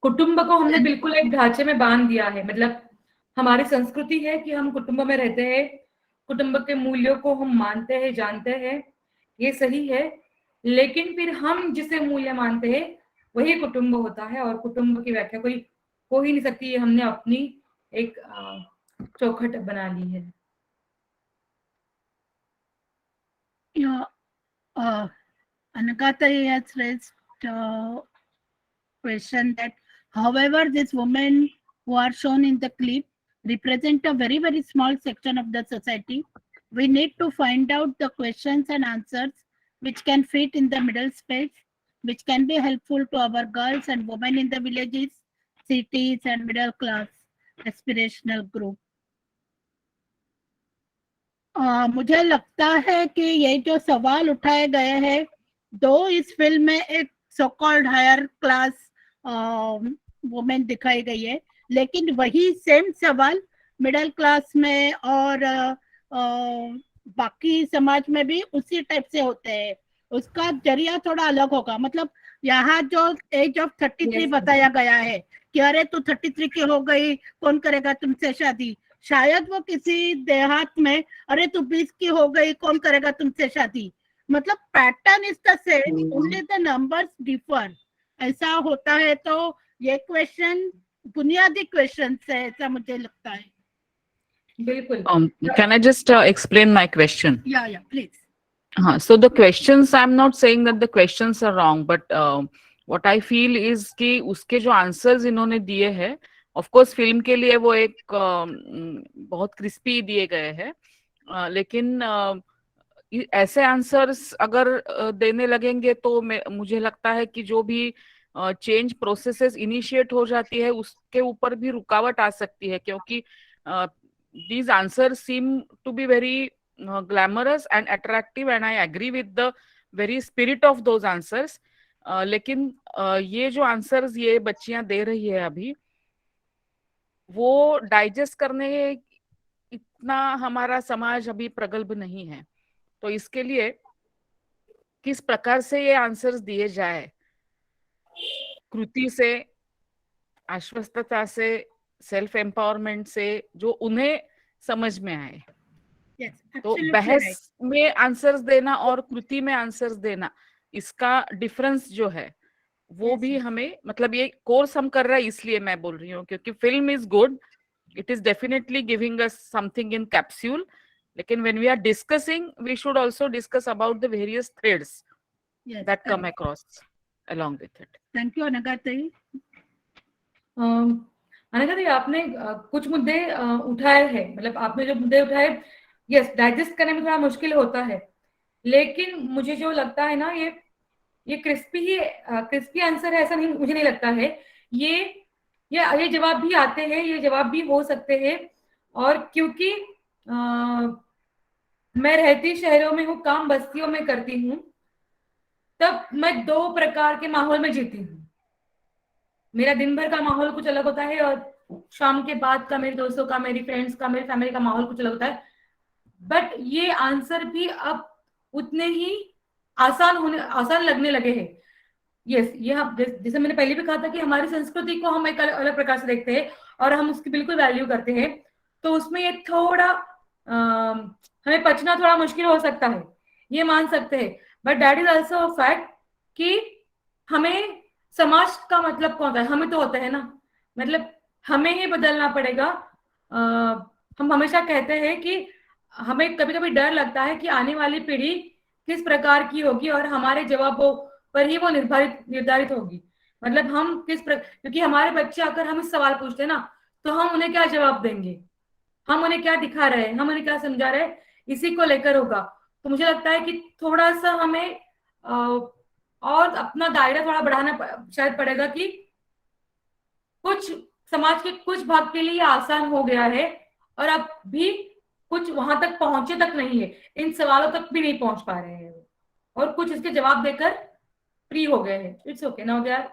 कुटुंब को हमने बिल्कुल एक ढांचे में बांध दिया है। मतलब हमारी संस्कृति है कि हम कुटुंब में रहते हैं, कुटुंब के मूल्यों को हम मानते हैं, जानते हैं, ये सही है। लेकिन फिर हम जिसे मूल्य मानते हैं वही कुटुंब होता है, और कुटुंब की व्याख्या कोई हो ही नहीं सकती। ये हमने अपनी एक चौखट बना ली है। Anagata has raised question that however these women who are shown in the clip represent a very, very small section of the society. We need to find out the questions and answers which can fit in the middle space, which can be helpful to our girls and women in the villages, cities and middle class aspirational group. मुझे लगता है कि ये जो सवाल उठाए गए हैं, 2 इस फिल्म में एक so called higher class women दिखाई गई है, लेकिन वही सेम सवाल मिडिल क्लास में और बाकी समाज में भी उसी टाइप से होते हैं। उसका जरिया थोड़ा अलग होगा। मतलब यहाँ जो एज ऑफ 33 बताया गया है कि अरे तू 33 की हो गई, कौन करेगा तुमसे शादी। शायद वो किसी देहात में अरे तू 20 की हो गई, कौन करेगा तुमसे शादी। मतलब pattern is the same, only the numbers differ. ऐसा होता है। तो ये क्वेश्चन बुनियादी क्वेश्चन है, ऐसा मुझे लगता है। बिल्कुल। Can I just explain my question? Yeah, please. So the questions, I'm not saying that the questions are wrong, but what I feel is कि उसके जो answers इन्होंने दिए हैं, of course फिल्म के लिए वो एक बहुत क्रिस्पी दिए गए हैं, लेकिन ऐसे आंसर्स अगर देने लगेंगे तो मुझे लगता है कि जो भी चेंज प्रोसेसेस इनिशिएट हो जाती है उसके ऊपर भी रुकावट आ सकती है, क्योंकि these answers seem to be very glamorous and attractive and I agree with the very spirit of those answers, लेकिन ये जो आंसर्स ये बच्चियां दे रही है अभी, वो डाइजेस्ट करने इतना हमारा समाज अभी प्रगल्भ नहीं है। तो इसके लिए किस प्रकार से ये आंसर्स दिए जाए, कृति से, आश्वस्तता से, सेल्फ एम्पावरमेंट से, जो उन्हें समझ में आए। तो बहस में आंसर्स देना और कृति में आंसर्स देना, इसका डिफरेंस जो है वो भी हमें, मतलब ये कोर्स हम कर रहे हैं इसलिए मैं बोल रही हूँ, क्योंकि film is good, it is definitely giving us something in capsule, लेकिन when we are discussing, we should also discuss about the various threads Yes, that come correct. across along with it. Thank you, Anagha. Anagha ji, आपने कुछ मुद्दे उठाए हैं, मतलब आपने जो मुद्दे उठाए, यस, डाइजेस्ट करने में थोड़ा मुश्किल होता है, लेकिन मुझे जो लगता है ना, ये क्रिस्पी आंसर है ऐसा नहीं, मुझे नहीं लगता है। ये जवाब भी आते हैं, ये जवाब भी हो सकते हैं, और क्योंकि मैं रहती शहरों में हूँ, काम बस्तियों में करती हूँ, तब मैं 2 प्रकार के माहौल में जीती हूँ। मेरा दिन भर का माहौल कुछ अलग होता है, और शाम के बाद का मेरे दोस्तों का, मेरी फ्रेंड्स का, मेरी फैमिली का माहौल कुछ अलग होता है। बट ये आंसर भी अब उतने ही आसान लगने लगे हैं। यस, ये जैसे मैंने पहले भी कहा था कि हमारी संस्कृति को हम एक अलग प्रकार से देखते हैं और हम उसकी बिल्कुल वैल्यू करते हैं, तो उसमें ये थोड़ा हमें पचना थोड़ा मुश्किल हो सकता है, ये मान सकते हैं। But that is also a fact कि हमें समाज का मतलब कौन है, हमें तो होता है ना, मतलब हमें ही बदलना पड़ेगा। हम हमेशा कहते हैं कि हमें कभी कभी डर लगता है कि आने वाली पीढ़ी किस प्रकार की होगी और हमारे जवाबों पर ही वो निर्धारित होगी। मतलब हम क्योंकि हमारे बच्चे आकर हम सवाल पूछते हैं ना, तो हम उन्हें क्या जवाब देंगे, हम उन्हें क्या दिखा रहे हैं, हम उन्हें क्या समझा रहे हैं, इसी को लेकर होगा। तो मुझे लगता है कि थोड़ा सा हमें और अपना दायरा थोड़ा बढ़ाना शायद पड़ेगा कि कुछ समाज के कुछ भाग के लिए आसान हो गया है, और अब भी कुछ वहां तक पहुंचे तक नहीं है, इन सवालों तक भी नहीं पहुंच पा रहे हैं, और कुछ इसके जवाब देकर फ्री हो गए हैं। It's okay now, they are,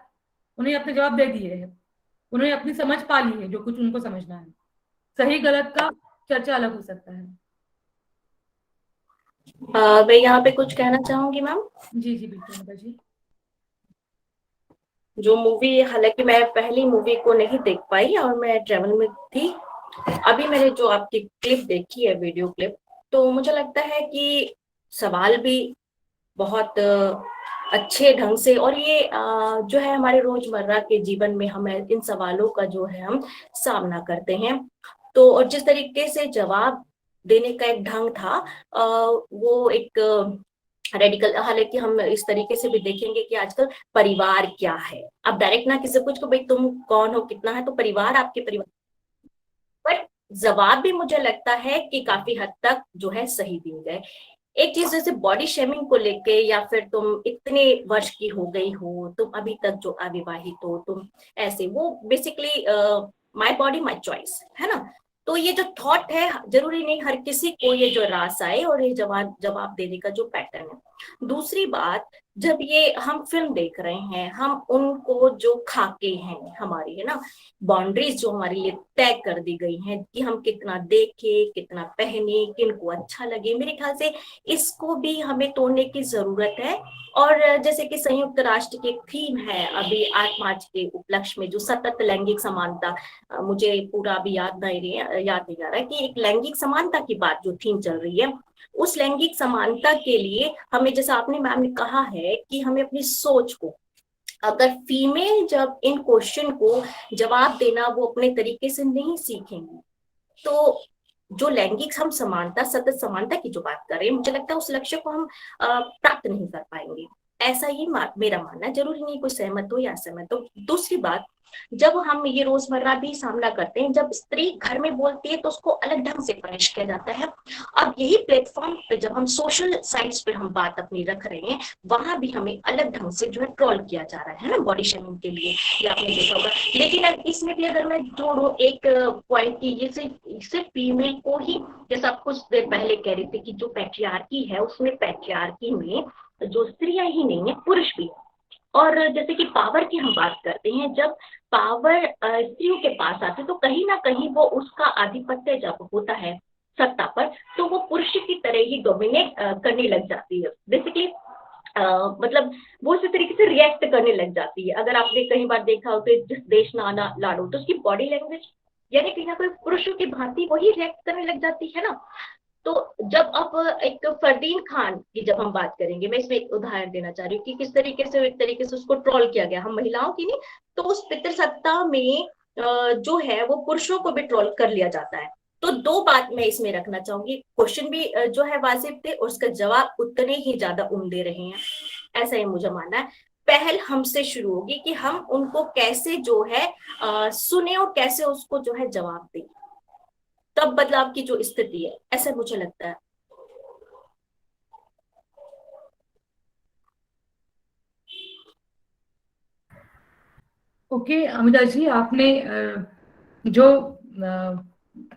उन्हें अपने जवाब दे दिए हैं, उन्हें अपनी समझ पा ली है जो कुछ उनको समझना है। सही गलत का चर्चा अलग हो सकता है। मैं यहाँ पे कुछ कहना चाहूंगी मैम। जी जी बिल्कुल जी। जो मूवी, हालांकि मैं पहली मूवी को नहीं देख पाई और मैं ट्रेवल में थी, अभी मैंने जो आपकी क्लिप देखी है, वीडियो क्लिप, तो मुझे लगता है कि सवाल भी बहुत अच्छे ढंग से, और ये जो है हमारे रोजमर्रा के जीवन में हमें इन सवालों का जो है हम सामना करते हैं, तो और जिस तरीके से जवाब देने का एक ढंग था, वो एक रेडिकल, हालांकि हम इस तरीके से भी देखेंगे कि आजकल परिवार क्या है, अब डायरेक्ट ना किसी पूछ को भाई तुम कौन हो, कितना है, तो परिवार आपके परिवार, बट जवाब भी मुझे लगता है कि काफी हद तक जो है सही दिए गए। एक चीज जैसे बॉडी शेमिंग को लेके, या फिर तुम इतने वर्ष की हो गई हो, तुम अभी तक जो अविवाहित हो, तुम ऐसे, वो basically my body my choice है ना, तो ये जो थॉट है, जरूरी नहीं हर किसी को ये जो रास आए और ये जवाब देने का जो पैटर्न है। दूसरी बात, जब ये हम फिल्म देख रहे हैं, हम उनको जो खाके हैं हमारी, है ना, बाउंड्रीज जो हमारे लिए तय कर दी गई हैं कि हम कितना देखे, कितना पहने, किनको अच्छा लगे, मेरे ख्याल से इसको भी हमें तोड़ने की जरूरत है। और जैसे कि संयुक्त राष्ट्र की एक थीम है अभी 8 मार्च के उपलक्ष्य में, जो सतत लैंगिक समानता, मुझे पूरा अभी याद नहीं आ रहा है कि एक लैंगिक समानता की बात जो थीम चल रही है, उस लैंगिक समानता के लिए हमें, जैसा आपने मैम ने कहा है कि हमें अपनी सोच को, अगर फीमेल जब इन क्वेश्चन को जवाब देना वो अपने तरीके से नहीं सीखेंगी, तो जो लैंगिक हम समानता, सतत समानता की जो बात कर रहे हैं, मुझे लगता है उस लक्ष्य को हम प्राप्त नहीं कर पाएंगे। ऐसा ही मेरा मानना, जरूरी नहीं कोई सहमत हो या असहमत हो। दूसरी बात, जब हम ये रोजमर्रा भी सामना करते हैं, जब स्त्री घर में बोलती है तो उसको अलग ढंग से पनिश किया जाता है। अब यही प्लेटफॉर्म पे जब हम सोशल साइट्स पे हम बात अपनी रख रहे हैं, वहां भी हमें अलग ढंग से जो है ट्रोल किया जा रहा है ना, बॉडी शेमिंग के लिए, ये आपने देखा होगा। लेकिन इसमें भी अगर मैं जोड़ू एक पॉइंट की, ये सिर्फ फीमेल को ही, जैसा आप कुछ देर पहले कह रहे थे कि जो पैट्रियार्की है, उसमें पैट्रियार्की में जो स्त्रियां ही नहीं है, पुरुष भी है। और जैसे कि पावर की हम बात करते हैं, जब पावर स्त्रियों के पास आती है तो कहीं ना कहीं वो उसका आधिपत्य जब होता है सत्ता पर, तो वो पुरुष की तरह ही डोमिनेट करने लग जाती है। बेसिकली मतलब वो उसी तरीके से रिएक्ट करने लग जाती है। अगर आपने कई बार देखा हो कि जिस देश नाना लाडो, तो उसकी बॉडी लैंग्वेज यानी कहीं ना कहीं पुरुषों की भांति वही रिएक्ट करने लग जाती है ना। तो जब अब एक फरदीन खान की जब हम बात करेंगे, मैं इसमें एक उदाहरण देना चाह रही हूँ कि किस तरीके से एक तरीके से उसको ट्रोल किया गया, हम महिलाओं की नहीं, तो उस पितृसत्ता में जो है वो पुरुषों को भी ट्रोल कर लिया जाता है। तो दो बात मैं इसमें रखना चाहूंगी, क्वेश्चन भी जो है वाजिब थे और उसका जवाब उतने ही ज्यादा उम्दे रहे हैं, ऐसा ही मुझे मानना है। पहल हमसे शुरू होगी कि हम उनको कैसे जो है सुने और कैसे उसको जो है जवाब दें, तब बदलाव की जो स्थिति है, ऐसा मुझे लगता है। ओके अमिता जी, आपने जो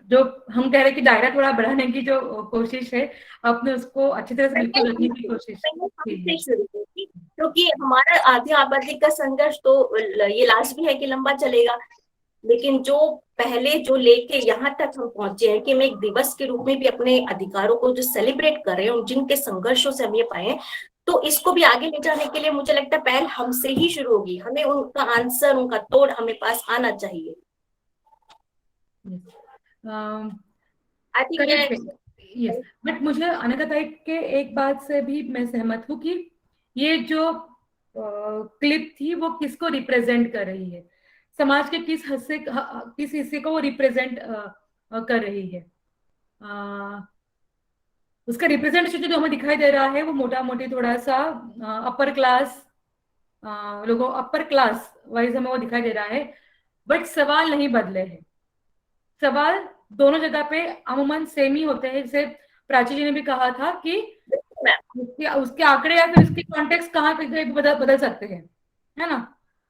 जो हम कह रहे हैं कि दायरा थोड़ा बढ़ाने की जो कोशिश है, आपने उसको अच्छी तरह से बिल्कुल रखने की कोशिश की है। शुरू होगी, क्योंकि हमारा आधी आबादी का संघर्ष तो ये लाजमी है कि लंबा चलेगा, लेकिन जो पहले जो लेके यहाँ तक हम पहुंचे हैं कि हम एक दिवस के रूप में भी अपने अधिकारों को जो सेलिब्रेट कर रहे हैं और जिनके संघर्षों से हम ये पाए, तो इसको भी आगे ले जाने के लिए मुझे लगता है पहल हमसे ही शुरू होगी। हमें उनका आंसर, उनका तोड़ हमें पास आना चाहिए। आई थिंक यस, बट मुझे अनिता ताई के एक बात से भी मैं सहमत हूँ कि ये जो क्लिप थी वो किसको रिप्रेजेंट कर रही है, समाज के किस हिस्से को वो रिप्रेजेंट कर रही है। उसका रिप्रेजेंटेशन जो हमें दिखाई दे रहा है वो मोटा मोटी थोड़ा सा अपर क्लास लोगों, अपर क्लास वाइज हमें वो दिखाई दे रहा है, बट सवाल नहीं बदले हैं। सवाल दोनों जगह पे अमूमन सेम ही होते हैं, जैसे प्राची जी ने भी कहा था कि उसके आंकड़े या फिर उसके कॉन्टेक्स्ट कहाँ पे बदल सकते हैं, है ना,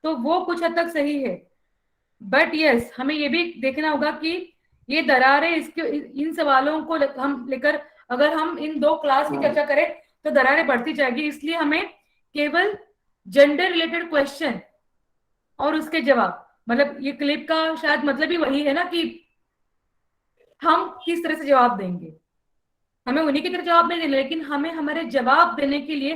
तो वो कुछ हद तक सही है। बट यस, हमें ये भी देखना होगा कि ये दरारें इन सवालों को हम लेकर अगर हम इन दो क्लास की चर्चा करें तो दरारें बढ़ती जाएगी। इसलिए हमें केवल जेंडर रिलेटेड क्वेश्चन और उसके जवाब, मतलब ये क्लिप का शायद मतलब ही वही है ना कि हम किस तरह से जवाब देंगे, हमें उन्हीं की तरह जवाब नहीं देना, लेकिन हमें हमारे जवाब देने के लिए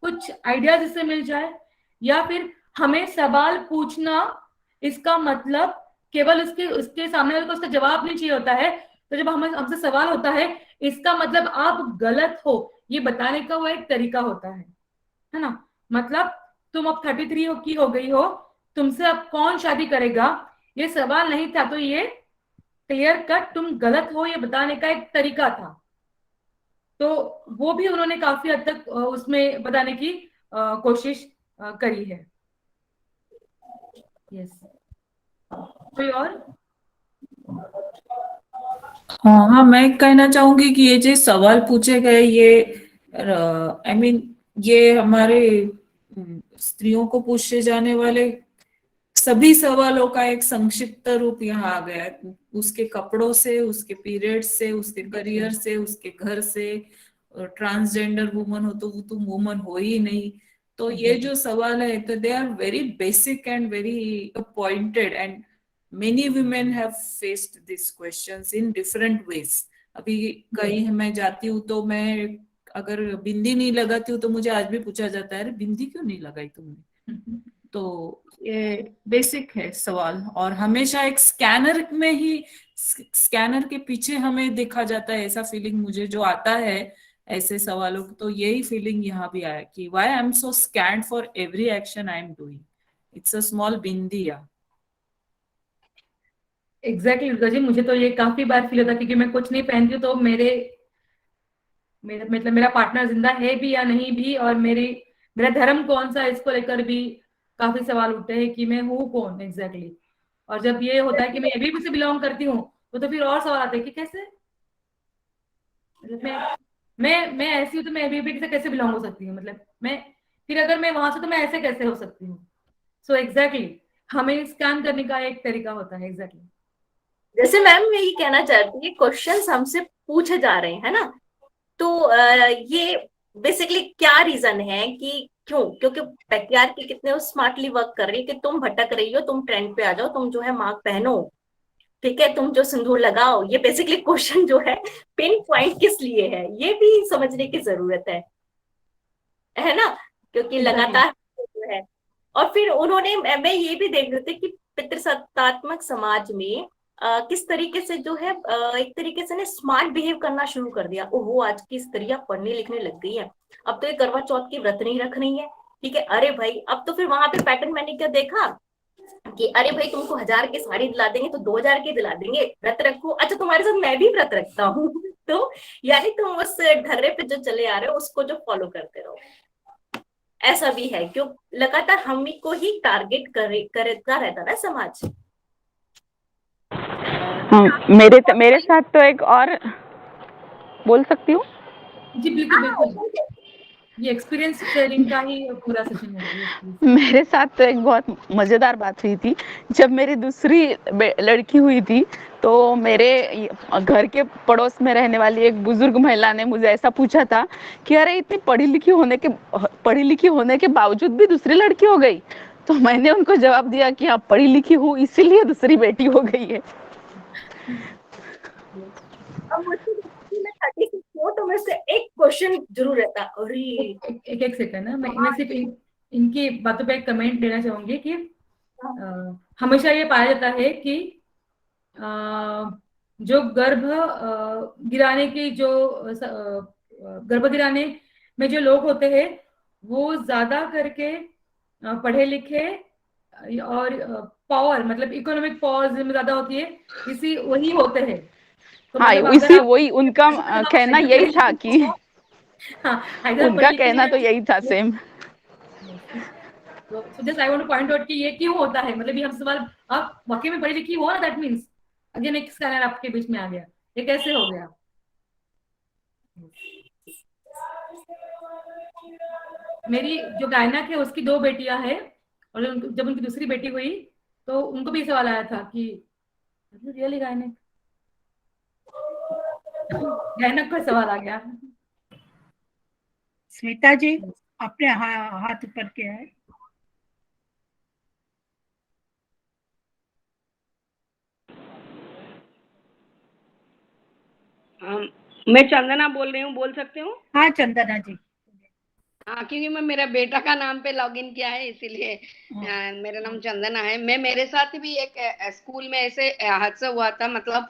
कुछ आइडियाज इससे मिल जाए, या फिर हमें सवाल पूछना, इसका मतलब केवल उसके सामने वाले को उसका जवाब नहीं चाहिए होता है। तो जब हमसे सवाल होता है, इसका मतलब आप गलत हो ये बताने का वो एक तरीका होता है ना। मतलब तुम अब 33 की हो गई हो, तुमसे अब कौन शादी करेगा, ये सवाल नहीं था, तो ये क्लियर कट तुम गलत हो ये बताने का एक तरीका था। तो वो भी उन्होंने काफी हद तक उसमें बताने की कोशिश करी है। यस, कोई और? हाँ, मैं कहना चाहूंगी कि ये जो सवाल पूछे गए, ये आई मीन ये हमारे स्त्रियों को पूछे जाने वाले सभी सवालों का एक संक्षिप्त रूप यहाँ आ गया है। उसके कपड़ों से, उसके पीरियड से, उसके करियर से, उसके घर से, ट्रांसजेंडर वुमन हो तो वो तुम वुमन हो ही नहीं। तो ये जो सवाल है, तो they are very basic and very pointed, and many women have faced these questions in different ways. अभी कहीं मैं जाती हूँ तो मैं अगर बिंदी नहीं लगाती हूँ तो मुझे आज भी पूछा जाता है, अरे बिंदी क्यों नहीं लगाई तुमने। तो ये बेसिक है सवाल, और हमेशा एक स्कैनर में ही, स्कैनर के पीछे हमें देखा जाता है, ऐसा फीलिंग मुझे जो आता है ऐसे सवालों को। तो यही फीलिंग यहाँ भी आया कि why I am so scanned for every action I am doing. It's a small bindiya. Exactly Durga ji, मुझे तो ये काफी बार फील होता है क्योंकि मैं कुछ नहीं पहनती हूँ तो मतलब मेरा पार्टनर जिंदा है भी या नहीं भी, और मेरा धर्म कौन सा है, इसको लेकर भी काफी सवाल उठते हैं कि मैं हूँ कौन एग्जैक्टली। और जब ये होता है कि मैं एबीवीपी से बिलोंग करती हूँ तो फिर और सवाल आते हैं कि कैसे, मतलब मैं ऐसी हूँ तो मैं एबीवीपी से कैसे बिलोंग हो सकती हूँ, मतलब मैं फिर अगर मैं वहां से तो मैं ऐसे कैसे हो सकती हूँ। सो एग्जैक्टली हमें स्कैन करने का एक तरीका होता है। एग्जैक्टली जैसे मैम मैं ये कहना चाहती हूँ, क्वेश्चंस हमसे पूछे जा रहे हैं ना, तो ये बेसिकली क्या रीजन है कि क्यों, क्योंकि पैट्रियार्की कितने स्मार्टली वर्क कर रही है कि तुम भटक रही हो, तुम ट्रेंड पे आ जाओ, तुम जो है मार्क पहनो, ठीक है, तुम जो सिंदूर लगाओ। ये बेसिकली क्वेश्चन जो है पिन पॉइंट किस लिए है, ये भी समझने की जरूरत है ना, क्योंकि लगातार जो है। और फिर उन्होंने, मैं ये भी देख रही थी कि पितृसत्तात्मक समाज में किस तरीके से जो है एक तरीके से ने स्मार्ट बिहेव करना शुरू कर दिया। ओहो, आज की स्त्रियां पढ़ने लिखने लग गई है, अब तो ये करवा चौथ की व्रत नहीं रख रही है, ठीक है, अरे भाई अब तो फिर वहां पे पैटर्न मैंने क्या देखा, कि अरे भाई तुमको 1000 की साड़ी दिला देंगे तो 2000 की दिला देंगे, व्रत रखो। अच्छा तुम्हारे साथ मैं भी व्रत रखता हूँ तो यानी तुम उस ढर्रे पे जो चले आ रहे हो उसको जो फॉलो करते रहो। ऐसा भी है क्यों लगातार हम ही को ही टारगेट करता रहता ना समाज। मेरे साथ तो एक और बोल सकती हूँ। जी बिल्कुल बिल्कुल, ये एक्सपीरियंस शेयरिंग का ही पूरा सेशन है। मेरे साथ तो एक बहुत मजेदार बात हुई थी। जब मेरी दूसरी लड़की हुई थी तो मेरे घर के पड़ोस में रहने वाली एक बुजुर्ग महिला ने मुझे ऐसा पूछा था कि अरे इतनी पढ़ी लिखी होने के बावजूद भी दूसरी लड़की हो गई। तो मैंने उनको जवाब दिया कि हाँ पढ़ी लिखी हूँ इसीलिए दूसरी बेटी हो गई है। अब मुझे मैं 36 हूँ तो मुझसे एक क्वेश्चन जरूर रहता। अरे एक सेकंड ना, मैं सिर्फ इनकी बातों पे एक कमेंट देना चाहूंगी कि हमेशा ये पाया जाता है कि जो गर्भ गिराने में जो लोग होते हैं वो ज्यादा करके पढ़े लिखे और पावर मतलब इकोनॉमिक पावर जिनमें ज्यादा होती है इसी वही होते हैं। तो हाँ मतलब इसी वही उनका कहना यही था कि उनका कहना तो यही था सेम। तो just I want two point out कि ये क्यों होता है, मतलब ये हम सवाल आप वाकई में पढ़ी लिखी हो ना, दैट मींस अगेन एक स्कैनर आपके बीच में आ गया, ये कैसे हो गया? मेरी जो गायनक है उसकी 2 बेटियां हैं और जब उनकी दूसरी बेटी हुई तो उनको भी सवाल आया था कि रियली गायनक का सवाल आ गया। स्मिता जी अपने हाथ ऊपर किया है। मैं चंदना बोल रही हूँ, बोल सकती हूँ? हाँ चंदना जी। हाँ क्योंकि मैं मेरा बेटा का नाम पे लॉगिन किया है इसीलिए मेरा नाम चंदना है। मेरे साथ भी एक स्कूल में ऐसे हादसा हुआ था। मतलब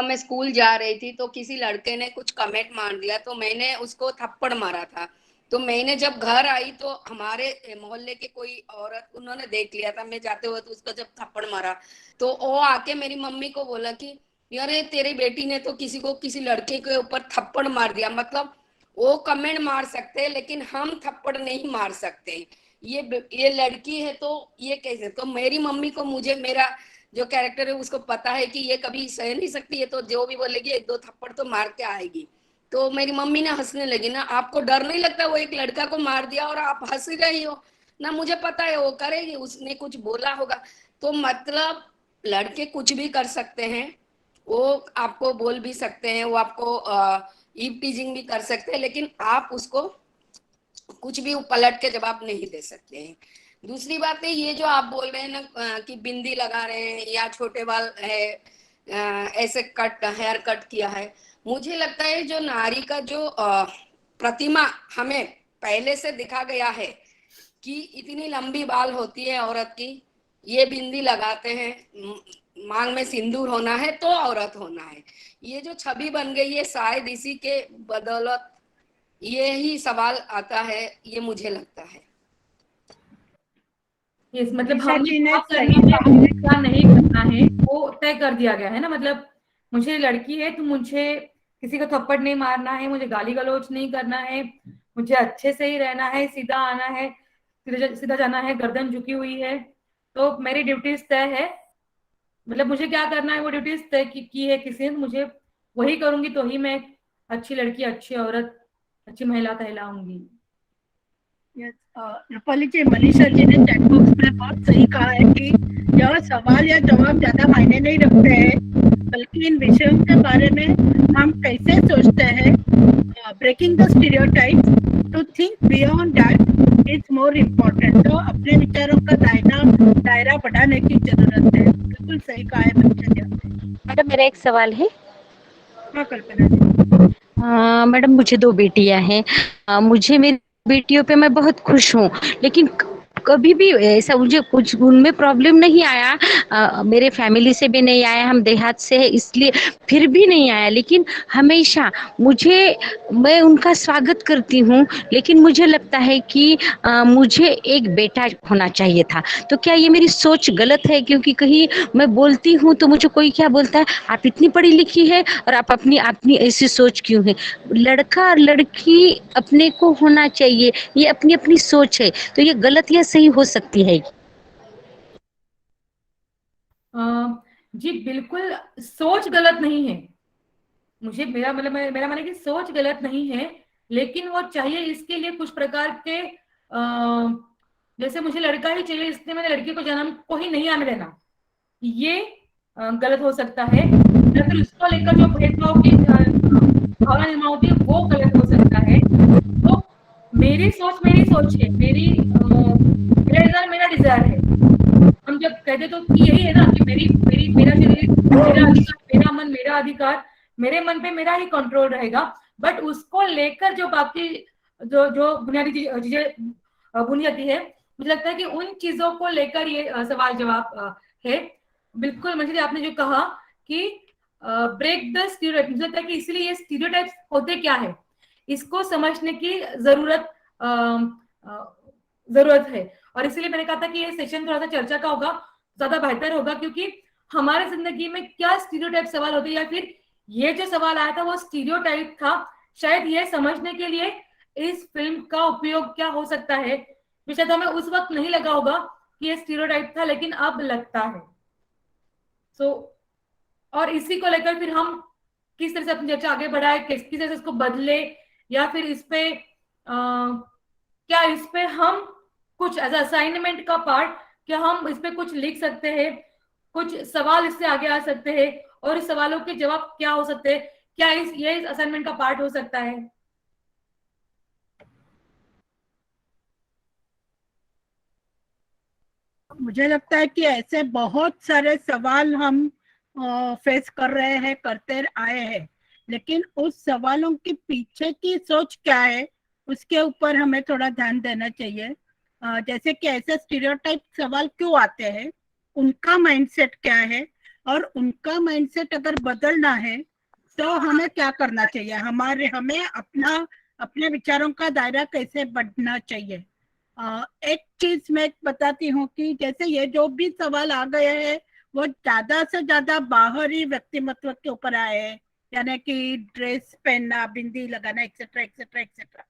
मैं स्कूल जा रही थी तो किसी लड़के ने कुछ कमेंट मार दिया तो मैंने उसको थप्पड़ मारा था। तो मैंने जब घर आई तो हमारे मोहल्ले के कोई औरत उन्होंने देख लिया था मैं जाते हुए, तो उसको जब थप्पड़ मारा तो वो आके मेरी मम्मी को बोला कि अरे तेरी बेटी ने तो किसी लड़के के ऊपर थप्पड़ मार दिया। मतलब वो कमेंट मार सकते हैं लेकिन हम थप्पड़ नहीं मार सकते। ये लड़की है तो ये कैसे? तो मेरी मम्मी को मुझे मेरा जो कैरेक्टर है उसको पता है कि ये कभी सह नहीं सकती है, तो जो भी बोलेगी 1-2 थप्पड़ तो मार के आएगी। तो मेरी मम्मी ना हंसने लगी ना, आपको डर नहीं लगता वो एक लड़का को मार दिया और आप हंस रही हो ना? मुझे पता है वो करेगी, उसने कुछ बोला होगा। तो मतलब लड़के कुछ भी कर सकते हैं, वो आपको बोल भी सकते हैं, वो आपको ईव टीजिंग भी कर सकते हैं, लेकिन आप उसको कुछ भी पलट के जवाब नहीं दे सकते हैं। दूसरी बात है ये जो आप बोल रहे हैं ना कि बिंदी लगा रहे हैं या छोटे बाल है, ऐसे हेयर कट किया है, मुझे लगता है जो नारी का जो प्रतिमा हमें पहले से दिखा गया है कि इतनी लंबी बाल होती है औरत की, ये बिंदी लगाते हैं, मांग में सिंदूर होना है तो औरत होना है, ये जो छवि बन गई है शायद इसी के बदौलत ये ही सवाल आता है, ये मुझे लगता है। यस मतलब हमने क्या करना है क्या नहीं करना है वो तय कर दिया गया है ना। मतलब मुझे लड़की है तो मुझे किसी को थप्पड़ नहीं मारना है, मुझे गाली गलौज नहीं करना है, मुझे अच्छे से ही रहना है, सीधा आना है, सीधा जाना है, गर्दन झुकी हुई है, तो मेरी ड्यूटीज तय है। मतलब मुझे क्या करना है वो ड्यूटीज तय की है किसी ने, मुझे वही करूंगी तो ही मैं अच्छी लड़की, अच्छी औरत, अच्छी महिला कहलाऊंगी। रूपाली जी, मनीषा जी ने चैट बॉक्स में बहुत सही कहा है कि यह सवाल या जवाब ज्यादा मायने नहीं रखते हैं, बल्कि इन विषयों के बारे में हम कैसे सोचते हैं, breaking the stereotypes to think beyond that is more important. तो अपने विचारों का दायरा बढ़ाने की जरूरत है। बिल्कुल सही कहा है मनीषा जी। मैडम मेरा एक सवाल है। हाँ कल्पना जी। मैडम मुझे 2 बेटियां हैं। मुझे मेरी बेटियों पे मैं बहुत खुश हूँ, लेकिन कभी भी ऐसा मुझे कुछ उनमें प्रॉब्लम नहीं आया। मेरे फैमिली से भी नहीं आया, हम देहात से है इसलिए फिर भी नहीं आया। लेकिन हमेशा मैं उनका स्वागत करती हूँ, लेकिन मुझे लगता है कि मुझे एक बेटा होना चाहिए था। तो क्या ये मेरी सोच गलत है? क्योंकि कहीं मैं बोलती हूँ तो मुझे कोई क्या बोलता है, आप इतनी पढ़ी लिखी है और आप अपनी ऐसी सोच क्यों है? लड़का और लड़की अपने को होना चाहिए, ये अपनी अपनी सोच है। तो ये गलत या सही हो सकती है? जी बिल्कुल, सोच गलत नहीं है। मुझे मेरा मतलब मेरा मानना है कि सोच गलत नहीं है, लेकिन वो चाहिए इसके लिए कुछ प्रकार के जैसे मुझे लड़का ही चाहिए इसलिए मैंने लड़की को जन्म को ही नहीं आने देना, ये गलत हो सकता है। या फिर उसको लेकर जो भेदभाव की भावना निर्माण होती है वो गलत हो सकता है। तो मेरी सोच है, मेरा डिजायर मेरा डिजायर है। हम जब कहते तो कि यही है ना कि मेरा शरीर, मेरा अधिकार, मेरा मन, मेरा अधिकार, मेरे मन पे मेरा ही कंट्रोल रहेगा। बट उसको लेकर जो बाकी जो बुनियादी चीजें बुनी जाती है, मुझे लगता है कि उन चीजों को लेकर ये सवाल जवाब है। बिल्कुल मंजरी, आपने जो कहा कि ब्रेक द स्टीरियोटाइप, मुझे लगता है कि इसलिए ये स्टीरियोटाइप्स होते क्या है इसको समझने की जरूरत है। और इसीलिए मैंने कहा था कि ये सेशन थोड़ा सा चर्चा का होगा, ज्यादा बेहतर होगा, क्योंकि हमारे जिंदगी में क्या स्टीरियोटाइप सवाल होते हैं या फिर ये जो सवाल आया था वो स्टीरियोटाइप था, शायद ये समझने के लिए इस फिल्म का उपयोग क्या हो सकता है। शायद हमें उस वक्त नहीं लगा होगा कि ये स्टीरियोटाइप था, लेकिन अब लगता है। और इसी को लेकर फिर हम किस तरह से अपनी चर्चा आगे बढ़ाए, किस तरह से इसको बदले, या फिर इस पे क्या इस पे हम कुछ एज असाइनमेंट का पार्ट, क्या हम इस पे कुछ लिख सकते हैं, कुछ सवाल इससे आगे आ सकते हैं और इस सवालों के जवाब क्या हो सकते हैं, क्या ये इस असाइनमेंट का पार्ट हो सकता है। मुझे लगता है कि ऐसे बहुत सारे सवाल हम फेस कर रहे हैं, करते आए हैं, लेकिन उस सवालों के पीछे की सोच क्या है उसके ऊपर हमें थोड़ा ध्यान देना चाहिए। जैसे कि ऐसे स्टीरियोटाइप सवाल क्यों आते हैं, उनका माइंडसेट क्या है, और उनका माइंडसेट अगर बदलना है तो हमें क्या करना चाहिए, हमें अपने विचारों का दायरा कैसे बढ़ना चाहिए। एक चीज मैं बताती हूँ कि जैसे ये जो भी सवाल आ गए हैं वो ज्यादा से ज्यादा बाहरी व्यक्तिमत्व के ऊपर आए हैं, यानी कि ड्रेस पहनना, बिंदी लगाना, एक्सेट्रा एक्सेट्रा एक्सेट्रा।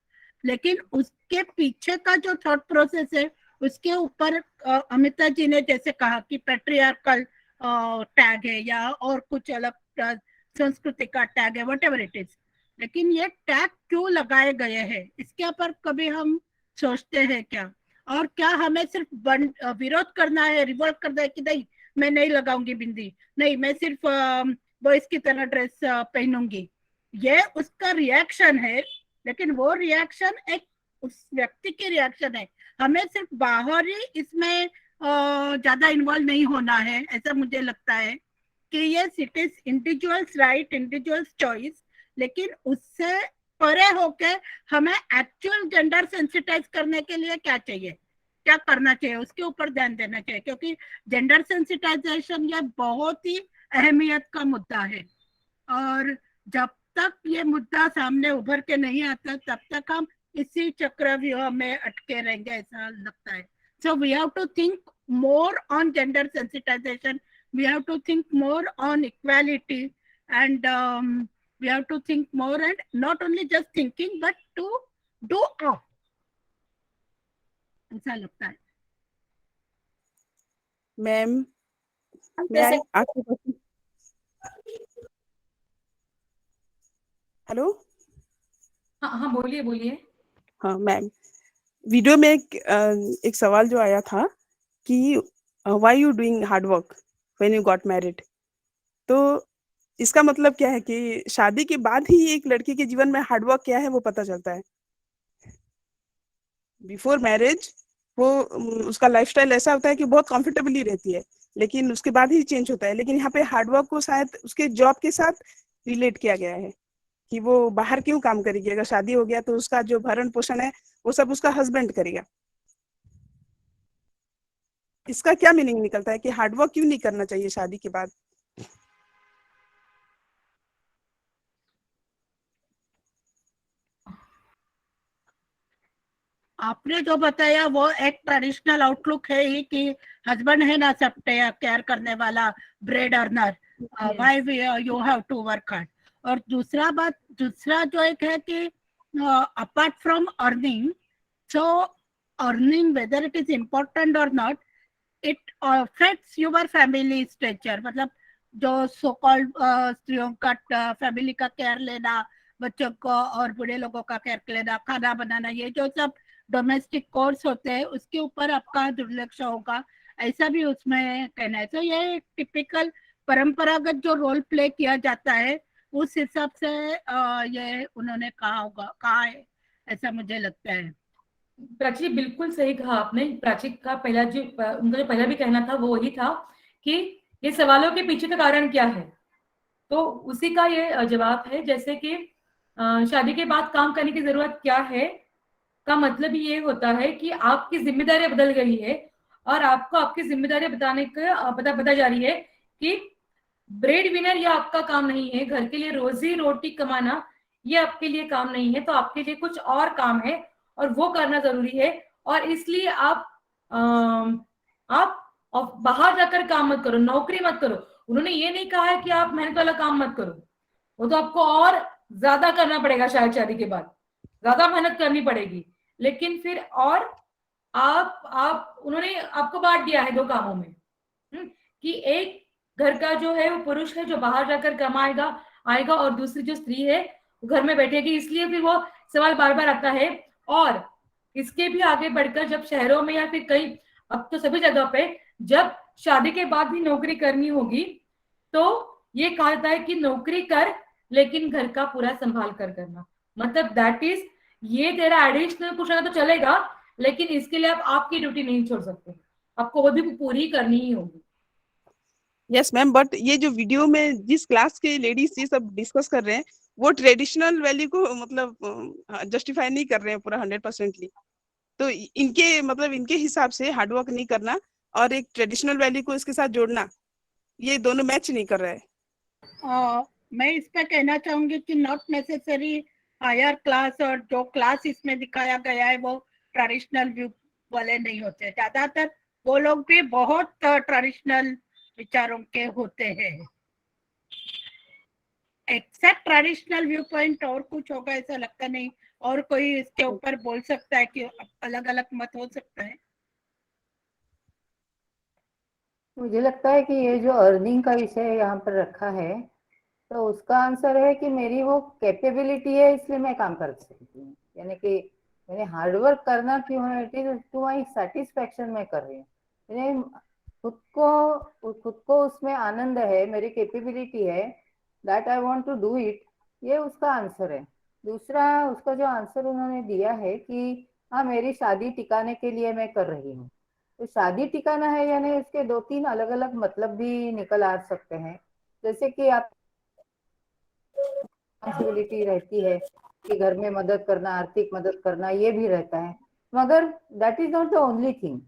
लेकिन उसके पीछे का जो थॉट प्रोसेस है उसके ऊपर अमिता जी ने जैसे कहा कि पैट्रियार्कल टैग है या और कुछ अलग संस्कृति का टैग है, वट एवर इट इज। लेकिन ये टैग क्यों लगाए गए हैं इसके ऊपर कभी हम सोचते हैं क्या? और क्या हमें सिर्फ विरोध करना है, रिवोल्ट करना है कि नहीं मैं नहीं लगाऊंगी बिंदी, नहीं मैं सिर्फ बॉयज की तरह ड्रेस पहनूंगी, ये उसका रिएक्शन है। लेकिन वो रिएक्शन एक उस व्यक्ति की रिएक्शन है, हमें सिर्फ बाहरी इसमें ज्यादा इन्वॉल्व नहीं होना है। ऐसा मुझे लगता है कि ये it is individuals right, individuals choice, लेकिन उससे परे होके हमें एक्चुअल जेंडर सेंसिटाइज करने के लिए क्या चाहिए, क्या करना चाहिए, उसके ऊपर ध्यान देना चाहिए। क्योंकि जेंडर सेंसिटाइजेशन ये बहुत ही अहमियत का मुद्दा है, और जब तक ये मुद्दा सामने उभर के नहीं आता तब तक हम इसी चक्रव्यूह में अटके रहेंगे, ऐसा लगता है। So we have to think more on gender sensitisation, we have to think more on equality, and we have to think more, and not only just thinking but to do off, ऐसा लगता है। Ma'am मैं आपके question, hello, हाँ बोलिए बोलिए। हाँ ma'am, video में एक सवाल जो आया था कि why you doing hard work when you got married, तो इसका मतलब क्या है कि शादी के बाद ही एक लड़की के जीवन में हार्ड वर्क क्या है वो पता चलता है। बिफोर मैरिज वो उसका लाइफस्टाइल ऐसा होता है कि बहुत कंफर्टेबली रहती है, लेकिन उसके बाद ही चेंज होता है। लेकिन यहाँ पे हार्ड वर्क को शायद उसके जॉब के साथ रिलेट किया गया है कि वो बाहर क्यों काम करेगी, अगर शादी हो गया तो उसका जो भरण पोषण है वो सब उसका हस्बैंड करेगा। इसका क्या मीनिंग निकलता है कि हार्डवर्क क्यों नहीं करना चाहिए शादी के बाद? आपने जो बताया वो एक ट्रेडिशनल आउटलुक है ही कि हस्बैंड है ना सब केयर करने वाला, bread earner, why you have to work hard. और दूसरा जो एक है कि apart from earning, so earning whether it is important और not, it affects your family structure. मतलब जो सो कॉल्ड स्त्रियों का फैमिली का केयर लेना, बच्चों को और बूढ़े लोगों का केयर लेना, खाना बनाना, ये जो सब डोमेस्टिक कोर्स होते हैं उसके ऊपर आपका दुर्लक्ष्य होगा, ऐसा भी उसमें कहना है। तो ये एक टिपिकल परंपरागत जो रोल प्ले किया जाता है उस हिसाब से ये उन्होंने कहा है, ऐसा मुझे लगता है। प्राची बिल्कुल सही कहा आपने। प्राची का पहला उनका जो पहला भी कहना था वो वही था कि ये सवालों के पीछे का कारण क्या है, तो उसी का ये जवाब है। जैसे कि शादी के बाद काम करने की जरूरत क्या है का मतलब ये होता है कि आपकी जिम्मेदारी बदल गई है और आपको आपकी जिम्मेदारी बताने का पता जा रही है कि ब्रेड विनर ये आपका काम नहीं है, घर के लिए रोजी रोटी कमाना ये आपके लिए काम नहीं है, तो आपके लिए कुछ और काम है और वो करना जरूरी है। और इसलिए आप बाहर जाकर काम मत करो, नौकरी मत करो। उन्होंने ये नहीं कहा है कि आप मेहनत वाला काम मत करो, वो तो आपको और ज्यादा करना पड़ेगा, शायद शादी के बाद ज्यादा मेहनत करनी पड़ेगी। लेकिन फिर और उन्होंने आपको बांट दिया है दो कामों में, कि एक घर का जो है वो पुरुष है जो बाहर जाकर कमाएगा आएगा, और दूसरी जो स्त्री है वो घर में बैठेगी। इसलिए फिर वो सवाल बार बार आता है। और इसके भी आगे बढ़कर जब शहरों में या फिर कई, अब तो सभी जगह पे जब शादी के बाद भी नौकरी करनी होगी तो ये कहा जाता है कि नौकरी कर लेकिन घर का पूरा संभाल कर करना। मतलब दैट इज, ये तेरा एडिशनल कुछ तो चलेगा लेकिन इसके लिए आप आपकी ड्यूटी नहीं छोड़ सकते, आपको वो भी पूरी करनी ही होगी। यस मैम, बट ये जो वीडियो में जिस क्लास के लेडीज ये सब डिस्कस कर रहे हैं वो ट्रेडिशनल वैल्यू को मतलब जस्टिफाई नहीं कर रहे हैं पूरा 100%ली। तो इनके हिसाब से हार्डवर्क नहीं करना और एक ट्रेडिशनल वैल्यू को इसके साथ जोड़ना, ये दोनों मैच नहीं कर रहा है। मैं इस पे कहना चाहूंगी कि नॉट नेसेसरी हायर क्लास, और जो क्लास इसमें दिखाया गया है वो ट्रेडिशनल व्यू वाले नहीं होते। ज्यादातर वो लोग भी बहुत ट्रेडिशनल विचारों के होते हैं। एक्सेप्ट ट्रेडिशनल व्यू पॉइंट और कुछ होगा ऐसा लगता नहीं। और कोई इसके ऊपर बोल सकता है कि अलग अलग मत हो सकता है? मुझे लगता है कि ये जो अर्निंग का विषय यहाँ पर रखा है तो उसका आंसर है कि मेरी वो कैपेबिलिटी है इसलिए मैं काम कर सकती हूँ। यानी कि मैंने हार्डवर्क करना क्यों है, it is to my satisfaction में कर रही हूँ। खुद को उसमें आनंद है, मेरी कैपेबिलिटी है, that I want to do it, ये उसका आंसर है। दूसरा उसका जो आंसर उन्होंने दिया है कि हाँ मेरी शादी टिकाने के लिए मैं कर रही हूँ, तो शादी टिकाना है यानी इसके 2-3 अलग अलग मतलब भी निकल आ सकते हैं। जैसे कि आप रिस्पॉन्सिबिलिटी रहती है कि घर में मदद करना, आर्थिक मदद करना, ये भी रहता है, मगर that is not the only thing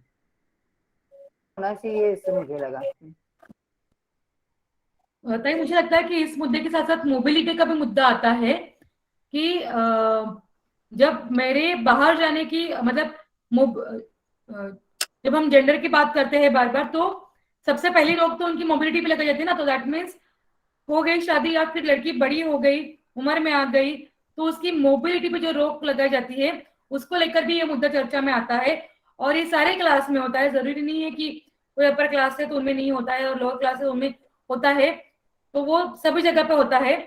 होना चाहिए, इससे मुझे लगा। मुझे लगता है कि इस मुद्दे के साथ साथ मोबिलिटी का भी मुद्दा आता है कि जब मेरे बाहर जाने की मतलब जब हम जेंडर की बात करते हैं बार बार, तो सबसे पहली रोक तो उनकी मोबिलिटी पे लगाई जाती है ना। तो दैट मीन्स हो गई शादी या फिर लड़की बड़ी हो गई, उम्र में आ गई, तो उसकी मोबिलिटी पे जो रोक लगाई जाती है उसको लेकर भी ये मुद्दा चर्चा में आता है। और ये सारे क्लास में होता है, जरूरी नहीं है कि कोई अपर क्लास है तो उनमें नहीं होता है और लोअर क्लास है तो उनमें होता है, तो वो सभी जगह पे होता है।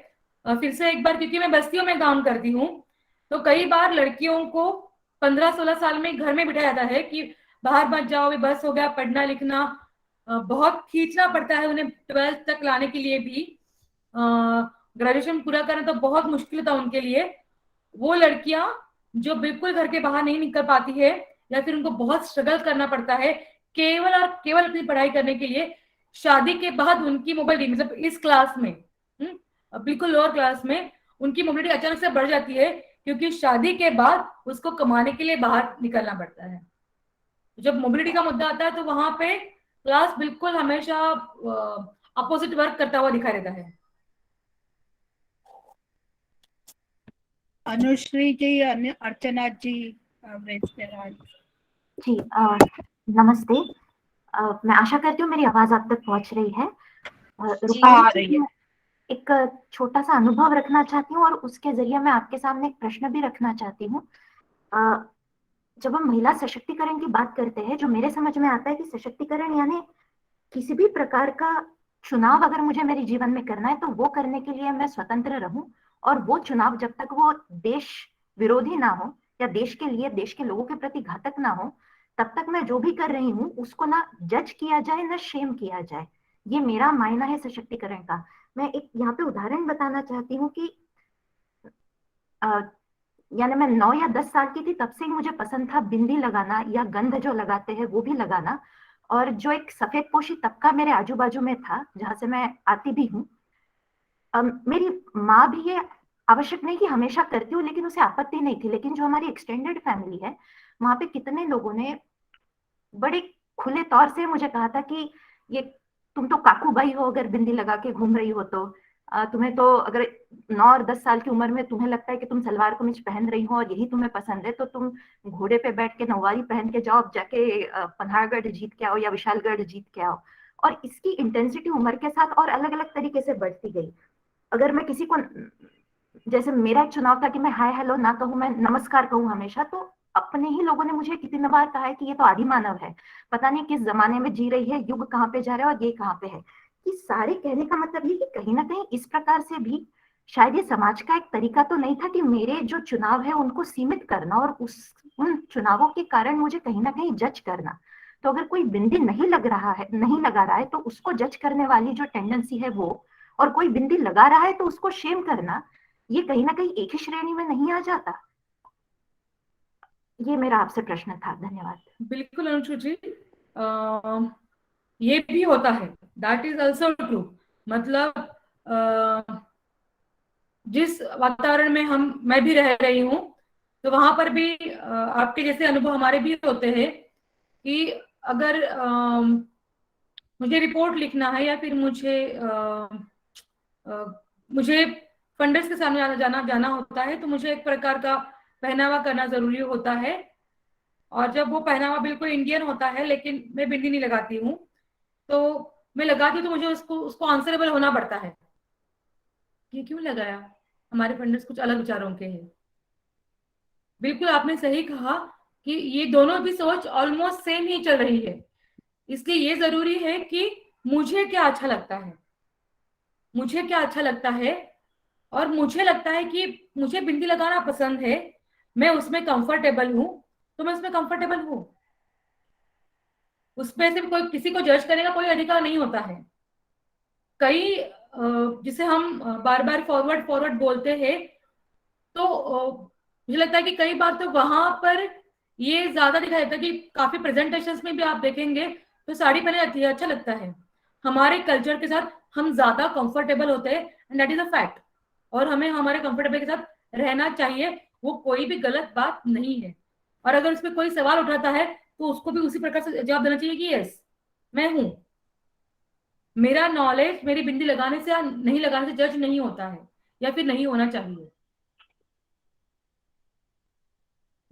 फिर से एक बार, क्योंकि मैं बस्तियों में काम करती हूँ, तो कई बार लड़कियों को 15-16 साल में घर में बिठाया जाता है कि बाहर मत जाओ, बस हो गया, पढ़ना लिखना बहुत खींचना पड़ता है उन्हें 12th तक लाने के लिए भी। ग्रेजुएशन पूरा करना तो बहुत मुश्किल था उनके लिए। वो लड़कियां जो बिल्कुल घर के बाहर नहीं निकल पाती है या फिर उनको बहुत स्ट्रगल करना पड़ता है केवल और केवल अपनी पढ़ाई करने के लिए, शादी के बाद उनकी मोबिलिटी मतलब इस क्लास में बिल्कुल लोअर क्लास में उनकी मोबिलिटी अचानक से बढ़ जाती है, क्योंकि शादी के बाद उसको कमाने के लिए बाहर निकलना पड़ता है। जब मोबिलिटी का मुद्दा आता है तो वहां पे क्लास बिल्कुल हमेशा अपोजिट वर्क करता हुआ दिखाई देता है। अनुश्री जी, अर्चना जी, जी नमस्ते। मैं आशा करती हूँ मेरी आवाज आप तक पहुंच रही है। रूपाली जी, मैं एक छोटा सा अनुभव रखना चाहती हूँ और उसके जरिए मैं आपके सामने एक प्रश्न भी रखना चाहती हूँ। जब हम महिला सशक्तिकरण की बात करते हैं, जो मेरे समझ में आता है कि सशक्तिकरण यानी किसी भी प्रकार का चुनाव अगर मुझे मेरे जीवन में करना है तो वो करने के लिए मैं स्वतंत्र रहूं, और वो चुनाव जब तक वो देश विरोधी ना हो या देश के लिए, देश के लोगों के प्रति घातक ना हो, तब तक मैं जो भी कर रही हूँ उसको ना जज किया जाए ना शेम किया जाए। ये मेरा मायना है सशक्तिकरण का। मैं एक यहाँ पे उदाहरण बताना चाहती हूँ कि यानी मैं 9 या 10 साल की थी तब से ही मुझे पसंद था बिंदी लगाना या गंध जो लगाते हैं वो भी लगाना। और जो एक सफेद पोशी तबका मेरे आजू बाजू में था जहां से मैं आती भी हूँ, मेरी माँ भी ये आवश्यक नहीं कि हमेशा करती हूँ, लेकिन उसे आपत्ति नहीं थी। लेकिन जो हमारी एक्सटेंडेड फैमिली है वहां पे कितने लोगों ने बड़े खुले तौर से मुझे कहा था कि ये तुम तो काकू बाई हो अगर बिंदी लगा के घूम रही हो तो, तुम्हें तो अगर 9 और 10 साल की उम्र में तुम्हें लगता है कि तुम सलवार कमीज पहन रही हो और यही तुम्हें पसंद है तो तुम घोड़े पे बैठ के नौवारी पहन के जाओ, जाके पन्हाड़गढ़ जीत के आओ या विशालगढ़ जीत के आओ। और इसकी इंटेंसिटी उम्र के साथ और अलग अलग तरीके से बढ़ती गई। अगर मैं किसी को, जैसे मेरा एक चुनाव था कि मैं हाय हेलो ना कहूं, मैं नमस्कार कहूं हमेशा, तो अपने ही लोगों ने मुझे कितनी बार कहा है कि ये तो आदि मानव है, पता नहीं किस जमाने में जी रही है, युग कहाँ पे जा रहा है और ये कहाँ पे है। कि सारे कहने का मतलब ये कि कहीं ना कहीं इस प्रकार से भी शायद ये समाज का एक तरीका तो नहीं था कि मेरे जो चुनाव है उनको सीमित करना और उन चुनावों के कारण मुझे कहीं ना कहीं जज करना। तो अगर कोई बिंदी नहीं लगा रहा है तो उसको जज करने वाली जो टेंडेंसी है वो, और कोई बिंदी लगा रहा है तो उसको शेम करना, ये कहीं ना कहीं एक ही श्रेणी में नहीं आ जाता। ये मेरा आपसे प्रश्न था। धन्यवाद। बिल्कुल अनुषु जी, ये भी होता है, दैट इज ऑल्सो ट्रू। मतलब जिस वातावरण में मैं भी रह रही हूँ तो वहां पर भी आपके जैसे अनुभव हमारे भी होते हैं कि अगर मुझे रिपोर्ट लिखना है या फिर मुझे फंडर्स के सामने जाना होता है तो मुझे एक प्रकार का पहनावा करना जरूरी होता है। और जब वो पहनावा बिल्कुल इंडियन होता है लेकिन मैं बिंदी नहीं लगाती हूँ, तो मैं लगाती हूँ तो मुझे उसको आंसरेबल होना पड़ता है। ये क्यों लगाया, हमारे फंडर्स कुछ अलग विचारों के हैं। बिल्कुल आपने सही कहा कि ये दोनों भी सोच ऑलमोस्ट सेम ही चल रही है। इसलिए ये जरूरी है कि मुझे क्या अच्छा लगता है, मुझे क्या अच्छा लगता है, और मुझे लगता है कि मुझे बिंदी लगाना पसंद है, मैं उसमें कंफर्टेबल हूं तो मैं उसमें कंफर्टेबल हूं। उसमें से कोई किसी को जज करने का कोई अधिकार नहीं होता है। कई जिसे हम बार बार फॉरवर्ड बोलते हैं, तो मुझे लगता है कि कई बार तो वहां पर ये ज्यादा दिखाई देता है कि काफी प्रेजेंटेशंस में भी आप देखेंगे तो साड़ी पहने जाती है, अच्छा लगता है। हमारे कल्चर के साथ हम ज्यादा कंफर्टेबल होते हैं and that is a fact, और हमें हमारे कंफर्टेबल के साथ रहना चाहिए, वो कोई भी गलत बात नहीं है। और अगर उसमें कोई सवाल उठाता है तो उसको भी उसी प्रकार से जवाब देना चाहिए कि यस मैं हूं, मेरा नॉलेज मेरी बिंदी लगाने से या नहीं लगाने से जज नहीं होता है या फिर नहीं होना चाहिए।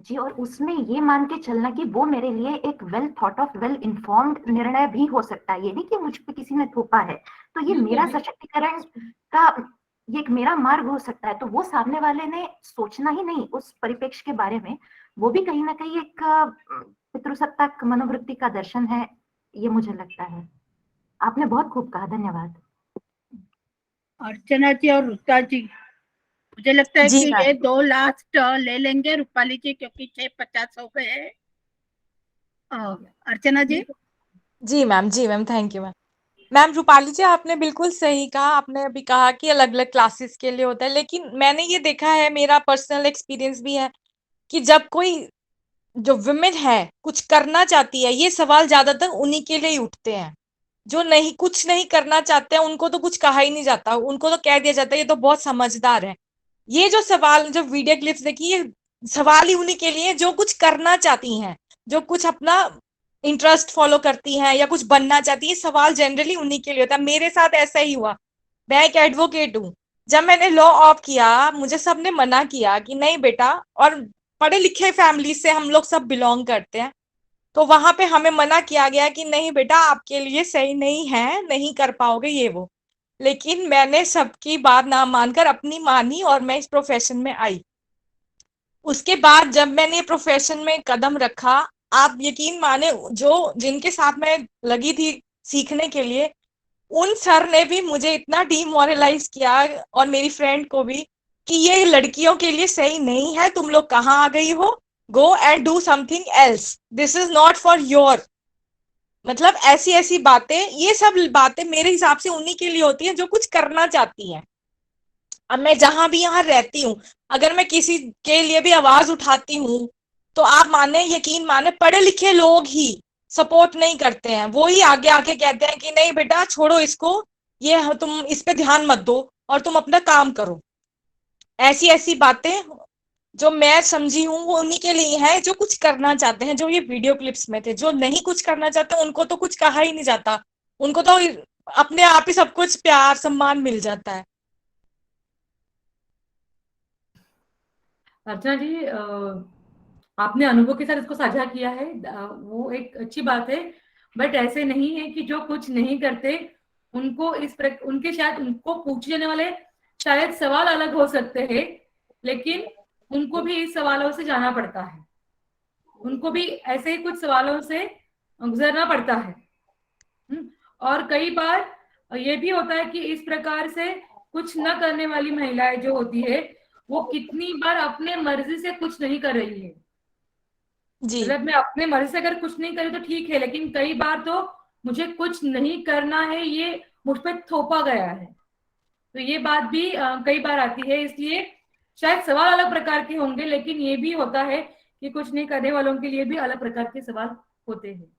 जी, और उसमें ये मान के चलना कि वो मेरे लिए एक well thought of, well informed निर्णय भी हो सकता है। ये नहीं कि मुझ पे किसी ने थोपा है, तो ये मेरा सशक्तिकरण का ये एक मेरा मार्ग हो सकता है। तो वो सामने वाले ने सोचना ही नहीं उस परिप्रेक्ष्य के बारे में, वो भी कहीं ना कहीं एक पितृसत्ताक मनोवृत्ति का दर्शन है, ये मुझे लगता है। आपने बहुत खूब कहा, धन्यवाद। अर्चना जी और रुता जी, मुझे लगता है जी कि मैम। ये 2 लास्ट ले लेंगे रूपाली जी, क्योंकि 6:50 हो गए हैं। अर्चना जी। जी ma'am, thank you ma'am. Ma'am Rupali ji, आपने बिल्कुल सही कहा। आपने अभी कहा कि अलग अलग क्लासेस के लिए होता है, लेकिन मैंने ये देखा है, मेरा पर्सनल एक्सपीरियंस भी है कि जब कोई जो विमेन है कुछ करना चाहती है, ये सवाल ज्यादातर उन्हीं के लिए ही उठते हैं। जो नहीं कुछ नहीं करना चाहते हैं उनको तो कुछ कहा ही नहीं जाता, उनको तो कह दिया जाता है ये तो बहुत समझदार है। ये जो सवाल, जो वीडियो क्लिप्स देखी, ये सवाल ही उन्हीं के लिए जो कुछ करना चाहती हैं, जो कुछ अपना इंटरेस्ट फॉलो करती हैं या कुछ बनना चाहती है, सवाल जनरली उन्हीं के लिए होता है। मेरे साथ ऐसा ही हुआ, मैं एक एडवोकेट हूँ। जब मैंने लॉ ऑफ किया, मुझे सबने मना किया कि नहीं बेटा, और पढ़े लिखे फैमिली से हम लोग सब बिलोंग करते हैं, तो वहां पे हमें मना किया गया कि नहीं बेटा आपके लिए सही नहीं है, नहीं कर पाओगे ये वो। लेकिन मैंने सबकी बात ना मानकर अपनी मानी और मैं इस प्रोफेशन में आई। उसके बाद जब मैंने ये प्रोफेशन में कदम रखा, आप यकीन माने जो जिनके साथ मैं लगी थी सीखने के लिए, उन सर ने भी मुझे इतना डीमोरलाइज किया और मेरी फ्रेंड को भी कि ये लड़कियों के लिए सही नहीं है, तुम लोग कहाँ आ गई हो, go and do something else, this is not for your. मतलब ऐसी ऐसी बातें, ये सब बातें मेरे हिसाब से उन्हीं के लिए होती है जो कुछ करना चाहती हैं। अब मैं जहां भी यहाँ रहती हूँ, अगर मैं किसी के लिए भी आवाज उठाती हूँ, तो आप माने यकीन माने पढ़े लिखे लोग ही सपोर्ट नहीं करते हैं, वो ही आगे आके कहते हैं कि नहीं बेटा छोड़ो इसको, ये तुम इस पे ध्यान मत दो और तुम अपना काम करो। ऐसी ऐसी बातें जो मैं समझी हूँ वो उन्हीं के लिए है जो कुछ करना चाहते हैं। जो ये वीडियो क्लिप्स में थे, जो नहीं कुछ करना चाहते उनको तो कुछ कहा ही नहीं जाता, उनको तो अपने आप ही सब कुछ प्यार सम्मान मिल जाता है। अर्चना जी, आपने अनुभव के साथ इसको साझा किया है, वो एक अच्छी बात है। बट ऐसे नहीं है कि जो कुछ नहीं करते उनको उनके शायद उनको पूछे जाने वाले शायद सवाल अलग हो सकते हैं, लेकिन उनको भी इस सवालों से जाना पड़ता है, उनको भी ऐसे ही कुछ सवालों से गुजरना पड़ता है। और कई बार ये भी होता है कि इस प्रकार से कुछ न करने वाली महिलाएं जो होती है, वो कितनी बार अपने मर्जी से कुछ नहीं कर रही है। मतलब मैं अपने मर्जी से अगर कुछ नहीं करी तो ठीक है, लेकिन कई बार तो मुझे कुछ नहीं करना है ये मुझ पर थोपा गया है, तो ये बात भी कई बार आती है। इसलिए शायद सवाल अलग प्रकार के होंगे, लेकिन ये भी होता है कि कुछ नहीं करने वालों के लिए भी अलग प्रकार के सवाल होते हैं।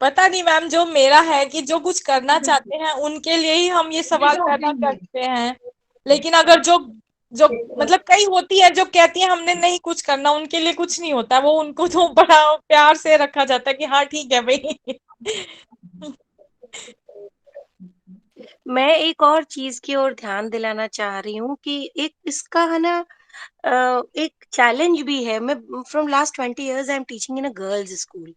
पता नहीं मैम, जो मेरा है कि जो कुछ करना चाहते हैं उनके लिए ही हम ये सवाल पैदा करते हैं। लेकिन अगर जो जो मतलब कई होती है जो कहती है हमने नहीं कुछ करना, उनके लिए कुछ नहीं होता, वो उनको तो बड़ा प्यार से रखा जाता है कि हाँ ठीक है भाई। मैं एक और चीज की ओर ध्यान दिलाना चाह रही हूँ कि एक इसका है ना एक चैलेंज भी है। मैं from last 20 years I am teaching in a girls school.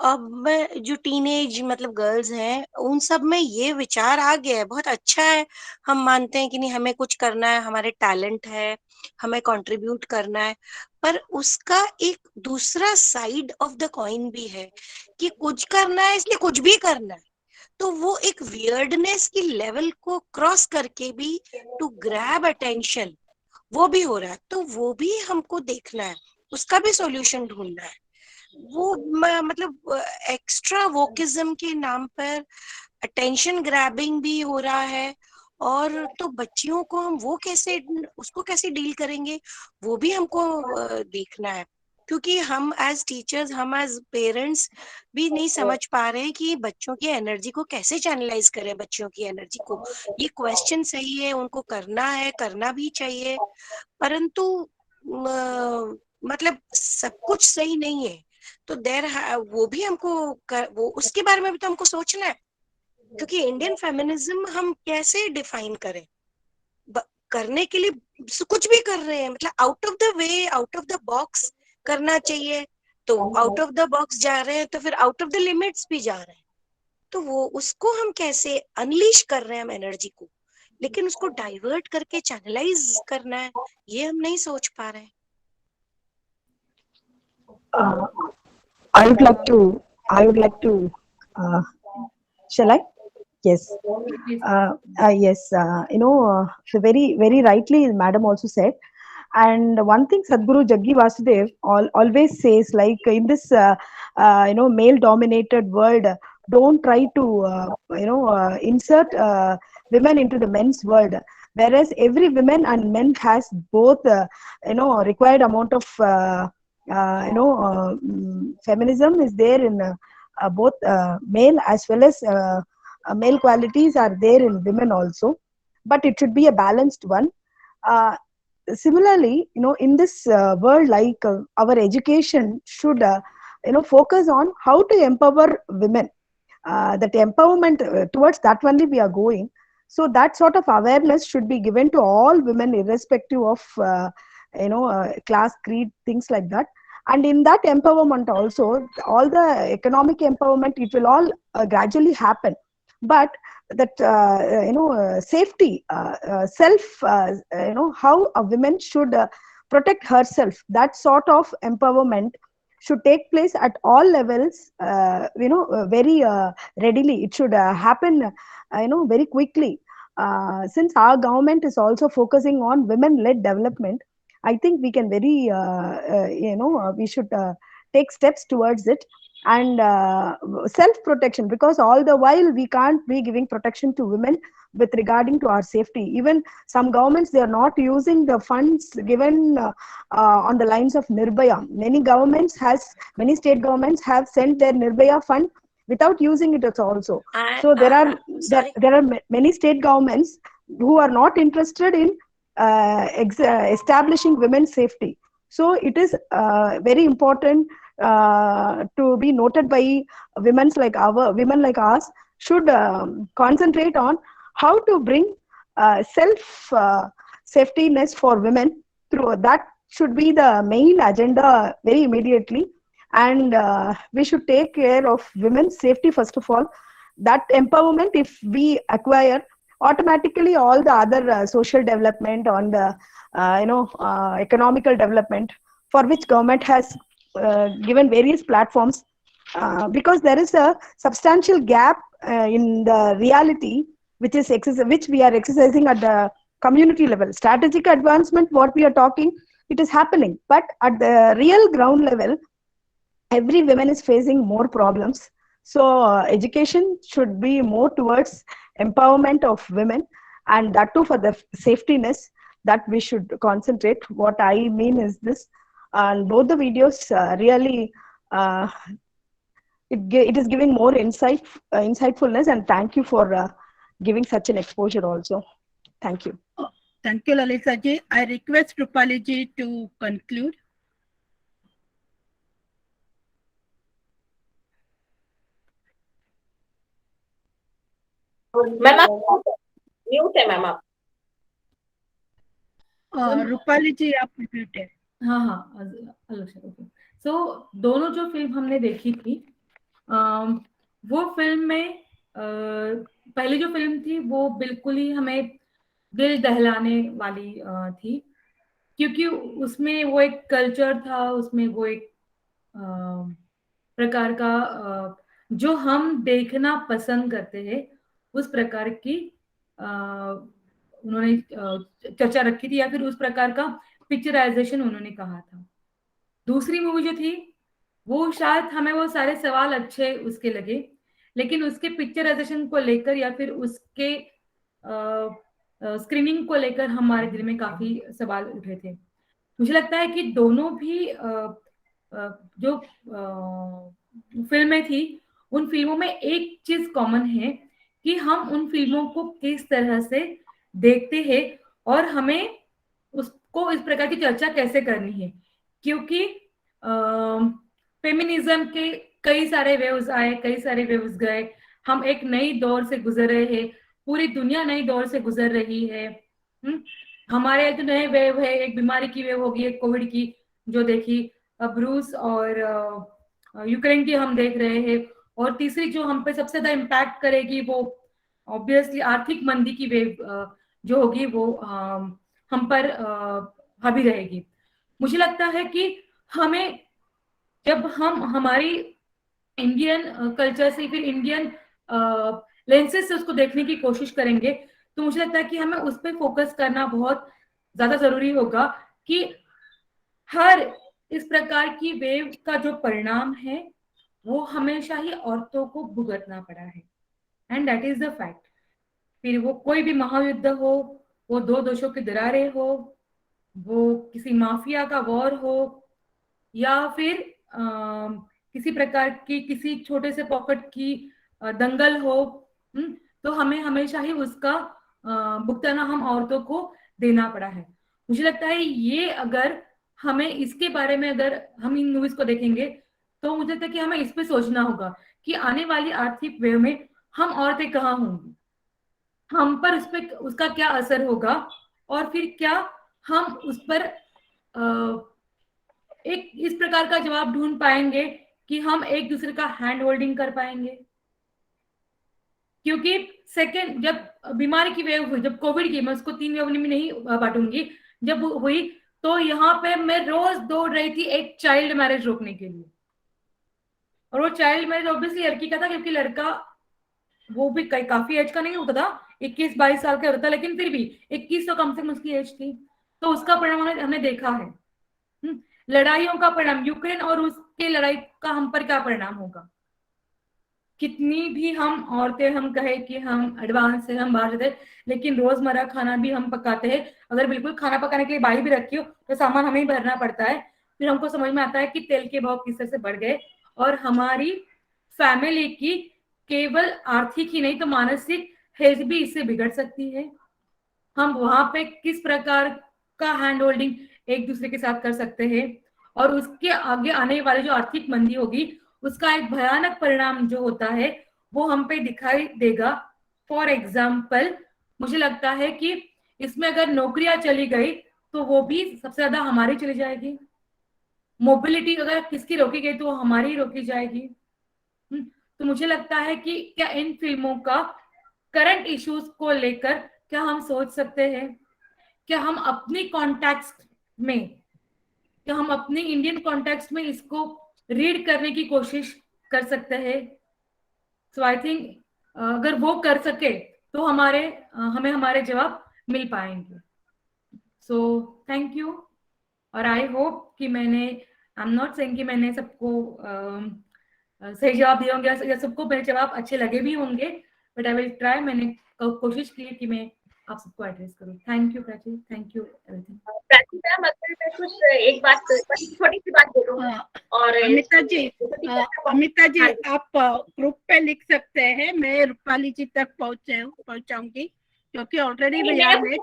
अब मैं जो टीनेज मतलब गर्ल्स हैं उन सब में ये विचार आ गया है, बहुत अच्छा है, हम मानते हैं कि नहीं हमें कुछ करना है, हमारे टैलेंट है, हमें कंट्रीब्यूट करना है। पर उसका एक दूसरा साइड ऑफ द कॉइन भी है कि कुछ करना है इसलिए कुछ भी करना है, तो वो एक वियर्डनेस की लेवल को क्रॉस करके भी टू ग्रैब अटेंशन वो भी हो रहा है, तो वो भी हमको देखना है, उसका भी सॉल्यूशन ढूंढना है। वो मतलब एक्स्ट्रा वोकिज्म के नाम पर अटेंशन ग्रैबिंग भी हो रहा है, और तो बच्चियों को हम वो कैसे उसको कैसे डील करेंगे वो भी हमको देखना है, क्योंकि हम एज टीचर्स हम एज पेरेंट्स भी नहीं समझ पा रहे हैं कि बच्चों की एनर्जी को कैसे चैनलाइज करें। बच्चों की एनर्जी को, ये क्वेश्चन सही है, उनको करना है, करना भी चाहिए, परंतु मतलब सब कुछ सही नहीं है, तो वो भी हमको वो उसके बारे में भी तो हमको सोचना है, क्योंकि इंडियन फेमिनिज्म हम कैसे डिफाइन करें। करने के लिए कुछ भी कर रहे हैं, मतलब out of the way, out of the box करना चाहिए, तो आउट ऑफ द बॉक्स जा रहे हैं, तो फिर आउट ऑफ द लिमिट्स भी जा रहे हैं, तो वो उसको हम कैसे अनलीश कर रहे हैं हम एनर्जी को, लेकिन उसको डाइवर्ट करके चैनलाइज करना है ये हम नहीं सोच पा रहे हैं। I would like to shall I? Yes. Yes. So very rightly, Madam also said. And one thing Sadhguru Jaggi Vasudev always says, like in this, male-dominated world, don't try to, insert women into the men's world. Whereas every woman and men has both, required amount of, feminism is there in both male as well as male qualities are there in women also, but it should be a balanced one. Similarly, in this world, like our education should focus on how to empower women. That empowerment, towards that only we are going. So that sort of awareness should be given to all women, irrespective of class, creed, things like that. And in that empowerment also, all the economic empowerment, it will all gradually happen. But that safety, self, how a woman should protect herself, that sort of empowerment should take place at all levels, very readily. It should happen, very quickly. Since our government is also focusing on women-led development, I think we can very, we should take steps towards it. And self-protection, because all the while we can't be giving protection to women with regarding to our safety. Even some governments, they are not using the funds given on the lines of Nirbhaya. Many state governments have sent their Nirbhaya fund without using it also. So there are many state governments who are not interested in establishing women's safety. So it is very important to be noted by women like us should concentrate on how to bring self safetyness for women. Through that should be the main agenda very immediately. And we should take care of women's safety first of all. That empowerment, if we acquire, automatically all the other social development on the economical development, for which government has given various platforms, because there is a substantial gap in the reality which we are exercising at the community level. Strategic advancement, what we are talking, it is happening, but at the real ground level, every woman is facing more problems. So education should be more towards empowerment of women, and that too for the safetyness, that we should concentrate. What I mean is this, and both the videos really it is giving more insightfulness, and thank you for giving such an exposure also. Thank you. Thank you, Lalita ji. I request Rupali ji to conclude. Ma'am आप mute है ma'am आप। रूपाली जी आप mute है। हाँ, सो दोनों जो film हमने देखी थी, वो फिल्म में पहली जो फिल्म थी वो बिल्कुल ही हमें दिल दहलाने वाली थी, क्योंकि उसमें वो एक कल्चर था, उसमें वो एक प्रकार का जो हम देखना पसंद करते हैं उस प्रकार की उन्होंने चर्चा रखी थी, या फिर उस प्रकार का पिक्चराइजेशन उन्होंने कहा था। दूसरी मूवी जो थी वो शायद हमें वो सारे सवाल अच्छे उसके लगे, लेकिन उसके पिक्चराइजेशन को लेकर या फिर उसके स्क्रीनिंग को लेकर हमारे दिल में काफी सवाल उठे थे। मुझे लगता है कि दोनों भी जो फिल्में थी, उन फिल्मों में एक चीज कॉमन है कि हम उन फिल्मों को किस तरह से देखते हैं और हमें उसको इस प्रकार की चर्चा कैसे करनी है, क्योंकि फेमिनिज्म के कई सारे वेव्स आए, कई सारे वेव्स गए। हम एक नई दौर से गुजर रहे हैं, पूरी दुनिया नई दौर से गुजर रही है। हमारे जो नए वेव है, एक बीमारी की वेव होगी, एक कोविड की जो देखी, अब रूस और यूक्रेन की हम देख रहे हैं, और तीसरी जो हम पे सबसे ज्यादा इम्पैक्ट करेगी वो ऑब्वियसली आर्थिक मंदी की वेव जो होगी वो हम पर हावी रहेगी। मुझे लगता है कि हमें जब हम हमारी इंडियन कल्चर से फिर इंडियन लेंसेज से उसको देखने की कोशिश करेंगे, तो मुझे लगता है कि हमें उस पर फोकस करना बहुत ज्यादा जरूरी होगा कि हर इस प्रकार की वेव का जो परिणाम है वो हमेशा ही औरतों को भुगतना पड़ा है, and that is the fact. फिर वो कोई भी महायुद्ध हो, वो दो देशों की दरारें हो, वो किसी माफिया का वॉर हो, या फिर किसी प्रकार की किसी छोटे से पॉकेट की दंगल हो, तो हमें हमेशा ही उसका भुगतान हम औरतों को देना पड़ा है। मुझे लगता है ये अगर हमें इसके बारे में अगर हम इन मूवीज को देखेंगे तो मुझे लगता है कि हमें इस पे सोचना होगा कि आने वाली आर्थिक व्यय में हम औरतें कहाँ होंगी, हम पर उस पे उसका क्या असर होगा, और फिर क्या हम उस पर एक इस प्रकार का जवाब ढूंढ पाएंगे कि हम एक दूसरे का हैंड होल्डिंग कर पाएंगे। क्योंकि सेकेंड जब बीमारी की वेव हुई, जब कोविड की, मैं उसको 3 वेव में नहीं बांटूंगी, जब हुई तो यहाँ पे मैं रोज दौड़ रही थी एक चाइल्ड मैरिज रोकने के लिए। और वो चाइल्ड मैरिज ऑब्वियसली लड़की का था, क्योंकि लड़का वो भी काफी एज का नहीं होता था, 21-22 साल का होता था, लेकिन फिर भी 21 तो कम से कम उसकी एज थी। तो उसका परिणाम हमने देखा है। लड़ाइयों का परिणाम, यूक्रेन और उसके लड़ाई का हम पर क्या परिणाम होगा। कितनी भी हम औरतें हम कहे कि हम एडवांस है, हम बाहर जाते, लेकिन रोजमर्रा खाना भी हम पकाते हैं। अगर बिल्कुल खाना पकाने के लिए बाई भी रखी हो तो सामान हमें ही भरना पड़ता है। फिर हमको समझ में आता है कि तेल के भाव किस तरह से बढ़ गए, और हमारी फैमिली की केवल आर्थिक ही नहीं तो मानसिक हेल्थ भी इससे बिगड़ सकती है। हम वहां पे किस प्रकार का हैंड होल्डिंग एक दूसरे के साथ कर सकते हैं, और उसके आगे आने वाली जो आर्थिक मंदी होगी उसका एक भयानक परिणाम जो होता है वो हम पे दिखाई देगा। फॉर एग्जाम्पल, मुझे लगता है कि इसमें अगर नौकरियां चली गई तो वो भी सबसे ज्यादा हमारी चली जाएगी। मोबिलिटी अगर किसकी रोकी गई तो वो हमारी रोकी जाएगी। तो मुझे लगता है कि क्या इन फिल्मों का करंट इश्यूज को लेकर क्या हम सोच सकते हैं, क्या हम अपनी कॉन्टेक्स्ट में, क्या हम अपने इंडियन कॉन्टेक्स्ट में इसको रीड करने की कोशिश कर सकते हैं। सो आई थिंक अगर वो कर सके तो हमें हमारे जवाब मिल पाएंगे। सो थैंक यू, और आई होप कि आई एम नॉट सेइंग कि मैंने सबको सही जवाब दिए होंगे या सबको मेरे जवाब अच्छे लगे भी होंगे, बट आई विल ट्राई। मैंने कोशिश की कि मैं आप सबको एड्रेस करूं। Thank you Prachi, thank you everything. Prachi ma'am, अगर मैं कुछ एक बात, छोटी सी बात बोलूं, और अमिता जी आप ग्रुप पे लिख सकते हैं, मैं रूपाली जी तक पहुंचाऊंगी, क्योंकि already we are late.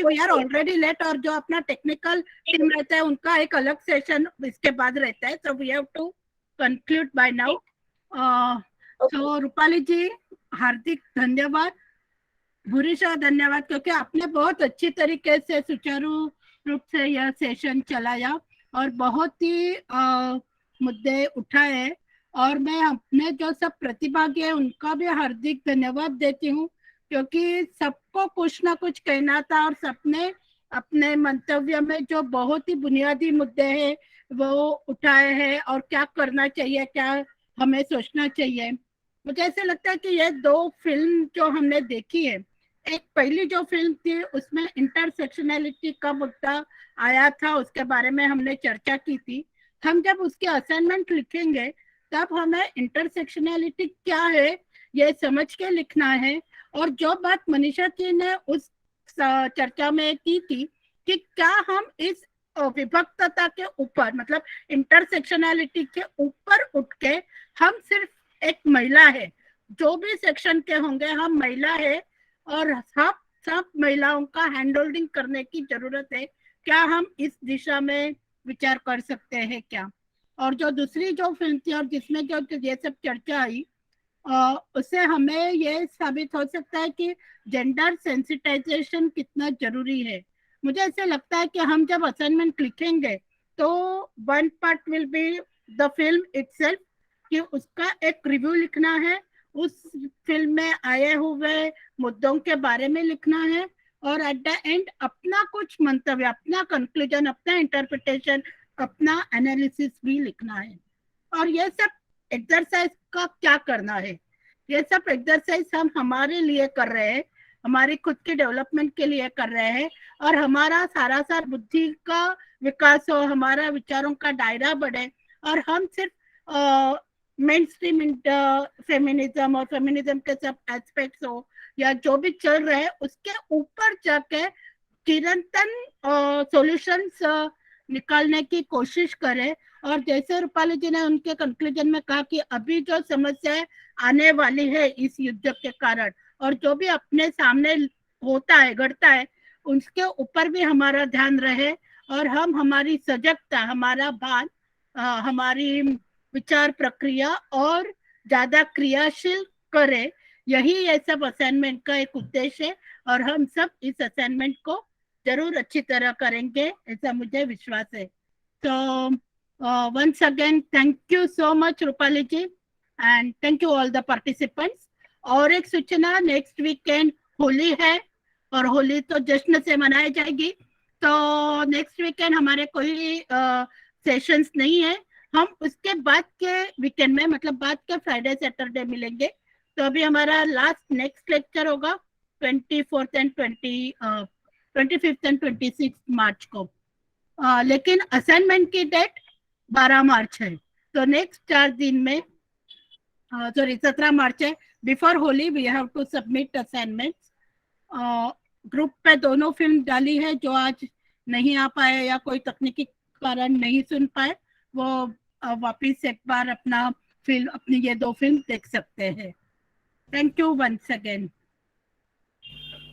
We are already late, और जो अपना टेक्निकल टीम रहता है उनका एक अलग सेशन इसके बाद रहता है, so we have to conclude by now. तो रूपाली जी हार्दिक धन्यवाद, भूरिशा धन्यवाद, क्योंकि आपने बहुत अच्छी तरीके से सुचारू रूप से यह सेशन चलाया और बहुत ही मुद्दे उठाए, और मैं अपने जो सब प्रतिभागी है उनका भी हार्दिक धन्यवाद देती हूँ, क्योंकि सबको कुछ ना कुछ कहना था और सबने अपने मंतव्य में जो बहुत ही बुनियादी मुद्दे हैं वो उठाए हैं, और क्या करना चाहिए, क्या हमें सोचना चाहिए। मुझे ऐसे लगता है कि ये 2 फिल्म जो हमने देखी है, एक पहली जो फिल्म थी उसमें इंटरसेक्शनैलिटी का मुद्दा आया था, उसके बारे में हमने चर्चा की थी। हम जब उसके असाइनमेंट लिखेंगे तब हमें इंटरसेक्शनैलिटी क्या है ये समझ के लिखना है। और जो बात मनीषा जी ने उस चर्चा में की थी कि क्या हम इस विभक्तता के ऊपर, मतलब इंटरसेक्शनैलिटी के ऊपर उठ के, हम सिर्फ एक महिला है, जो भी सेक्शन के होंगे हम महिला है और सब महिलाओं का हैंड होल्डिंग करने की जरूरत है, क्या हम इस दिशा में विचार कर सकते हैं क्या। और जो दूसरी जो फिल्म थी और जिसमें जो ये सब चर्चा आई, उससे हमें ये साबित हो सकता है कि जेंडर सेंसिटाइजेशन कितना जरूरी है। मुझे ऐसे लगता है कि हम जब असाइनमेंट लिखेंगे तो 1 part will be the film itself, कि उसका एक रिव्यू लिखना है, उस फिल्म में आए हुए मुद्दों के बारे में लिखना है, और एट द एंड अपना कुछ मंतव्य, अपना कंक्लूजन, अपना इंटरप्रिटेशन, अपना एनालिसिस भी लिखना है। और ये सब एक्सरसाइज का क्या करना है, ये सब एक्सरसाइज हम हमारे लिए कर रहे हैं, हमारी खुद की डेवलपमेंट के लिए कर रहे हैं, और हमारा सारा बुद्धि का विकास हो, हमारा विचारों का दायरा बढ़े, और हम सिर्फ मेन स्ट्रीम फेमिनिज्म और फेमिनिज्म के सब एस्पेक्ट्स हो या जो भी चल रहे हैं उसके ऊपर जाके चिरंतन सॉल्यूशंस निकालने की कोशिश करें। और जैसे रूपाली जी ने उनके कंक्लूजन में कहा कि अभी जो समस्याएं आने वाली है इस युद्ध के कारण, और जो भी अपने सामने होता है, घटता है, उसके ऊपर भी हमारा ध्यान रहे, और हम हमारी सजगता, हमारा भान हमारी विचार प्रक्रिया और ज्यादा क्रियाशील करे, यही ये सब असाइनमेंट का एक उद्देश्य है और हम सब इस असाइनमेंट को जरूर अच्छी तरह करेंगे, ऐसा मुझे विश्वास है। तो once again thank you so much Rupali ji and thank you all the participants। और एक सूचना, नेक्स्ट वीकेंड होली है और होली तो जश्न से मनाई जाएगी, तो नेक्स्ट वीकेंड हमारे कोई सेशंस नहीं है, हम उसके बाद के वीकेंड में मतलब बाद के फ्राइडे सैटरडे मिलेंगे। तो अभी हमारा लास्ट नेक्स्ट लेक्चर होगा 24th and 25th and 26th मार्च को, लेकिन असाइनमेंट की डेट 12 मार्च है। तो नेक्स्ट 4 दिन में सॉरी 17 मार्च है, before Holi we have to submit assignments. Group पे दोनों फिल्म डाली है, जो आज नहीं आ पाए या कोई तकनीकी कारण नहीं सुन पाए वो वापिस एक बार अपना फिल्म अपनी ये 2 फिल्म देख सकते हैं। Thank you once again.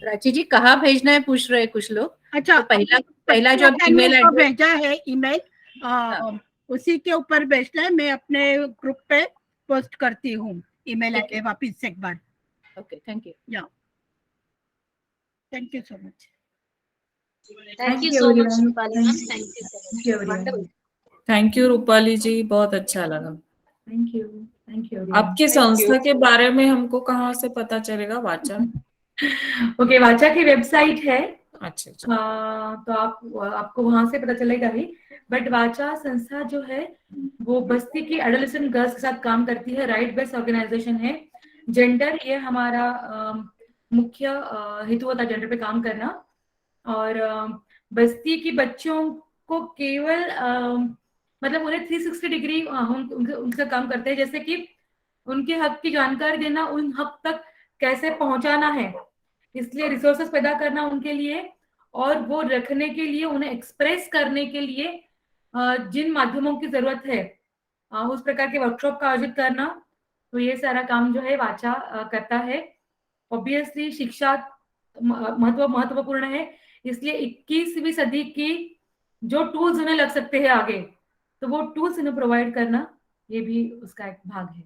Prachi ji कहाँ भेजना है पूछ रहे हैं कुछ लोग। अच्छा, तो पहला जो ईमेल को एड्रेस भेजा है ईमेल, उसी के ऊपर भेजना है, मैं अपने ग्रुप पे पोस्ट करती हूँ ईमेल आके वापिस से एक बार। Okay thank you. Yeah thank you so much. Thank you so much Rupali ma'am, thank you so much, wonderful। Thank you Rupali ji, बहुत अच्छा लगा। थैंक यू आपके संस्था के बारे में हमको कहाँ से पता चलेगा? वाचा ओके, वाचा की वेबसाइट है। अच्छा तो आपको वहां से पता चलेगा ही, बट वाचा संस्था जो है वो बस्ती की एडोलेसेंट गर्ल्स के साथ काम करती है, राइट बेस्ड ऑर्गेनाइजेशन है। जेंडर ये हमारा मुख्य हेतु होता है, जेंडर पे काम करना। और बस्ती की बच्चों को केवल मतलब उन्हें 360 डिग्री उनका काम करते हैं, जैसे कि उनके हक की जानकारी देना, उन हक तक कैसे पहुंचाना है, इसलिए रिसोर्सेस पैदा करना उनके लिए, और वो रखने के लिए, उन्हें एक्सप्रेस करने के लिए जिन माध्यमों की जरूरत है उस प्रकार के वर्कशॉप का आयोजित करना। तो ये सारा काम जो है वाचा करता है। ऑब्वियसली शिक्षा महत्वपूर्ण है, इसलिए 21वीं सदी की जो टूल्स उन्हें लग सकते हैं आगे, तो वो टूल्स उन्हें प्रोवाइड करना ये भी उसका एक भाग है।